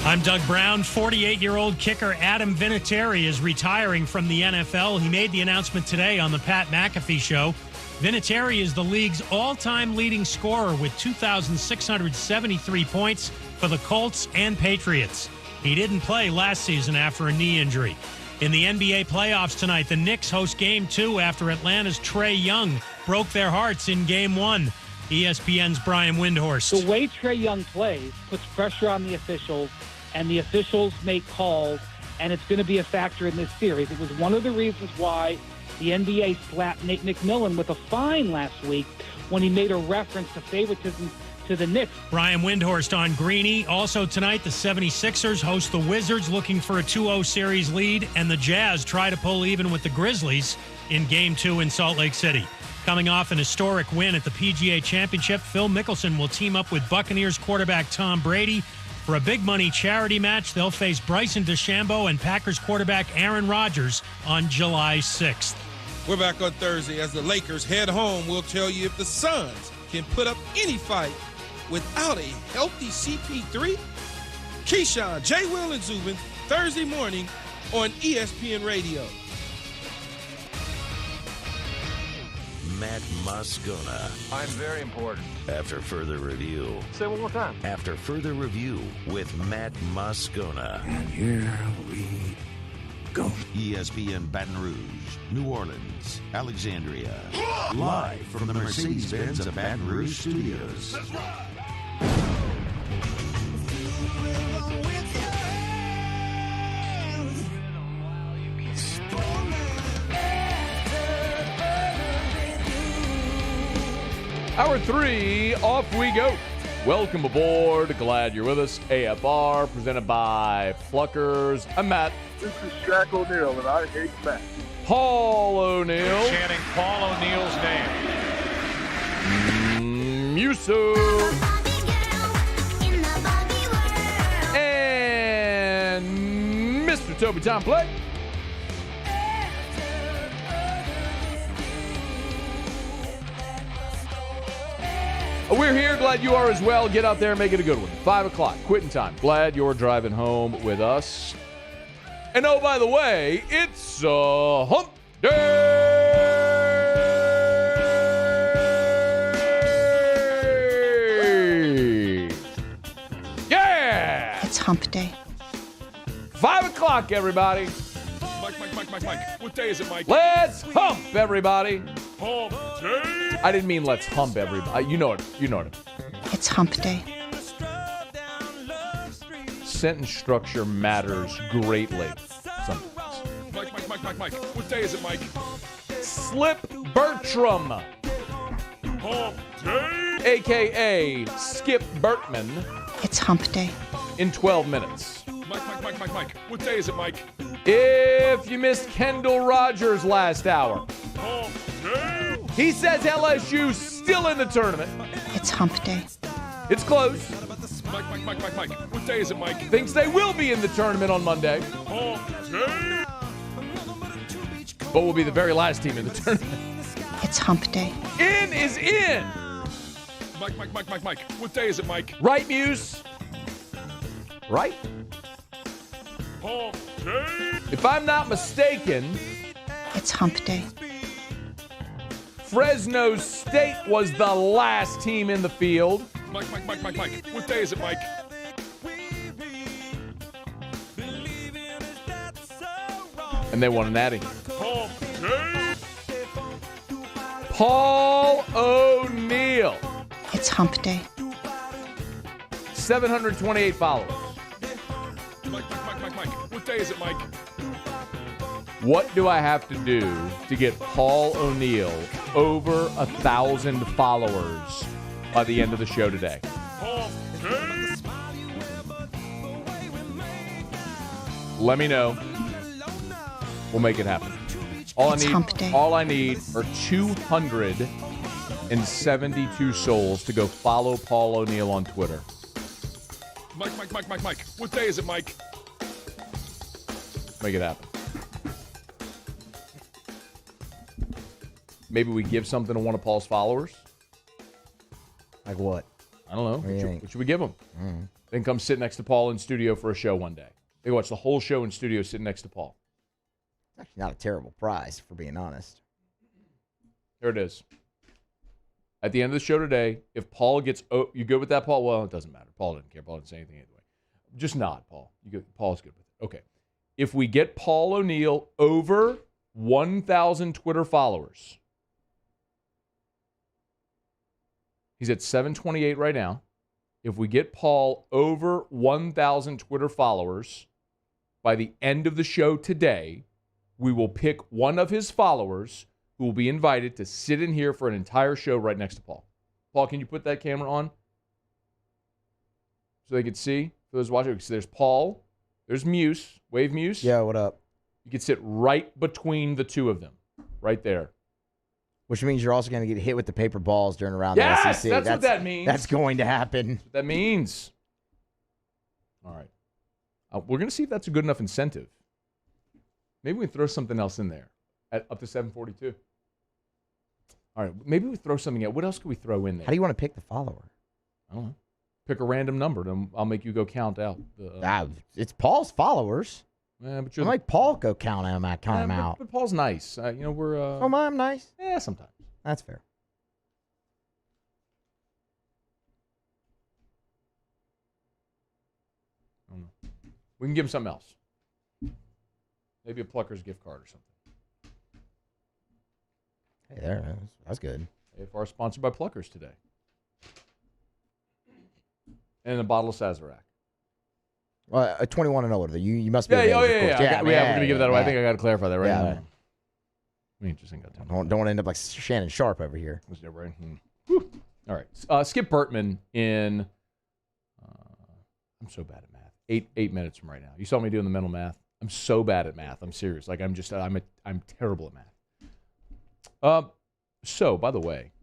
I'm Doug Brown. 48-year-old kicker Adam Vinatieri is retiring from the NFL. He made the announcement today on the Pat McAfee Show. Vinatieri is the league's all-time leading scorer with 2,673 points for the Colts and Patriots. He didn't play last season after a knee injury. In the NBA playoffs tonight, the Knicks host Game 2 after Atlanta's Trae Young broke their hearts in Game 1. ESPN's Brian Windhorst. The way Trae Young plays puts pressure on the officials, and the officials make calls, and it's going to be a factor in this series. It was one of the reasons why the NBA slapped Nate McMillan with a fine last week when he made a reference to favoritism to the Knicks. Brian Windhorst on Greeny. Also tonight, the 76ers host the Wizards looking for a 2-0 series lead, and the Jazz try to pull even with the Grizzlies in Game 2 in Salt Lake City. Coming off an historic win at the PGA Championship, Phil Mickelson will team up with Buccaneers quarterback Tom Brady for a big money charity match. They'll face Bryson DeChambeau and Packers quarterback Aaron Rodgers on July 6th. We're back on Thursday as the Lakers head home. We'll tell you if the Suns can put up any fight without a healthy CP3. Keyshawn, J. Will, and Zubin, Thursday morning on ESPN Radio. Matt Moscona. I'm very important. After further review. Say it one more time. After further review with Matt Moscona. And here we go. ESPN Baton Rouge, New Orleans, Alexandria. Live from the Mercedes-Benz of Baton Rouge studios. That's right. Hour 3, off we go. Welcome aboard. Glad you're with us. AFR, presented by Pluckers. I'm Matt. This is Shaq O'Neal, and I hate Matt. Paul O'Neal. Chanting Paul O'Neal's name. Musso. And Mr. Toby Tom Play. We're here. Glad you are as well. Get out there and make it a good one. 5 o'clock, quitting time. Glad you're driving home with us. And oh, by the way, it's hump day. Yeah. It's hump day. 5 o'clock, everybody. Mike. What day is it, Mike? Let's hump, everybody. Hump day. I didn't mean let's hump everybody. You know it. It's hump day. Sentence structure matters greatly sometimes. Mike. What day is it, Mike? Slip Bertram, Hump day. a.k.a. Skip Bertman. It's hump day. In 12 minutes. Mike. What day is it, Mike? If you missed Kendall Rogers last hour, Hump day. he says LSU still in the tournament. It's hump day. It's close. Mike. What day is it, Mike? Thinks they will be in the tournament on Monday. Hump day. But will be the very last team in the tournament. It's hump day. In is in. Mike. What day is it, Mike? Right, Muse? Right? Hump day. If I'm not mistaken, It's hump day. Fresno State was the last team in the field. Mike. What day is it, Mike? And they won a natty. Hump Paul O'Neill. It's hump day. 728 followers. Mike. What day is it, Mike? What do I have to do to get Paul O'Neill over 1,000 followers by the end of the show today? Let me know. We'll make it happen. All I need are 272 souls to go follow Paul O'Neill on Twitter. Mike. What day is it, Mike? Make it happen. Maybe we give something to one of Paul's followers. Like what? I don't know. What should we give him? Mm. Then come sit next to Paul in studio for a show one day. They watch the whole show in studio sitting next to Paul. It's actually not a terrible prize, for being honest. Here it is. At the end of the show today, if Paul gets... Oh, you good with that, Paul? Well, it doesn't matter. Paul didn't care. Paul didn't say anything anyway. Just nod, Paul. Paul's good with it. Okay. If we get Paul O'Neill over 1,000 Twitter followers... He's at 728 right now. If we get Paul over 1,000 Twitter followers by the end of the show today, we will pick one of his followers who will be invited to sit in here for an entire show right next to Paul. Paul, can you put that camera on so they can see? For those watching, so there's Paul. There's Muse. Wave Muse. Yeah, what up? You can sit right between the two of them. Right there. Which means you're also going to get hit with the paper balls during around yes, the SEC. That's what that means. That's going to happen. That's what that means. All right. We're going to see if that's a good enough incentive. Maybe we throw something else in there at up to 742. All right. Maybe we throw something out. What else could we throw in there? How do you want to pick the follower? I don't know. Pick a random number, and I'll make you go count out. It's Paul's followers. But you're like Paul go count him out. But Paul's nice. We're. Oh, I'm nice. Yeah, sometimes. That's fair. I don't know. We can give him something else. Maybe a Pluckers gift card or something. Hey, there. That's good. AFR sponsored by Pluckers today. And a bottle of Sazerac. Well, 21 and older. You must be. Yeah. We're going to give that away. I yeah. think I got to clarify that right now. Yeah. We just ain't got time. Don't want to end up like Shannon Sharpe over here. Was that right? All right. Skip Bertman in. I'm so bad at math. 8 minutes from right now. You saw me doing the mental math. I'm so bad at math. I'm serious. Like I'm terrible at math. So by the way,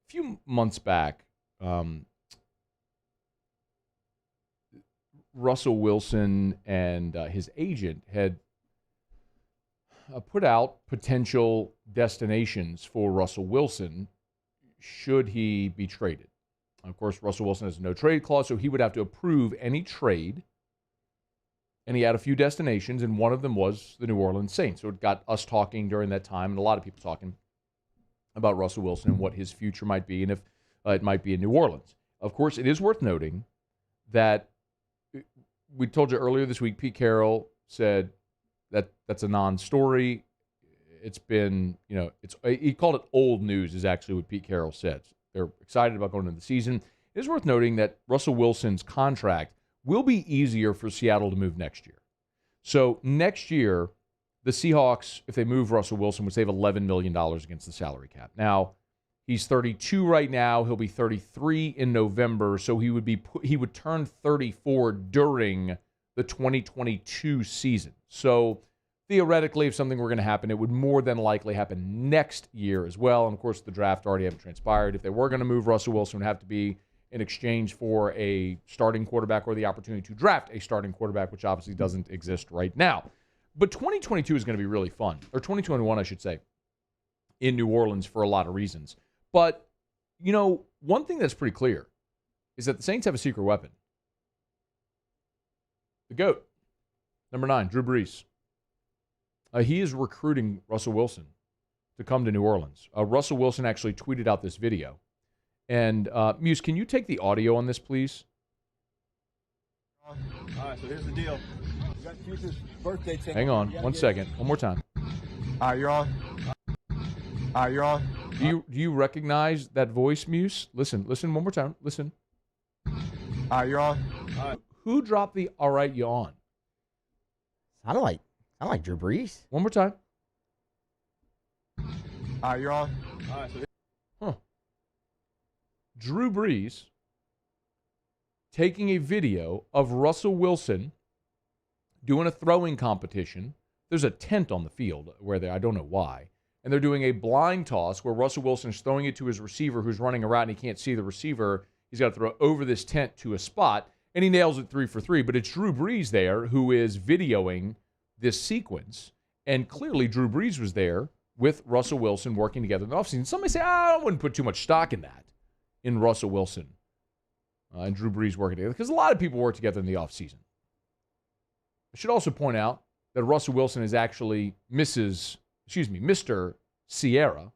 a few months back, Russell Wilson and his agent had put out potential destinations for Russell Wilson should he be traded. Of course, Russell Wilson has a no-trade clause, so he would have to approve any trade. And he had a few destinations, and one of them was the New Orleans Saints. So it got us talking during that time, and a lot of people talking about Russell Wilson and what his future might be, and if it might be in New Orleans. Of course, it is worth noting that we told you earlier this week, Pete Carroll said that that's a non-story. It's been, he called it old news is actually what Pete Carroll said. They're excited about going into the season. It is worth noting that Russell Wilson's contract will be easier for Seattle to move next year. So next year, the Seahawks, if they move Russell Wilson, would save $11 million against the salary cap. Now, he's 32 right now. He'll be 33 in November, so he would turn 34 during the 2022 season. So theoretically, if something were going to happen, it would more than likely happen next year as well. And of course, the draft already haven't transpired. If they were going to move Russell Wilson, it would have to be in exchange for a starting quarterback or the opportunity to draft a starting quarterback, which obviously doesn't exist right now. But 2022 is going to be really fun, or 2021, I should say, in New Orleans for a lot of reasons. But, one thing that's pretty clear is that the Saints have a secret weapon. The GOAT, number 9, Drew Brees. He is recruiting Russell Wilson to come to New Orleans. Russell Wilson actually tweeted out this video. And, Muse, can you take the audio on this, please? All right, so here's the deal. Hang on 1 second. One more time. You're on. You're on. Do you recognize that voice, Muse? Listen one more time. Listen. You're on. Who dropped the "all right, you on"? I don't like Drew Brees. One more time. You're on. Huh. Drew Brees taking a video of Russell Wilson doing a throwing competition. There's a tent on the field where I don't know why. And they're doing a blind toss where Russell Wilson is throwing it to his receiver who's running a route and he can't see the receiver. He's got to throw over this tent to a spot, and he nails it 3 for 3. But it's Drew Brees there who is videoing this sequence. And clearly Drew Brees was there with Russell Wilson working together in the offseason. Somebody say, I wouldn't put too much stock in that, in Russell Wilson and Drew Brees working together, because a lot of people work together in the offseason. I should also point out that Russell Wilson is actually Mr. Sierra.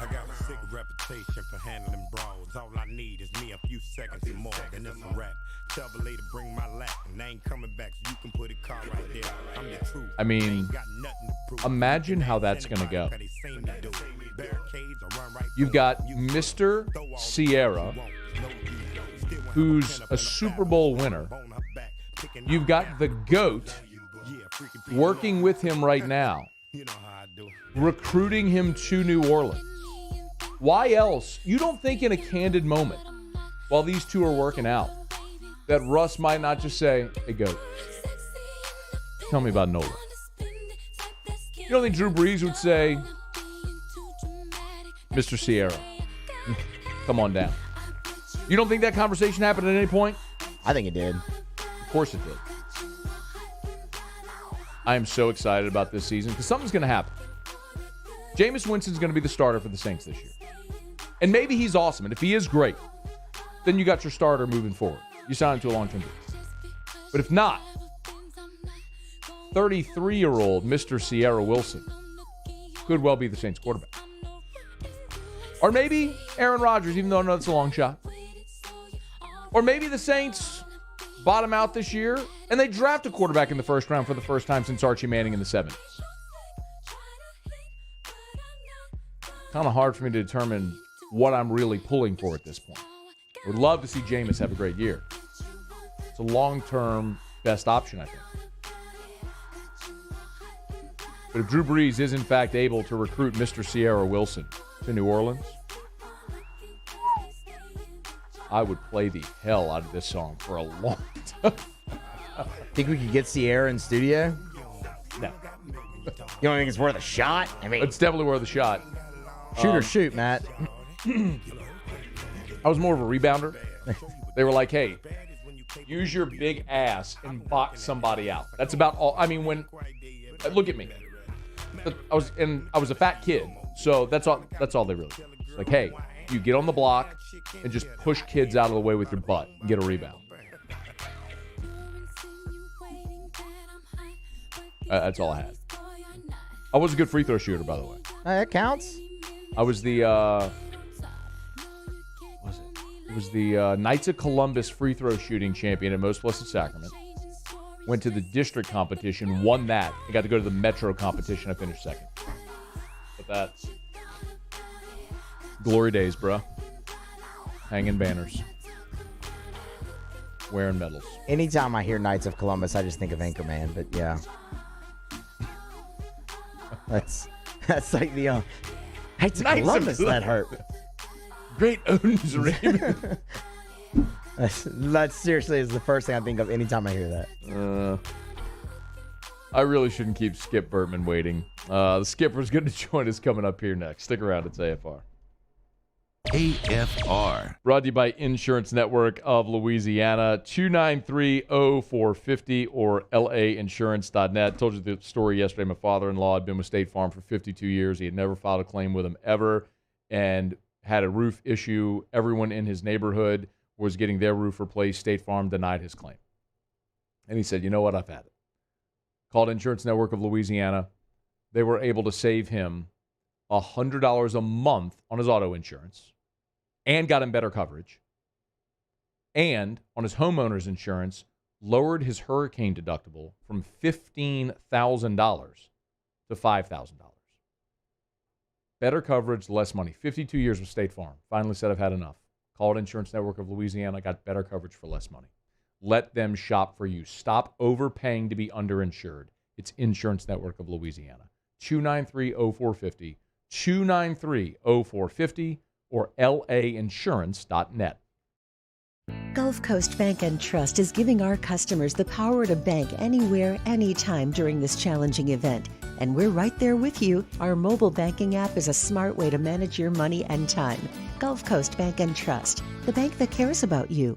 I got a sick reputation for handling brawls. All I need is me a few seconds and more, and it's a wrap. Tell the lady bring my lap, and I ain't coming back, so you can put a car right there. I'm the truth. I mean, imagine how that's going to go. You've got Mr. Sierra, who's a Super Bowl winner. You've got the GOAT working with him right now, recruiting him to New Orleans. Why else? You don't think in a candid moment, while these two are working out, that Russ might not just say, hey, GOAT, tell me about Nola. You don't think Drew Brees would say, Mr. Sierra, come on down. You don't think that conversation happened at any point? I think it did. Of course it did. I am so excited about this season because something's going to happen. Jameis Winston's going to be the starter for the Saints this year. And maybe he's awesome. And if he is great, then you got your starter moving forward. You sign him to a long-term deal. But if not, 33-year-old Mr. Sierra Wilson could well be the Saints quarterback. Or maybe Aaron Rodgers, even though I know it's a long shot. Or maybe the Saints bottom out this year and they draft a quarterback in the first round for the first time since Archie Manning in the 70s. Kind of hard for me to determine what I'm really pulling for at this point. I would love to see Jameis have a great year. It's a long-term best option, I think. But if Drew Brees is in fact able to recruit Mr. Sierra Wilson to New Orleans, I would play the hell out of this song for a long time. Think we could get Sierra in studio? No. You don't think it's worth a shot? I mean, it's definitely worth a shot. Shoot or shoot, Matt. I was more of a rebounder. They were like, hey, use your big ass and box somebody out. That's about all. I mean, look at me. I was a fat kid, so that's all they really did. It's like, hey, you get on the block and just push kids out of the way with your butt and get a rebound. That's all I had. I was a good free throw shooter, by the way. That counts. I was the It was the Knights of Columbus free throw shooting champion at Most Blessed Sacrament. Went to the district competition, won that. I got to go to the Metro competition. I finished second. But that's glory days, bro. Hanging banners. Wearing medals. Anytime I hear Knights of Columbus, I just think of Anchorman, but yeah. That's like the Knights of Columbus that hurt. Great Odin's Raven. That seriously is the first thing I think of anytime I hear that. I really shouldn't keep Skip Bertman waiting. The Skipper's going to join us coming up here next. Stick around. It's AFR. AFR. Brought to you by Insurance Network of Louisiana. 293-0450 or lainsurance.net. Told you the story yesterday. My father-in-law had been with State Farm for 52 years. He had never filed a claim with them ever and had a roof issue. Everyone in his neighborhood was getting their roof replaced. State Farm denied his claim. And he said, you know what? I've had it. Called Insurance Network of Louisiana. They were able to save him $100 a month on his auto insurance and got him better coverage. And on his homeowner's insurance, lowered his hurricane deductible from $15,000 to $5,000. Better coverage, less money. 52 years with State Farm. Finally said I've had enough. Called Insurance Network of Louisiana. Got better coverage for less money. Let them shop for you. Stop overpaying to be underinsured. It's Insurance Network of Louisiana. 293-0450. 293-0450 or lainsurance.net. Gulf Coast Bank and Trust is giving our customers the power to bank anywhere, anytime during this challenging event. And we're right there with you. Our mobile banking app is a smart way to manage your money and time. Gulf Coast Bank and Trust, the bank that cares about you.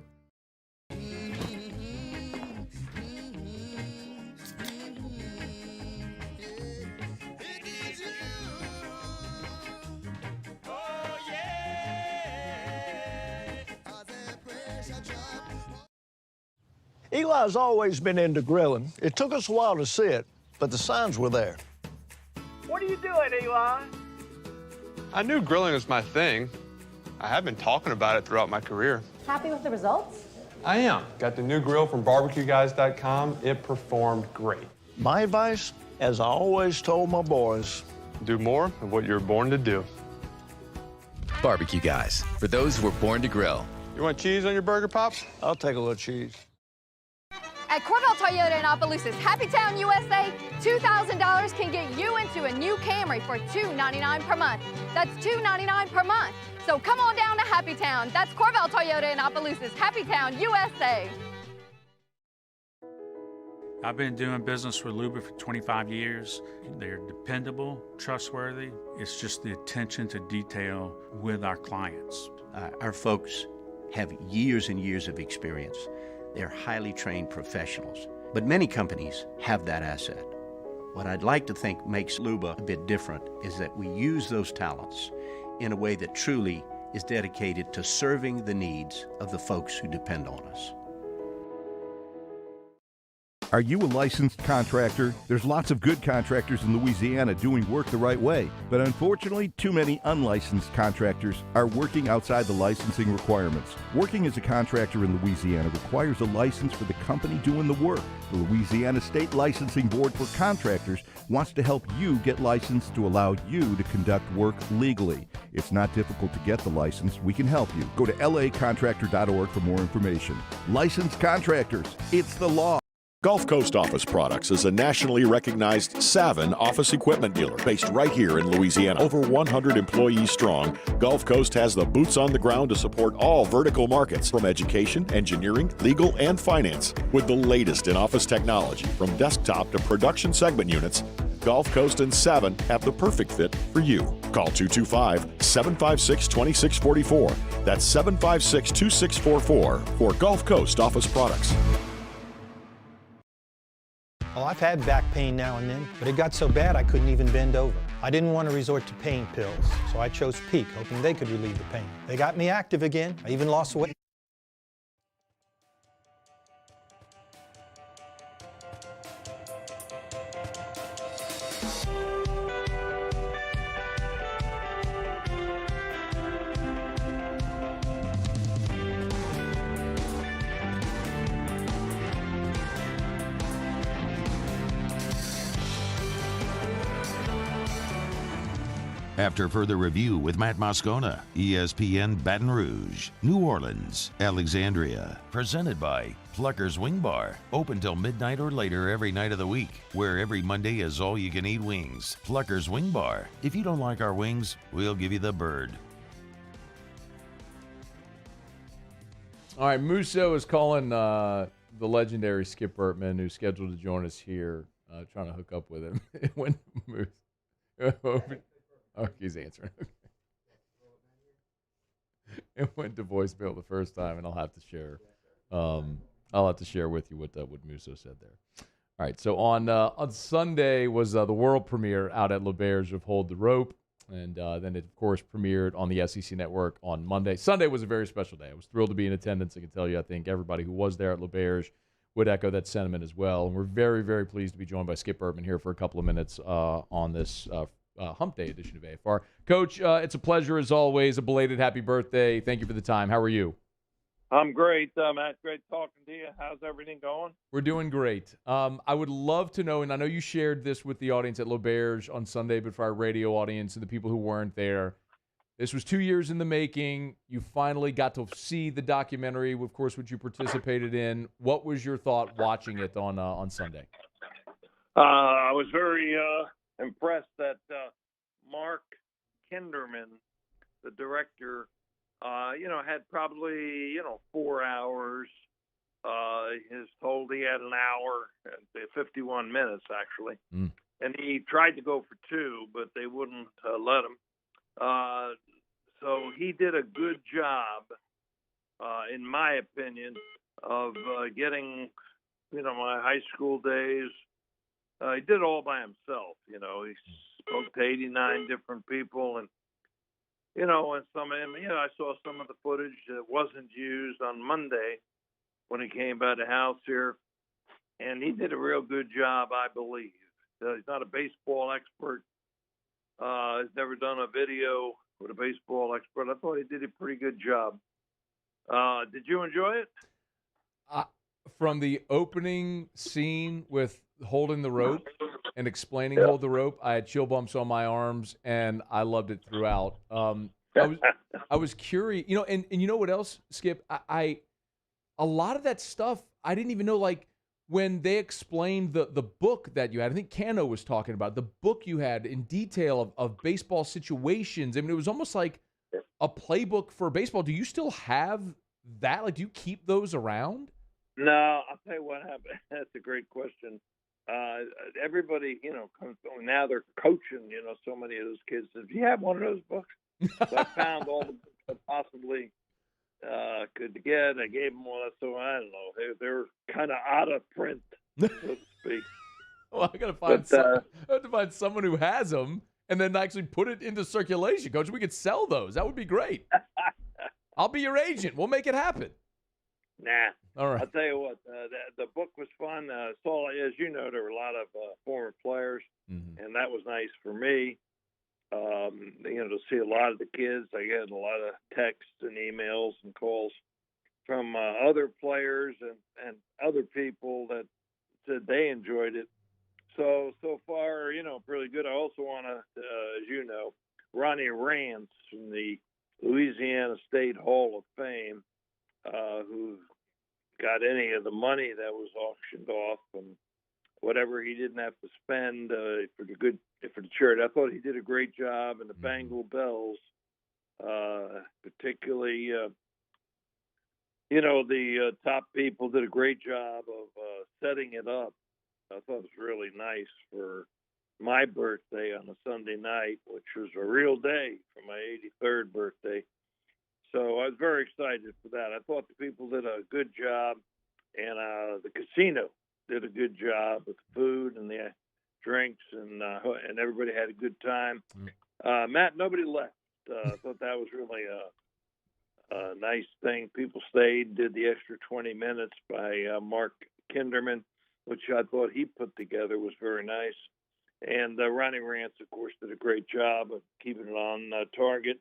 Eli's always been into grilling. It took us a while to see it, but the signs were there. What are you doing, Eli? I knew grilling was my thing. I have been talking about it throughout my career. Happy with the results? I am. Got the new grill from barbecueguys.com. It performed great. My advice, as I always told my boys, do more of what you're born to do. Barbecue Guys, for those who were born to grill. You want cheese on your burger, Pops? I'll take a little cheese. At Corvell Toyota in Opelousas, Happy Town, USA, $2,000 can get you into a new Camry for $299 per month. That's $299 per month. So come on down to Happy Town. That's Corvell Toyota in Opelousas, Happy Town, USA. I've been doing business with Luba for 25 years. They're dependable, trustworthy. It's just the attention to detail with our clients. Our folks have years and years of experience. They're highly trained professionals, but many companies have that asset. What I'd like to think makes Luba a bit different is that we use those talents in a way that truly is dedicated to serving the needs of the folks who depend on us. Are you a licensed contractor? There's lots of good contractors in Louisiana doing work the right way, but unfortunately, too many unlicensed contractors are working outside the licensing requirements. Working as a contractor in Louisiana requires a license for the company doing the work. The Louisiana State Licensing Board for Contractors wants to help you get licensed to allow you to conduct work legally. It's not difficult to get the license. We can help you. Go to lacontractor.org for more information. Licensed contractors, it's the law. Gulf Coast Office Products is a nationally recognized Savin office equipment dealer based right here in Louisiana. Over 100 employees strong, Gulf Coast has the boots on the ground to support all vertical markets from education, engineering, legal, and finance. With the latest in office technology from desktop to production segment units, Gulf Coast and Savin have the perfect fit for you. Call 225-756-2644. That's 756-2644 for Gulf Coast Office Products. Well, I've had back pain now and then, but it got so bad I couldn't even bend over. I didn't want to resort to pain pills, so I chose Peak, hoping they could relieve the pain. They got me active again. I even lost weight. After further review with Matt Moscona, ESPN Baton Rouge, New Orleans, Alexandria. Presented by Plucker's Wing Bar. Open till midnight or later every night of the week, where every Monday is all-you-can-eat wings. Plucker's Wing Bar. If you don't like our wings, we'll give you the bird. All right, Musso is calling the legendary Skip Bertman, who's scheduled to join us here, trying to hook up with him. When oh, he's answering. It went to voicemail the first time, and I'll have to share. I'll have to share with you what Musso said there. All right, so on Sunday was the world premiere out at L'Auberge of Hold the Rope, and then it of course premiered on the SEC Network on Monday. Sunday was a very special day. I was thrilled to be in attendance. I can tell you, I think everybody who was there at L'Auberge would echo that sentiment as well. And we're very, very pleased to be joined by Skip Bertman here for a couple of minutes on this Hump Day edition of AFR. Coach, it's a pleasure as always. A belated happy birthday. Thank you for the time. How are you? I'm great, Matt. Great talking to you. How's everything going? We're doing great. I would love to know, and I know you shared this with the audience at L'Auberge on Sunday, but for our radio audience and the people who weren't there, this was 2 years in the making. You finally got to see the documentary, of course, which you participated in. What was your thought watching it on Sunday? I was very impressed that Mark Kinderman, the director, had probably, 4 hours. His told he had an hour, 51 minutes actually. And he tried to go for 2, but they wouldn't let him. So he did a good job, in my opinion, of getting, my high school days. He did it all by himself. He spoke to 89 different people, and and some of them, I saw some of the footage that wasn't used on Monday when he came by the house here, and he did a real good job, I believe. He's not a baseball expert. He's never done a video with a baseball expert. I thought he did a pretty good job. Did you enjoy it? From the opening scene with holding the rope and explaining hold the rope, I had chill bumps on my arms, and I loved it throughout. I was curious, and you know what else, Skip? I a lot of that stuff I didn't even know. Like when they explained the book that you had, I think Cano was talking about the book you had in detail of baseball situations. I mean, it was almost like a playbook for baseball. Do you still have that? Like, do you keep those around? No, I'll tell you what happened. That's a great question. Everybody, comes now they're coaching, so many of those kids. If you have one of those books, so I found all the books I possibly could get. I gave them one, so I don't know. They're kind of out of print, so to speak. Well, I got to find someone who has them and then actually put it into circulation, Coach. We could sell those. That would be great. I'll be your agent. We'll make it happen. Nah. All right. I'll tell you what, the book was fun. So, as you know, there were a lot of former players, and that was nice for me, to see a lot of the kids. I get a lot of texts and emails and calls from other players and other people that said they enjoyed it. So far, really good. I also want to, as you know, Ronnie Rance from the Louisiana State Hall of Fame, who got any of the money that was auctioned off and whatever he didn't have to spend for the charity. I thought he did a great job, and the Bengal Bells, particularly, the top people did a great job of setting it up. I thought it was really nice for my birthday on a Sunday night, which was a real day for my 83rd birthday. So I was very excited for that. I thought the people did a good job, and the casino did a good job with the food and the drinks, and everybody had a good time. Matt, nobody left. I thought that was really a nice thing. People stayed, did the extra 20 minutes by Mark Kinderman, which I thought he put together was very nice. And Ronnie Rance, of course, did a great job of keeping it on target.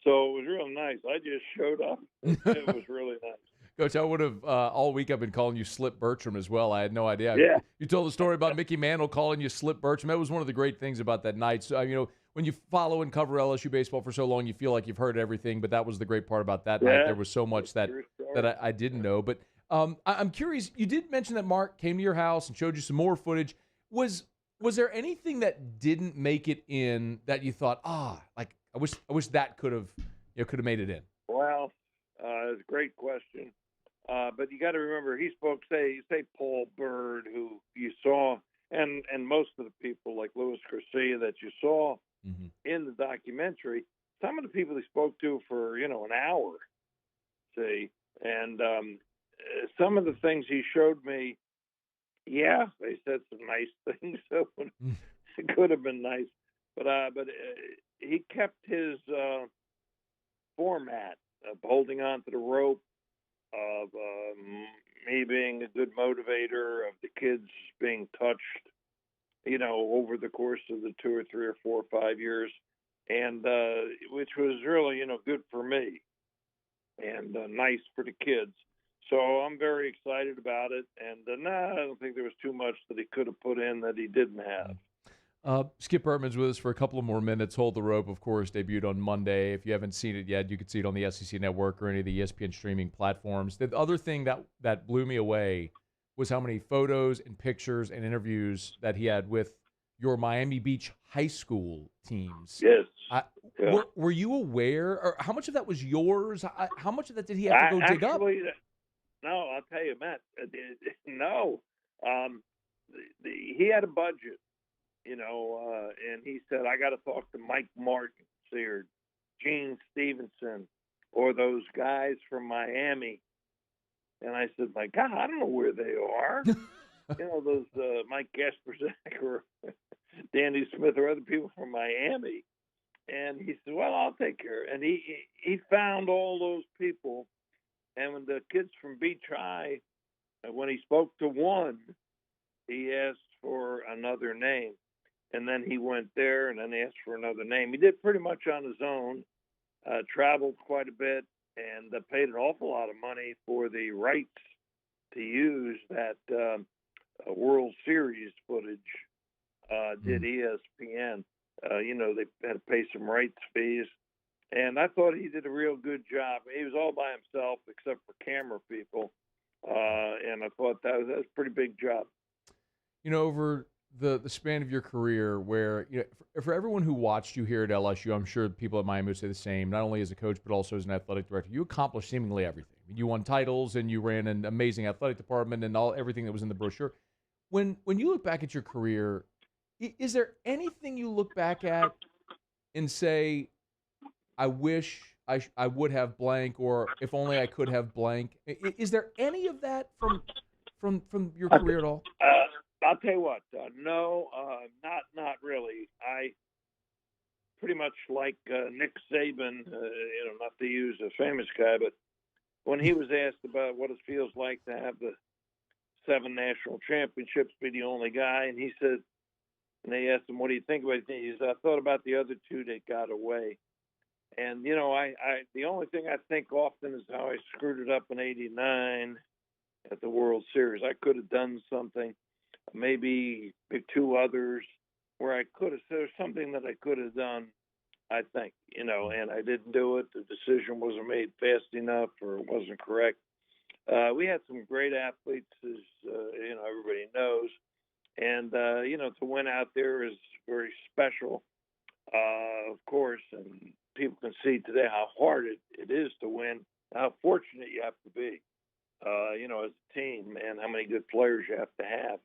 So it was real nice. I just showed up. It was really nice. Coach, I would have all week I've been calling you Slip Bertram as well. I had no idea. Yeah. You told the story about Mickey Mantle calling you Slip Bertram. That was one of the great things about that night. So, when you follow and cover LSU baseball for so long, you feel like you've heard everything. But that was the great part about that night. There was so much that I didn't know. But I'm curious. You did mention that Mark came to your house and showed you some more footage. Was there anything that didn't make it in that you thought, I wish that could have made it in? Well, it's a great question. But you got to remember, he spoke, say Paul Bird, who you saw, and most of the people like Louis Garcia that you saw in the documentary, some of the people he spoke to for, an hour, see, and some of the things he showed me, yeah, they said some nice things, so it could have been nice, but he kept his format of holding on to the rope, of me being a good motivator, of the kids being touched, over the course of the 2 or 3 or 4 or 5 years, and which was really, good for me. and nice for the kids. So I'm very excited about it. And I don't think there was too much that he could have put in that he didn't have. Skip Bertman's with us for a couple of more minutes. Hold the Rope, of course, debuted on Monday. If you haven't seen it yet, you can see it on the SEC Network or any of the ESPN streaming platforms. The other thing that blew me away was how many photos and pictures and interviews that he had with your Miami Beach high school teams. Yes. Were you aware, or how much of that was yours? How much of that did he have to go dig up? No, I'll tell you, Matt. No. He had a budget. And he said, I got to talk to Mike Martin, or Gene Stevenson, or those guys from Miami. And I said, my God, I don't know where they are. Those Mike Gasperzak or Danny Smith or other people from Miami. And he said, well, I'll take care. And he found all those people. And when the kids from Beach High, when he spoke to one, he asked for another name. And then he went there and then asked for another name. He did pretty much on his own, traveled quite a bit, and paid an awful lot of money for the rights to use that World Series footage, did ESPN. They had to pay some rights fees. And I thought he did a real good job. He was all by himself except for camera people. And I thought that was a pretty big job. Over the span of your career, where for everyone who watched you here at LSU, I'm sure people at Miami would say the same, not only as a coach but also as an athletic director. You accomplished seemingly everything. You won titles and you ran an amazing athletic department and everything that was in the brochure. When you look back at your career, is there anything you look back at and say, I wish I would have blank, or if only I could have blank? Is there any of that from your career at all? I'll tell you what. No, not really. I pretty much like Nick Saban. Not to use a famous guy, but when he was asked about what it feels like to have the 7 national championships, be the only guy, and he said, and they asked him, "What do you think about it?" He said, "I thought about the other 2 that got away." And I the only thing I think often is how I screwed it up in '89 at the World Series. I could have done something. Maybe 2 others where I could have. There's something that I could have done, I think, and I didn't do it. The decision wasn't made fast enough, or it wasn't correct. We had some great athletes, as everybody knows, and to win out there is very special, of course. And people can see today how hard it is to win, how fortunate you have to be, as a team, and how many good players you have to have.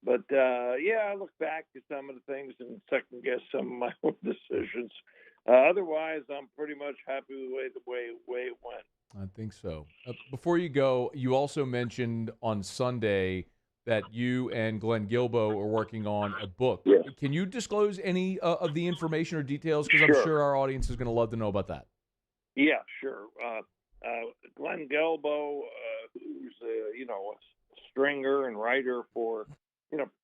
But, I look back at some of the things and second-guess some of my own decisions. Otherwise, I'm pretty much happy with the way it went. I think so. Before you go, you also mentioned on Sunday that you and Glenn Guilbeau are working on a book. Yes. Can you disclose any of the information or details? Because Sure. I'm sure our audience is going to love to know about that. Yeah, sure. Glenn Guilbeau, who's a stringer and writer for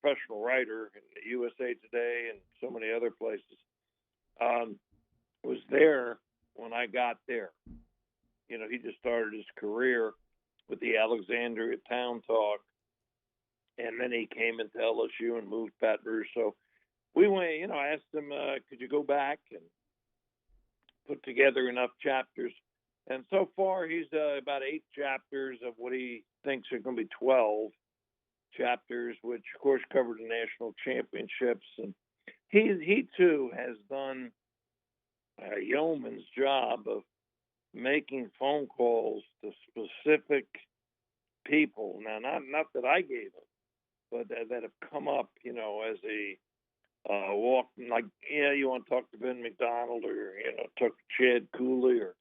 professional writer in the USA Today and so many other places, was there when I got there. He just started his career with the Alexandria Town Talk, and then he came into LSU and moved to Baton Rouge. So we went, I asked him, could you go back and put together enough chapters? And so far, he's about 8 chapters of what he thinks are going to be 12 chapters, which, of course, cover the national championships. And he too, has done a yeoman's job of making phone calls to specific people. Now, not that I gave them, but that have come up, as a walk, like, you want to talk to Ben McDonald, or, talk to Chad Cooley or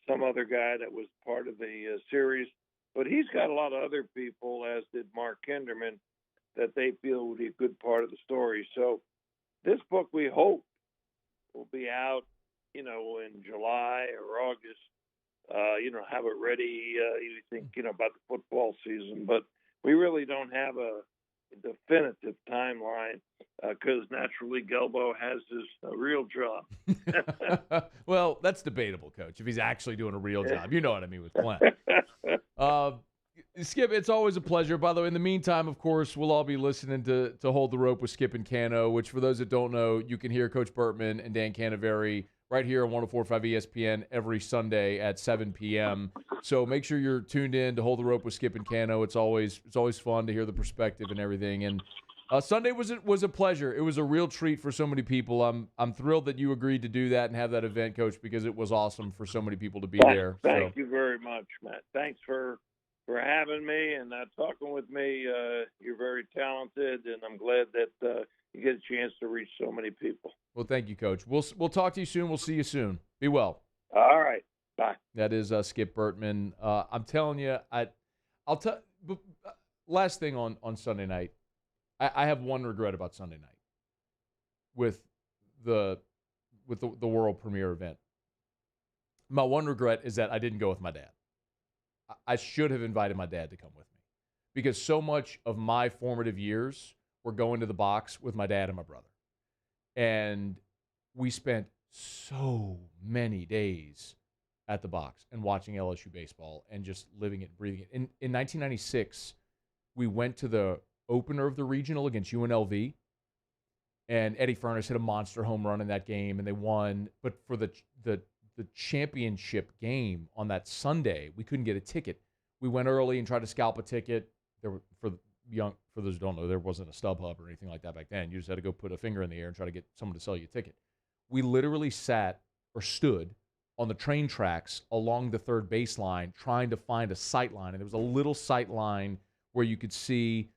some other guy that was part of the series. But he's got a lot of other people, as did Mark Kinderman, that they feel would be a good part of the story. So this book, we hope, will be out, in July or August, have it ready, you think, about the football season. But we really don't have a definitive timeline because naturally Gelbo has his real job. Well, that's debatable, Coach, if he's actually doing a real job. You know what I mean with Clint. Skip, it's always a pleasure. By the way, in the meantime, of course, we'll all be listening to Hold the Rope with Skip and Cano, which for those that don't know, you can hear Coach Bertman and Dan Canaveri right here on 104.5 ESPN every Sunday at 7 p.m. So make sure you're tuned in to Hold the Rope with Skip and Cano. It's always fun to hear the perspective and everything. And Sunday was a pleasure. It was a real treat for so many people. I'm thrilled that you agreed to do that and have that event, Coach, because it was awesome for so many people to be there. Thank you very much, Matt. Thanks for having me and talking with me. You're very talented, and I'm glad that you get a chance to reach so many people. Well, thank you, Coach. We'll talk to you soon. We'll see you soon. Be well. All right. Bye. That is Skip Bertman. I'm telling you, I'll tell. Last thing on Sunday night, I have one regret about Sunday night with the world premiere event. My one regret is that I didn't go with my dad. I should have invited my dad to come with me because so much of my formative years were going to the box with my dad and my brother. And we spent so many days at the box and watching LSU baseball and just living it, breathing it. In 1996, we went to the opener of the regional against UNLV, and Eddie Furness hit a monster home run in that game, and they won. But for the championship game on that Sunday, we couldn't get a ticket. We went early and tried to scalp a ticket. For those who don't know, there wasn't a StubHub or anything like that back then. You just had to go put a finger in the air and try to get someone to sell you a ticket. We literally sat or stood on the train tracks along the third baseline trying to find a sight line. And there was a little sight line where you could see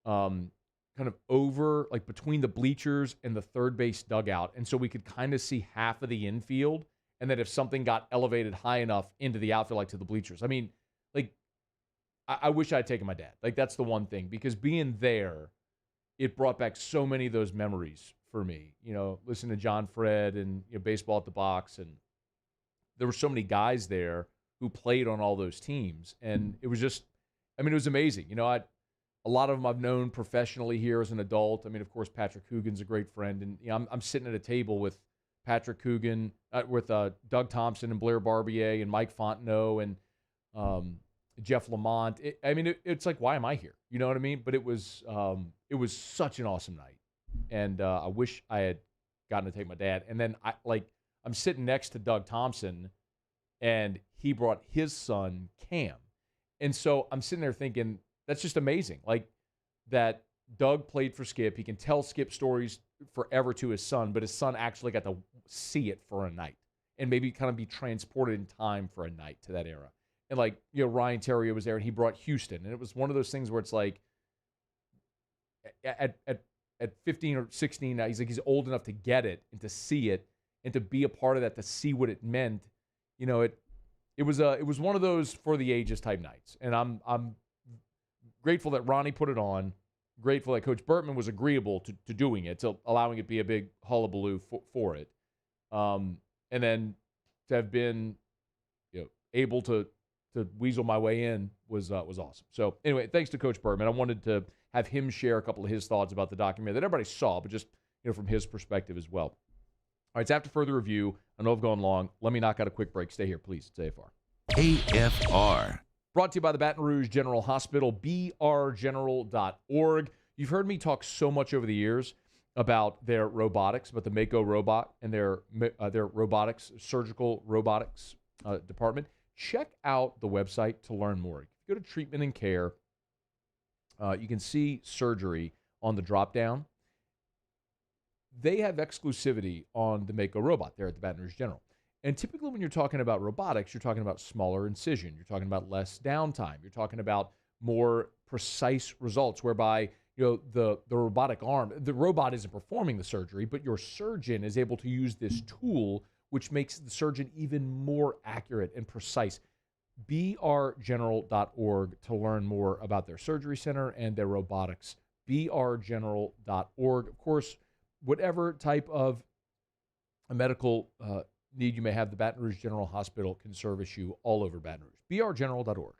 kind of over, like between the bleachers and the third base dugout. And so we could kind of see half of the infield. And then if something got elevated high enough into the outfield, like to the bleachers. I mean, like, I wish I had taken my dad. Like, that's the one thing. Because being there, it brought back so many of those memories for me. You know, listening to John Fred and baseball at the box. And there were so many guys there who played on all those teams. And it was just, I mean, it was amazing. You know, a lot of them I've known professionally here as an adult. I mean, of course, Patrick Coogan's a great friend. And, you know, I'm sitting at a table with Patrick Coogan, with Doug Thompson and Blair Barbier and Mike Fontenot and Jeff Lamont. It's like, why am I here? You know what I mean? But it was such an awesome night. And I wish I had gotten to take my dad. And then I'm sitting next to Doug Thompson, and he brought his son, Cam. And so I'm sitting there thinking, that's just amazing. Like, that Doug played for Skip. He can tell Skip stories forever to his son, but his son actually got to see it for a night and maybe kind of be transported in time for a night to that era. And like, Ryan Terrier was there and he brought Houston. And it was one of those things where it's like at 15 or 16, he's old enough to get it and to see it and to be a part of that, to see what it meant. You know, it was one of those for the ages type nights. And I'm grateful that Ronnie put it on. Grateful that Coach Bertman was agreeable to doing it, to allowing it to be a big hullabaloo for it. And then to have been able to weasel my way in was awesome. So anyway, thanks to Coach Bertman. I wanted to have him share a couple of his thoughts about the documentary that everybody saw, but just from his perspective as well. All right, it's after further review. I know I've gone long. Let me knock out a quick break. Stay here, please. It's AFR. AFR. Brought to you by the Baton Rouge General Hospital, brgeneral.org. You've heard me talk so much over the years about their robotics, about the Mako robot and their robotics, surgical robotics department. Check out the website to learn more. If you go to treatment and care, you can see surgery on the drop-down. They have exclusivity on the Mako robot there at the Baton Rouge General. And typically when you're talking about robotics, you're talking about smaller incision. You're talking about less downtime. You're talking about more precise results whereby, the robotic arm, the robot isn't performing the surgery, but your surgeon is able to use this tool, which makes the surgeon even more accurate and precise. brgeneral.org to learn more about their surgery center and their robotics. brgeneral.org. Of course, whatever type of a medical need you may have, the Baton Rouge General Hospital can service you all over Baton Rouge. brgeneral.org.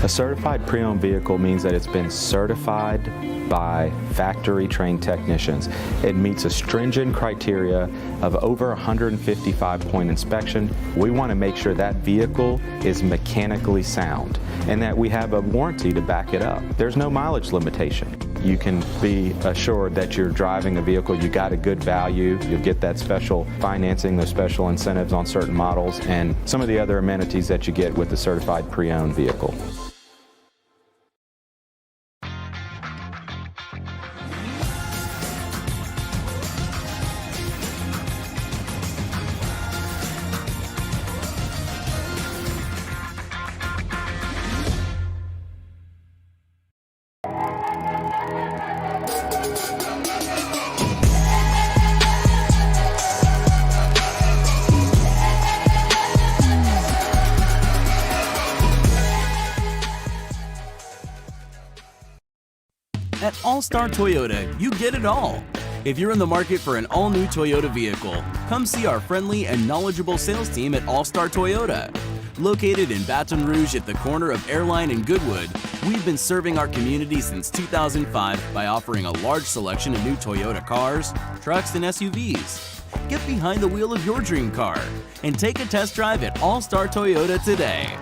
A certified pre-owned vehicle means that it's been certified by factory-trained technicians. It meets a stringent criteria of over 155-point inspection. We want to make sure that vehicle is mechanically sound and that we have a warranty to back it up. There's no mileage limitation. You can be assured that you're driving a vehicle, you got a good value, you'll get that special financing, those special incentives on certain models, and some of the other amenities that you get with the certified pre-owned vehicle. At All-Star Toyota, you get it all. If you're in the market for an all-new Toyota vehicle, come see our friendly and knowledgeable sales team at All-Star Toyota. Located in Baton Rouge at the corner of Airline and Goodwood, we've been serving our community since 2005 by offering a large selection of new Toyota cars, trucks, and SUVs. Get behind the wheel of your dream car and take a test drive at All-Star Toyota today.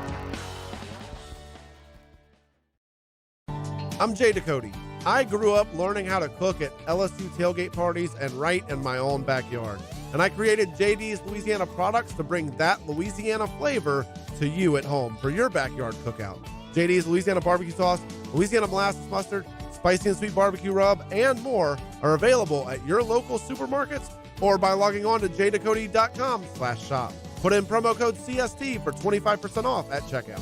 I'm Jay Ducote. I grew up learning how to cook at LSU tailgate parties and right in my own backyard. And I created JD's Louisiana products to bring that Louisiana flavor to you at home for your backyard cookout. JD's Louisiana barbecue sauce, Louisiana molasses mustard, spicy and sweet barbecue rub, and more are available at your local supermarkets or by logging on to jducote.com/shop. Put in promo code CST for 25% off at checkout.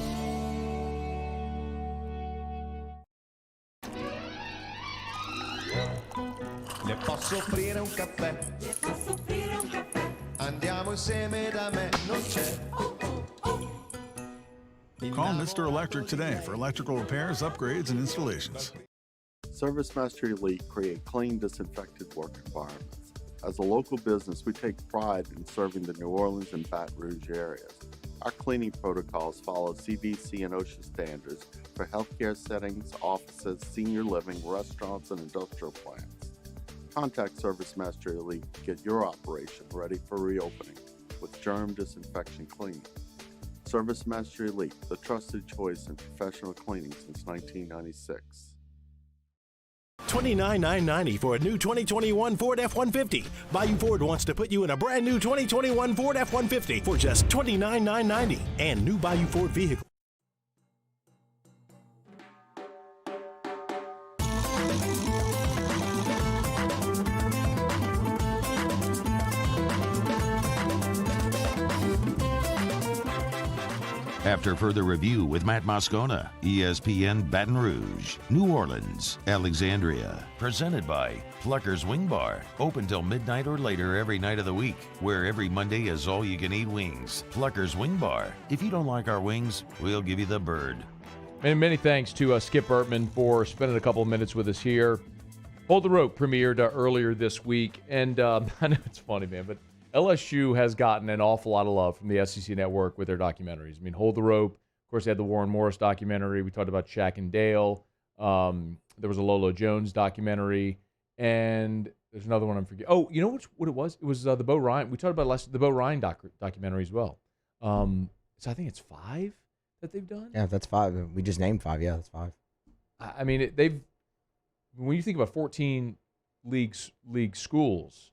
Le posso offrire un caffè? Le posso offrire un caffè? Andiamo insieme da me, non c'è. Call Mr. Electric today for electrical repairs, upgrades, and installations. Service Master Elite create clean, disinfected work environments. As a local business, we take pride in serving the New Orleans and Baton Rouge areas. Our cleaning protocols follow CDC and OSHA standards for healthcare settings, offices, senior living, restaurants, and industrial plants. Contact Service Master Elite to get your operation ready for reopening with germ disinfection cleaning. Service Master Elite, the trusted choice in professional cleaning since 1996. $29,990 for a new 2021 Ford F-150. Bayou Ford wants to put you in a brand new 2021 Ford F-150 for just $29,990 and new Bayou Ford vehicle. After further review with Matt Moscona, ESPN Baton Rouge, New Orleans, Alexandria. Presented by Plucker's Wing Bar. Open till midnight or later every night of the week, where every Monday is all-you-can-eat wings. Plucker's Wing Bar. If you don't like our wings, we'll give you the bird. And many thanks to Skip Bertman for spending a couple of minutes with us here. Hold the Rope premiered earlier this week. And I know it's funny, man, but LSU has gotten an awful lot of love from the SEC Network with their documentaries. I mean, Hold the Rope. Of course, they had the Warren Morris documentary. We talked about Shaq and Dale. There was a Lolo Jones documentary. And there's another one I'm forgetting. Oh, you know what it was? It was the Bo Ryan. We talked about the Bo Ryan documentary as well. So I think it's 5 that they've done. Yeah, that's 5. We just named 5. Yeah, that's 5. I mean, when you think about 14 league schools,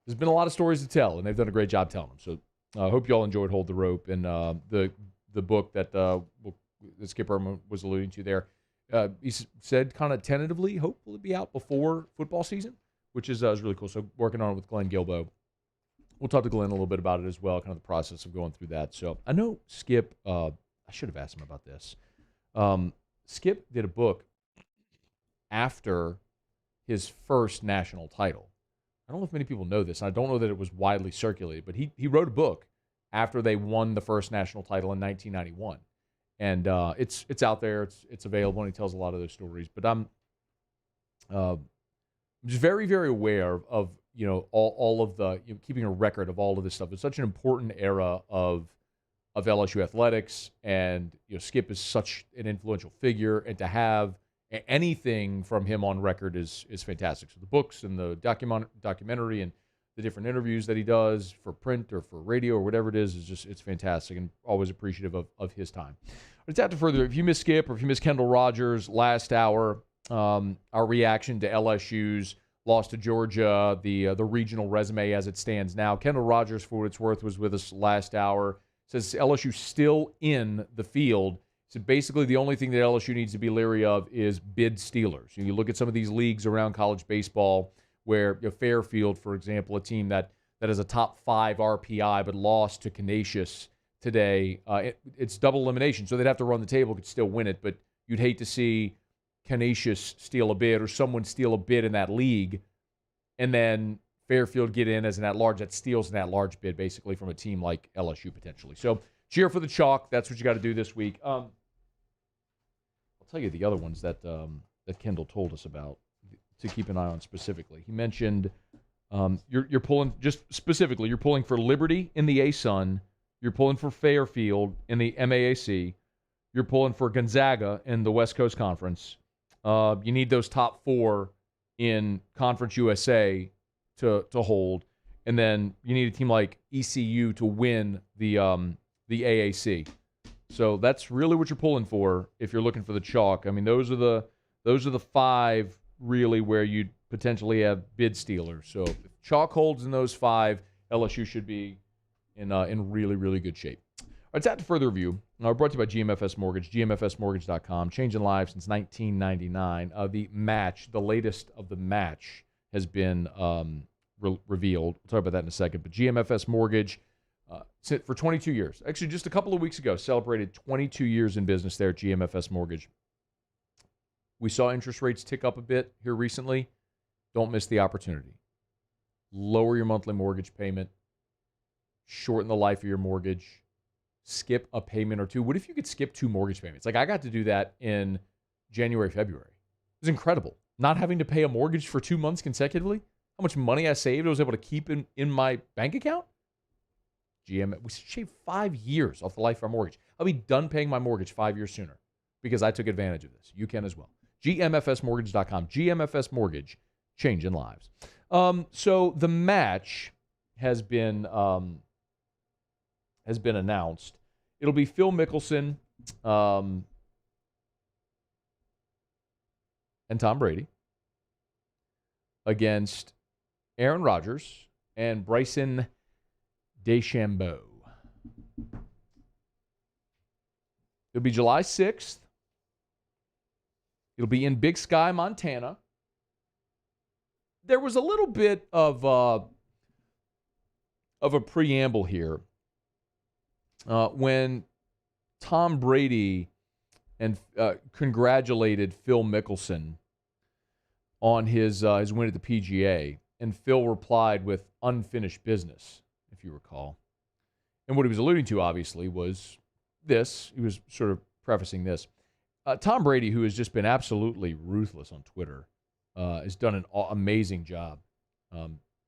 there's been a lot of stories to tell, and they've done a great job telling them. So I hope you all enjoyed Hold the Rope and the book that Skip Bertman was alluding to there. He said kind of tentatively, hopefully it'll be out before football season, which is really cool. So working on it with Glenn Gilbo. We'll talk to Glenn a little bit about it as well, kind of the process of going through that. So I know Skip, I should have asked him about this. Skip did a book after his first national title. I don't know if many people know this. I don't know that it was widely circulated, but he wrote a book after they won the first national title in 1991. And it's out there. It's available, and he tells a lot of those stories. But I'm just very, very aware of all of the keeping a record of all of this stuff. It's such an important era of of LSU athletics, and Skip is such an influential figure, and to have anything from him on record is fantastic. So the books and the documentary and the different interviews that he does for print or for radio or whatever it is it's fantastic, and always appreciative of his time. But after further, if you miss Skip or if you miss Kendall Rogers last hour, our reaction to LSU's loss to Georgia, the regional resume as it stands now. Kendall Rogers, for what it's worth, was with us last hour. Says LSU still in the field. So basically the only thing that LSU needs to be leery of is bid stealers. You look at some of these leagues around college baseball where Fairfield, for example, a team that has a top 5 RPI but lost to Canisius today, it's double elimination. So they'd have to run the table, could still win it, but you'd hate to see Canisius steal a bid or someone steal a bid in that league and then Fairfield get in as an at-large that steals an at-large bid basically from a team like LSU potentially. So cheer for the chalk. That's what you got to do this week. I'll tell you the other ones that Kendall told us about to keep an eye on specifically. He mentioned you're pulling, just specifically, you're pulling for Liberty in the A-Sun. You're pulling for Fairfield in the MAAC. You're pulling for Gonzaga in the West Coast Conference. You need those top 4 in Conference USA to hold, and then you need a team like ECU to win the AAC. So that's really what you're pulling for if you're looking for the chalk. I mean, those are the 5 really where you'd potentially have bid stealers. So if chalk holds in those 5, LSU should be in really, really good shape. All right, it's after further review. Now, we're brought to you by GMFS Mortgage, gmfsmortgage.com, changing lives since 1999. The match, the latest of the match, has been revealed. We'll talk about that in a second. But GMFS Mortgage, for 22 years. Actually, just a couple of weeks ago, celebrated 22 years in business there at GMFS Mortgage. We saw interest rates tick up a bit here recently. Don't miss the opportunity. Lower your monthly mortgage payment. Shorten the life of your mortgage. Skip a payment or 2. What if you could skip 2 mortgage payments? Like, I got to do that in January, February. It was incredible. Not having to pay a mortgage for 2 months consecutively. How much money I saved I was able to keep in my bank account. We shaved 5 years off the life of our mortgage. I'll be done paying my mortgage 5 years sooner because I took advantage of this. You can as well. GMFSmortgage.com. GMFS Mortgage, changing lives. So the match has been announced. It'll be Phil Mickelson and Tom Brady against Aaron Rodgers and Bryson DeChambeau. It'll be July 6th. It'll be in Big Sky, Montana. There was a little bit of a preamble here when Tom Brady and congratulated Phil Mickelson on his win at the PGA, and Phil replied with unfinished business, if you recall. And what he was alluding to, obviously, was this. He was sort of prefacing this. Tom Brady, who has just been absolutely ruthless on Twitter, has done an amazing job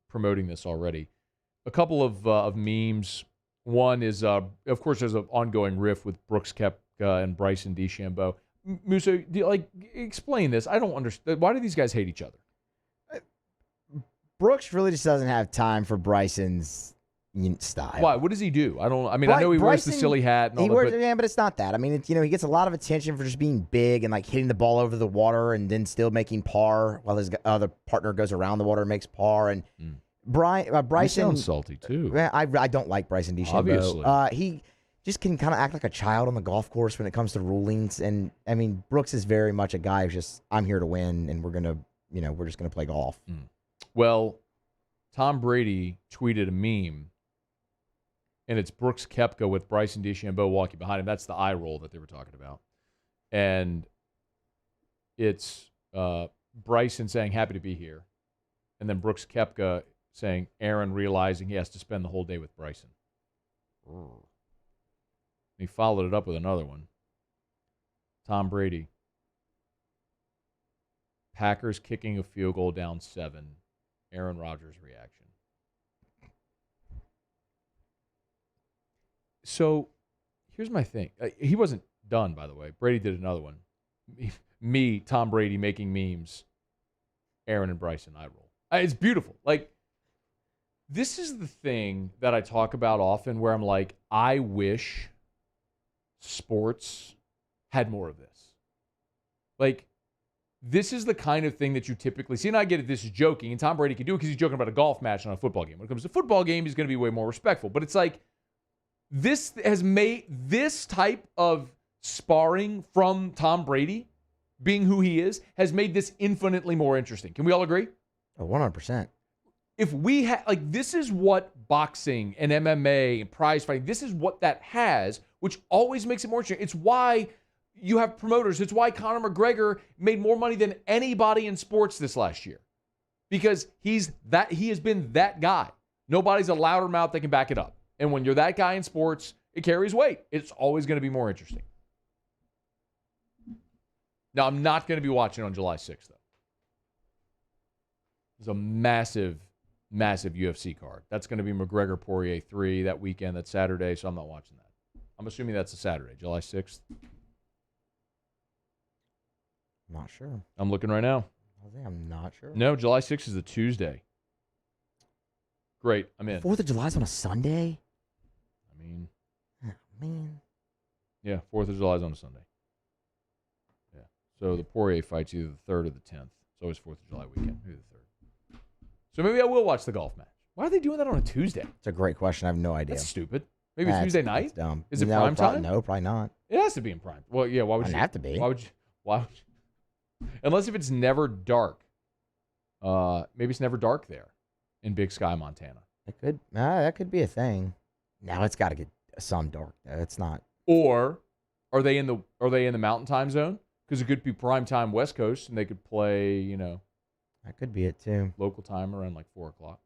promoting this already. A couple of memes. One is, of course, there's an ongoing riff with Brooks Koepka and Bryson DeChambeau. Musa, explain this. I don't understand. Why do these guys hate each other? Brooks really just doesn't have time for Bryson's style. Why? What does he do? I know he wears the silly hat and all that. But it's not that. I mean, he gets a lot of attention for just being big and like hitting the ball over the water and then still making par while his other partner goes around the water and makes par. And Bryson sounds salty too. I don't like Bryson DeChambeau. Obviously, he just can kind of act like a child on the golf course when it comes to rulings. And I mean, Brooks is very much a guy who's just, I'm here to win, and we're just gonna play golf. Well, Tom Brady tweeted a meme, and it's Brooks Koepka with Bryson DeChambeau walking behind him. That's the eye roll that they were talking about. And it's Bryson saying, happy to be here. And then Brooks Koepka saying, Aaron realizing he has to spend the whole day with Bryson. He followed it up with another one. Tom Brady. Packers kicking a field goal down 7. Aaron Rodgers' reaction. So here's my thing. He wasn't done, by the way. Brady did another one. Me, Tom Brady making memes. Aaron and Bryson, I roll. It's beautiful. Like, this is the thing that I talk about often where I'm like, I wish sports had more of this. Like, this is the kind of thing that you typically see. And I get it, this is joking. And Tom Brady can do it because he's joking about a golf match, not a football game. When it comes to a football game, he's going to be way more respectful. But it's like, this has made this type of sparring from Tom Brady, being who he is, has made this infinitely more interesting. Can we all agree? 100%. If we had, like, this is what boxing and MMA and prize fighting, this is what that has, which always makes it more interesting. It's why you have promoters. It's why Conor McGregor made more money than anybody in sports this last year. Because he has been that guy. Nobody's a louder mouth that can back it up. And when you're that guy in sports, it carries weight. It's always going to be more interesting. Now, I'm not going to be watching on July 6th, though. There's a massive, massive UFC card. That's going to be McGregor-Poirier 3 that weekend. That's Saturday, so I'm not watching that. I'm assuming that's a Saturday, July 6th. Not sure. I'm looking right now. I'm not sure. No, July 6th is a Tuesday. Great, I'm in. 4th of July is on a Sunday? I mean. Oh, man. Yeah, 4th of July is on a Sunday. Yeah. So the Poirier fight's either the 3rd or the 10th. It's always 4th of July weekend. Maybe the 3rd. So maybe I will watch the golf match. Why are they doing that on a Tuesday? It's a great question. I have no idea. That's stupid. Maybe it's Tuesday night? That's dumb. Is it prime time? No, probably not. It has to be in prime. Well, yeah, why would you? It have to be. Why would you? Unless if it's never dark. Maybe it's never dark there in Big Sky, Montana. That could be a thing. Now it's got to get some dark. It's not. Or are they in the mountain time zone? Because it could be prime time West Coast, and they could play, That could be it too. Local time around like 4 o'clock.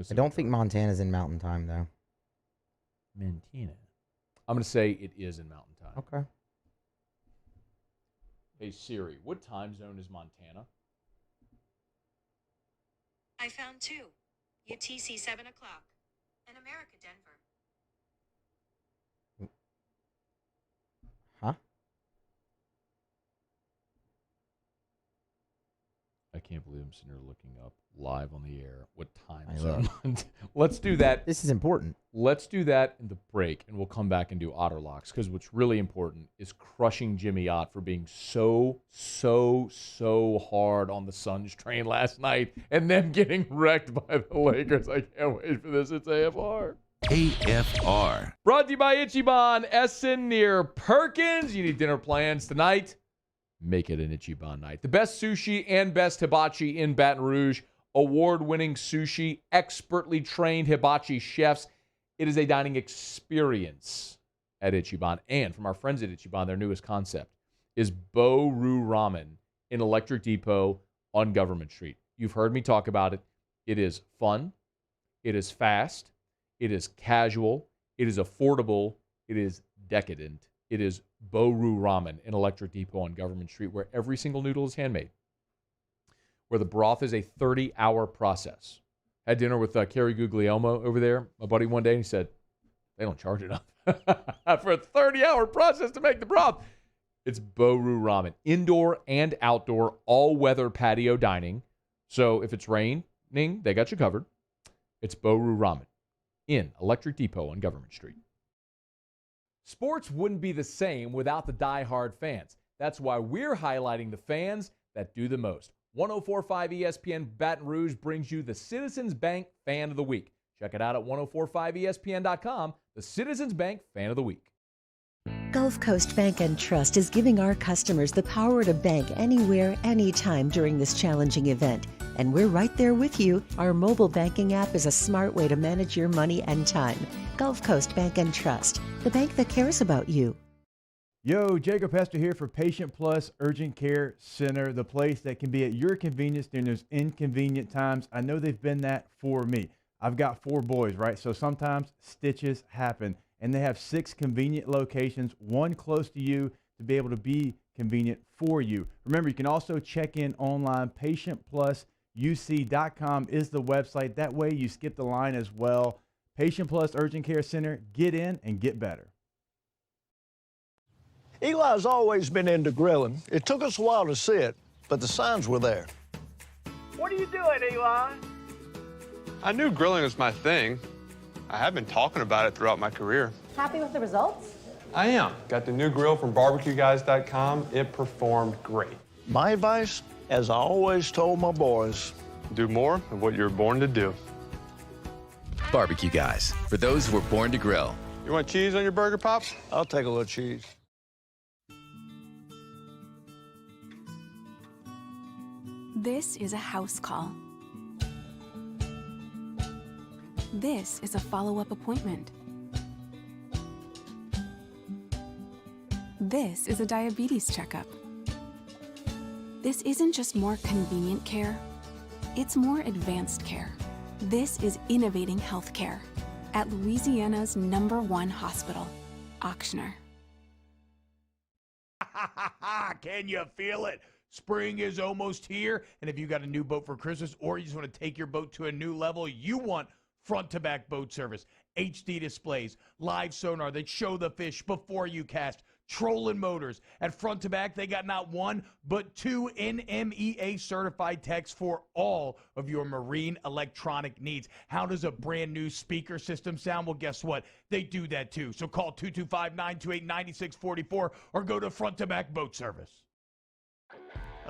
I don't think Montana's in mountain time though. Montana. I'm going to say it is in mountain time. Okay. Hey Siri, what time zone is Montana? I found 2. UTC 7 o'clock. In America, Denver. Huh? I can't believe I'm sitting here looking up live on the air what time zone. Let's do that. This is important. Let's do that in the break, and we'll come back and do Otter Locks, because what's really important is crushing Jimmy Ott for being so hard on the Suns train last night and then getting wrecked by the Lakers. I can't wait for this. It's AFR. AFR. Brought to you by Ichiban Essen near Perkins. You need dinner plans tonight? Make it an Ichiban night. The best sushi and best hibachi in Baton Rouge. Award-winning sushi, expertly trained hibachi chefs. It is a dining experience at Ichiban. And from our friends at Ichiban, their newest concept is Bo-Ru Ramen in Electric Depot on Government Street. You've heard me talk about it. It is fun. It is fast. It is casual. It is affordable. It is decadent. It is Bo-Ru Ramen in Electric Depot on Government Street, where every single noodle is handmade, where the broth is a 30-hour process. Had dinner with Kerry Guglielmo over there, my buddy, one day, and he said, they don't charge enough for a 30-hour process to make the broth. It's Bo-Ru Ramen. Indoor and outdoor, all-weather patio dining. So if it's raining, they got you covered. It's Bo-Ru Ramen in Electric Depot on Government Street. Sports wouldn't be the same without the die-hard fans. That's why we're highlighting the fans that do the most. 104.5 ESPN Baton Rouge brings you the Citizens Bank Fan of the Week. Check it out at 1045ESPN.com, the Citizens Bank Fan of the Week. Gulf Coast Bank and Trust is giving our customers the power to bank anywhere, anytime during this challenging event. And we're right there with you. Our mobile banking app is a smart way to manage your money and time. Gulf Coast Bank and Trust, the bank that cares about you. Yo, Jacob Hester here for Patient Plus Urgent Care Center, the place that can be at your convenience during those inconvenient times. I know they've been that for me. I've got 4 boys, right? So sometimes stitches happen, and they have 6 convenient locations, one close to you to be able to be convenient for you. Remember, you can also check in online. PatientPlusUC.com is the website. That way you skip the line as well. Patient Plus Urgent Care Center, get in and get better. Eli's always been into grilling. It took us a while to see it, but the signs were there. What are you doing, Eli? I knew grilling was my thing. I have been talking about it throughout my career. Happy with the results? I am. Got the new grill from barbecueguys.com. It performed great. My advice, as I always told my boys, do more of what you were born to do. Barbecue Guys, for those who were born to grill. You want cheese on your burger, Pops? I'll take a little cheese. This is a house call. This is a follow-up appointment. This is a diabetes checkup. This isn't just more convenient care, it's more advanced care. This is innovating healthcare at Louisiana's #1 hospital, Auctioner. Can you feel it? Spring is almost here, and if you got a new boat for Christmas or you just want to take your boat to a new level, you want front-to-back boat service, HD displays, live sonar that show the fish before you cast, trolling motors. At Front to Back, they got not one, but 2 NMEA certified techs for all of your marine electronic needs. How does a brand new speaker system sound? Well, guess what? They do that too. So call 225-928-9644 or go to Front to Back Boat Service.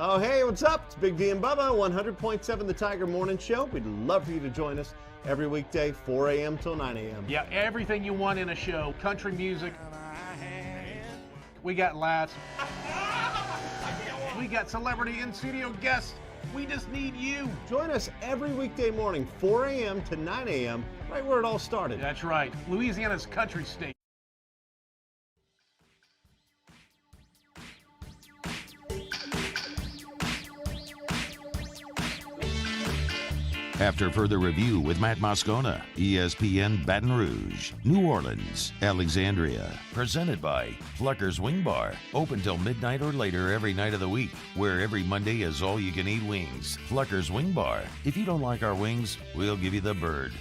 Oh, hey, what's up? It's Big D and Bubba, 100.7 The Tiger Morning Show. We'd love for you to join us every weekday, 4 a.m. till 9 a.m. Yeah, everything you want in a show. Country music. We got laughs. We got celebrity in-studio guests. We just need you. Join us every weekday morning, 4 a.m. to 9 a.m., right where it all started. That's right. Louisiana's country state. After further review with Matt Moscona, ESPN Baton Rouge, New Orleans, Alexandria. Presented by Flucker's Wing Bar. Open till midnight or later every night of the week, where every Monday is all-you-can-eat wings. Flucker's Wing Bar. If you don't like our wings, we'll give you the bird.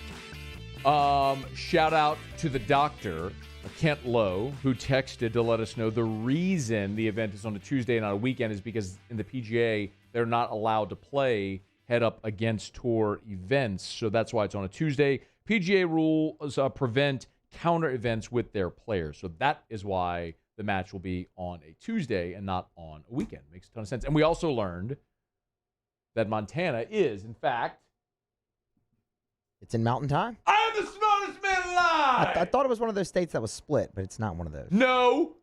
Shout out to the doctor, Kent Lowe, who texted to let us know the reason the event is on a Tuesday and not a weekend is because in the PGA, they're not allowed to play head-up against tour events, so that's why it's on a Tuesday. PGA rules prevent counter events with their players, so that is why the match will be on a Tuesday and not on a weekend. Makes a ton of sense. And we also learned that Montana is, in fact... It's in Mountain Time? I am the smartest man alive! I thought it was one of those states that was split, but it's not one of those. No!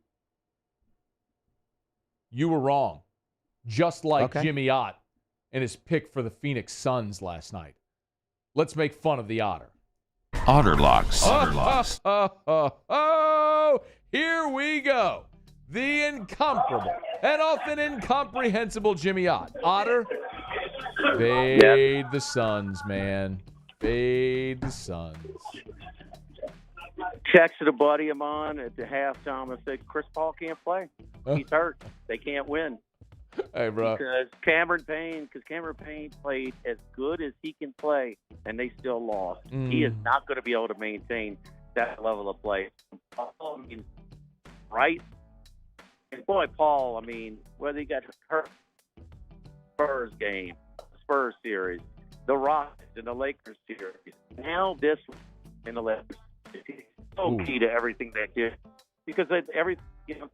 You were wrong. Just like Jimmy Ott and his pick for the Phoenix Suns last night. Let's make fun of the Otter. Otter Locks. Otter Locks. Oh, here we go. The incomparable and often incomprehensible Jimmy Ott. Otter, fade the Suns, man. Fade the Suns. Texted a buddy of mine at the halftime and said, Chris Paul can't play. He's hurt. They can't win. Hey, bro. Because Cameron Payne played as good as he can play, and they still lost. He is not going to be able to maintain that level of play. Paul, I mean, right? And boy, Paul, I mean, whether he got hurt, Spurs game, Spurs series, the Rockets and the Lakers series, now this in the Lakers, he's so key to everything they did because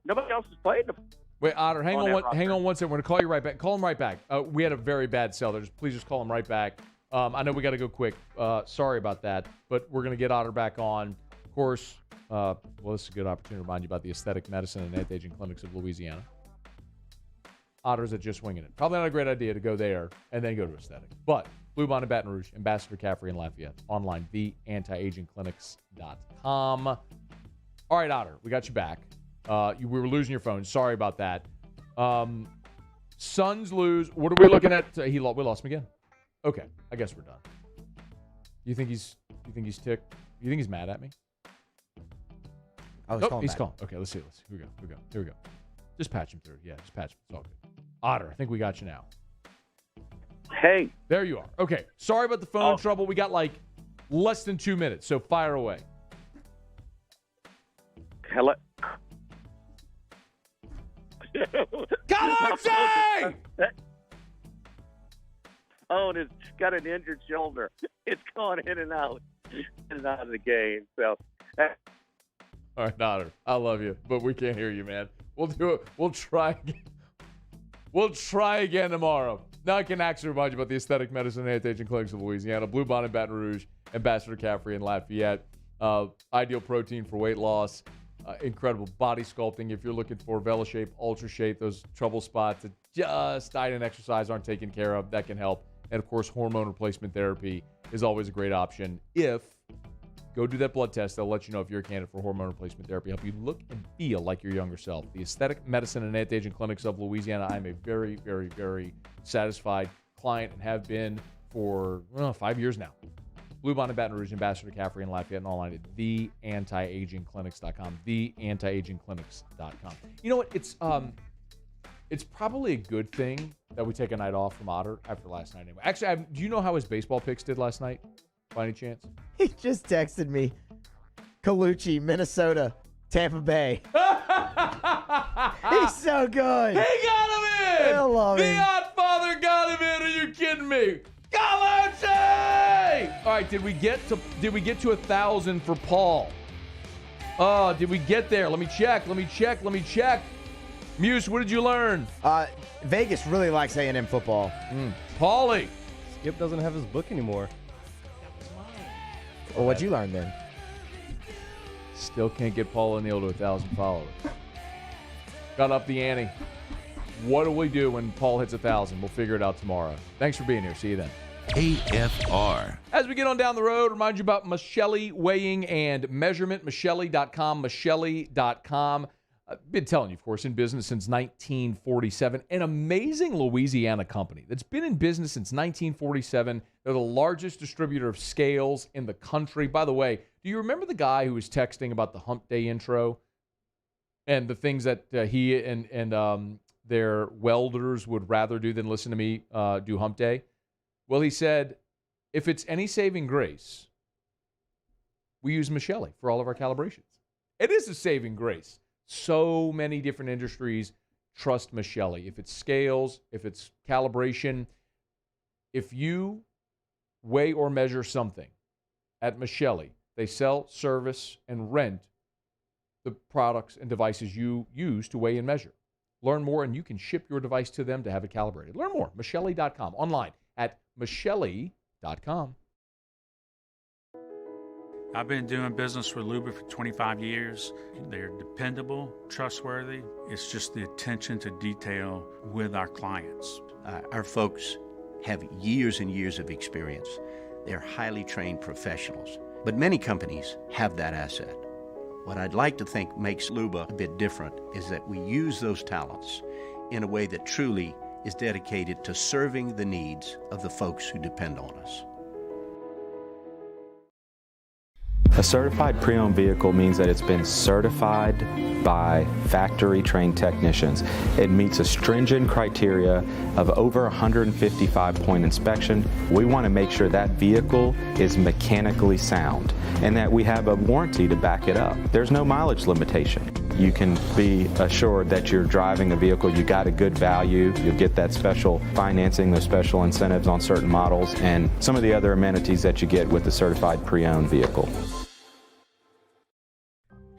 nobody else has played them. Wait, Otter, hang on one second. We're going to call you right back. Call him right back. We had a very bad cell there. Please just call him right back. I know we got to go quick. Sorry about that, but we're going to get Otter back on. Of course, this is a good opportunity to remind you about the aesthetic medicine and anti-aging clinics of Louisiana. Otter's at Just Winging It. Probably not a great idea to go there and then go to aesthetic. But Blue Bonnet Baton Rouge, Ambassador Caffrey and Lafayette. Online, theantiagingclinics.com. All right, Otter, we got you back. We were losing your phone. Sorry about that. Suns lose. What are we looking at? We lost him again. Okay, I guess we're done. You think he's ticked? You think he's mad at me? Oh, he's calling. Okay, let's see. Here we go. Just patch him through. Yeah, just patch him. It's all good. Otter, I think we got you now. Hey. There you are. Okay, sorry about the phone trouble. We got like less than 2 minutes, so fire away. Hello. Calandro! Oh, and it's got an injured shoulder. It's going in and out of the game. So, All right, Otter, I love you, but we can't hear you, man. We'll do it. We'll try again. We'll try again tomorrow. Now I can actually remind you about the aesthetic medicine and anti-aging clinics of Louisiana, Blue Bonnet in Baton Rouge, Ambassador Caffrey in Lafayette. Ideal protein for weight loss, incredible body sculpting. If you're looking for VeloShape, Ultra Shape, those trouble spots that just diet and exercise aren't taken care of, that can help. And of course, hormone replacement therapy is always a great option. Go do that blood test. They'll let you know if you're a candidate for hormone replacement therapy. Help you look and feel like your younger self. The Aesthetic Medicine and Anti-Aging Clinics of Louisiana. I'm a very, very, very satisfied client and have been for 5 years now. Blue Bonnet, Baton Rouge, Ambassador Caffrey, and Lafayette, and online at theantiagingclinics.com. Theantiagingclinics.com. You know what? It's probably a good thing that we take a night off from Otter after last night. Anyway, actually, do you know how his baseball picks did last night? By any chance? He just texted me. Colucci, Minnesota, Tampa Bay. He's so good. He got him in. I love him. The Oddfather got him in. Are you kidding me? Colucci! All right, did we get to 1,000 for Paul? Oh, did we get there? Let me check. Muse, what did you learn? Vegas really likes A&M football. Paulie. Skip doesn't have his book anymore. Well, what'd you learn then? Still can't get Paul O'Neill to 1,000 followers. Got up the ante. What do we do when Paul hits 1,000? We'll figure it out tomorrow. Thanks for being here. See you then. AFR. As we get on down the road, remind you about Michelli Weighing and Measurement, Michelli.com. I've been telling you, of course, in business since 1947. An amazing Louisiana company that's been in business since 1947. They're the largest distributor of scales in the country. By the way, do you remember the guy who was texting about the Hump Day intro and the things that he and their welders would rather do than listen to me do Hump Day? Well, he said, if it's any saving grace, we use Michelli for all of our calibrations. It is a saving grace. So many different industries trust Michelli. If it's scales, if it's calibration, if you weigh or measure something at Michelli, they sell, service, and rent the products and devices you use to weigh and measure. Learn more, and you can ship your device to them to have it calibrated. Learn more, Michelli.com, online at Michelli.com. I've been doing business with Luba for 25 years. They're dependable, trustworthy. It's just the attention to detail with our clients. Our folks have years and years of experience. They're highly trained professionals, but many companies have that asset. What I'd like to think makes Luba a bit different is that we use those talents in a way that truly is dedicated to serving the needs of the folks who depend on us. A certified pre-owned vehicle means that it's been certified by factory-trained technicians. It meets a stringent criteria of over 155-point inspection. We want to make sure that vehicle is mechanically sound and that we have a warranty to back it up. There's no mileage limitation. You can be assured that you're driving a vehicle, you got a good value, you'll get that special financing, those special incentives on certain models, and some of the other amenities that you get with a certified pre-owned vehicle.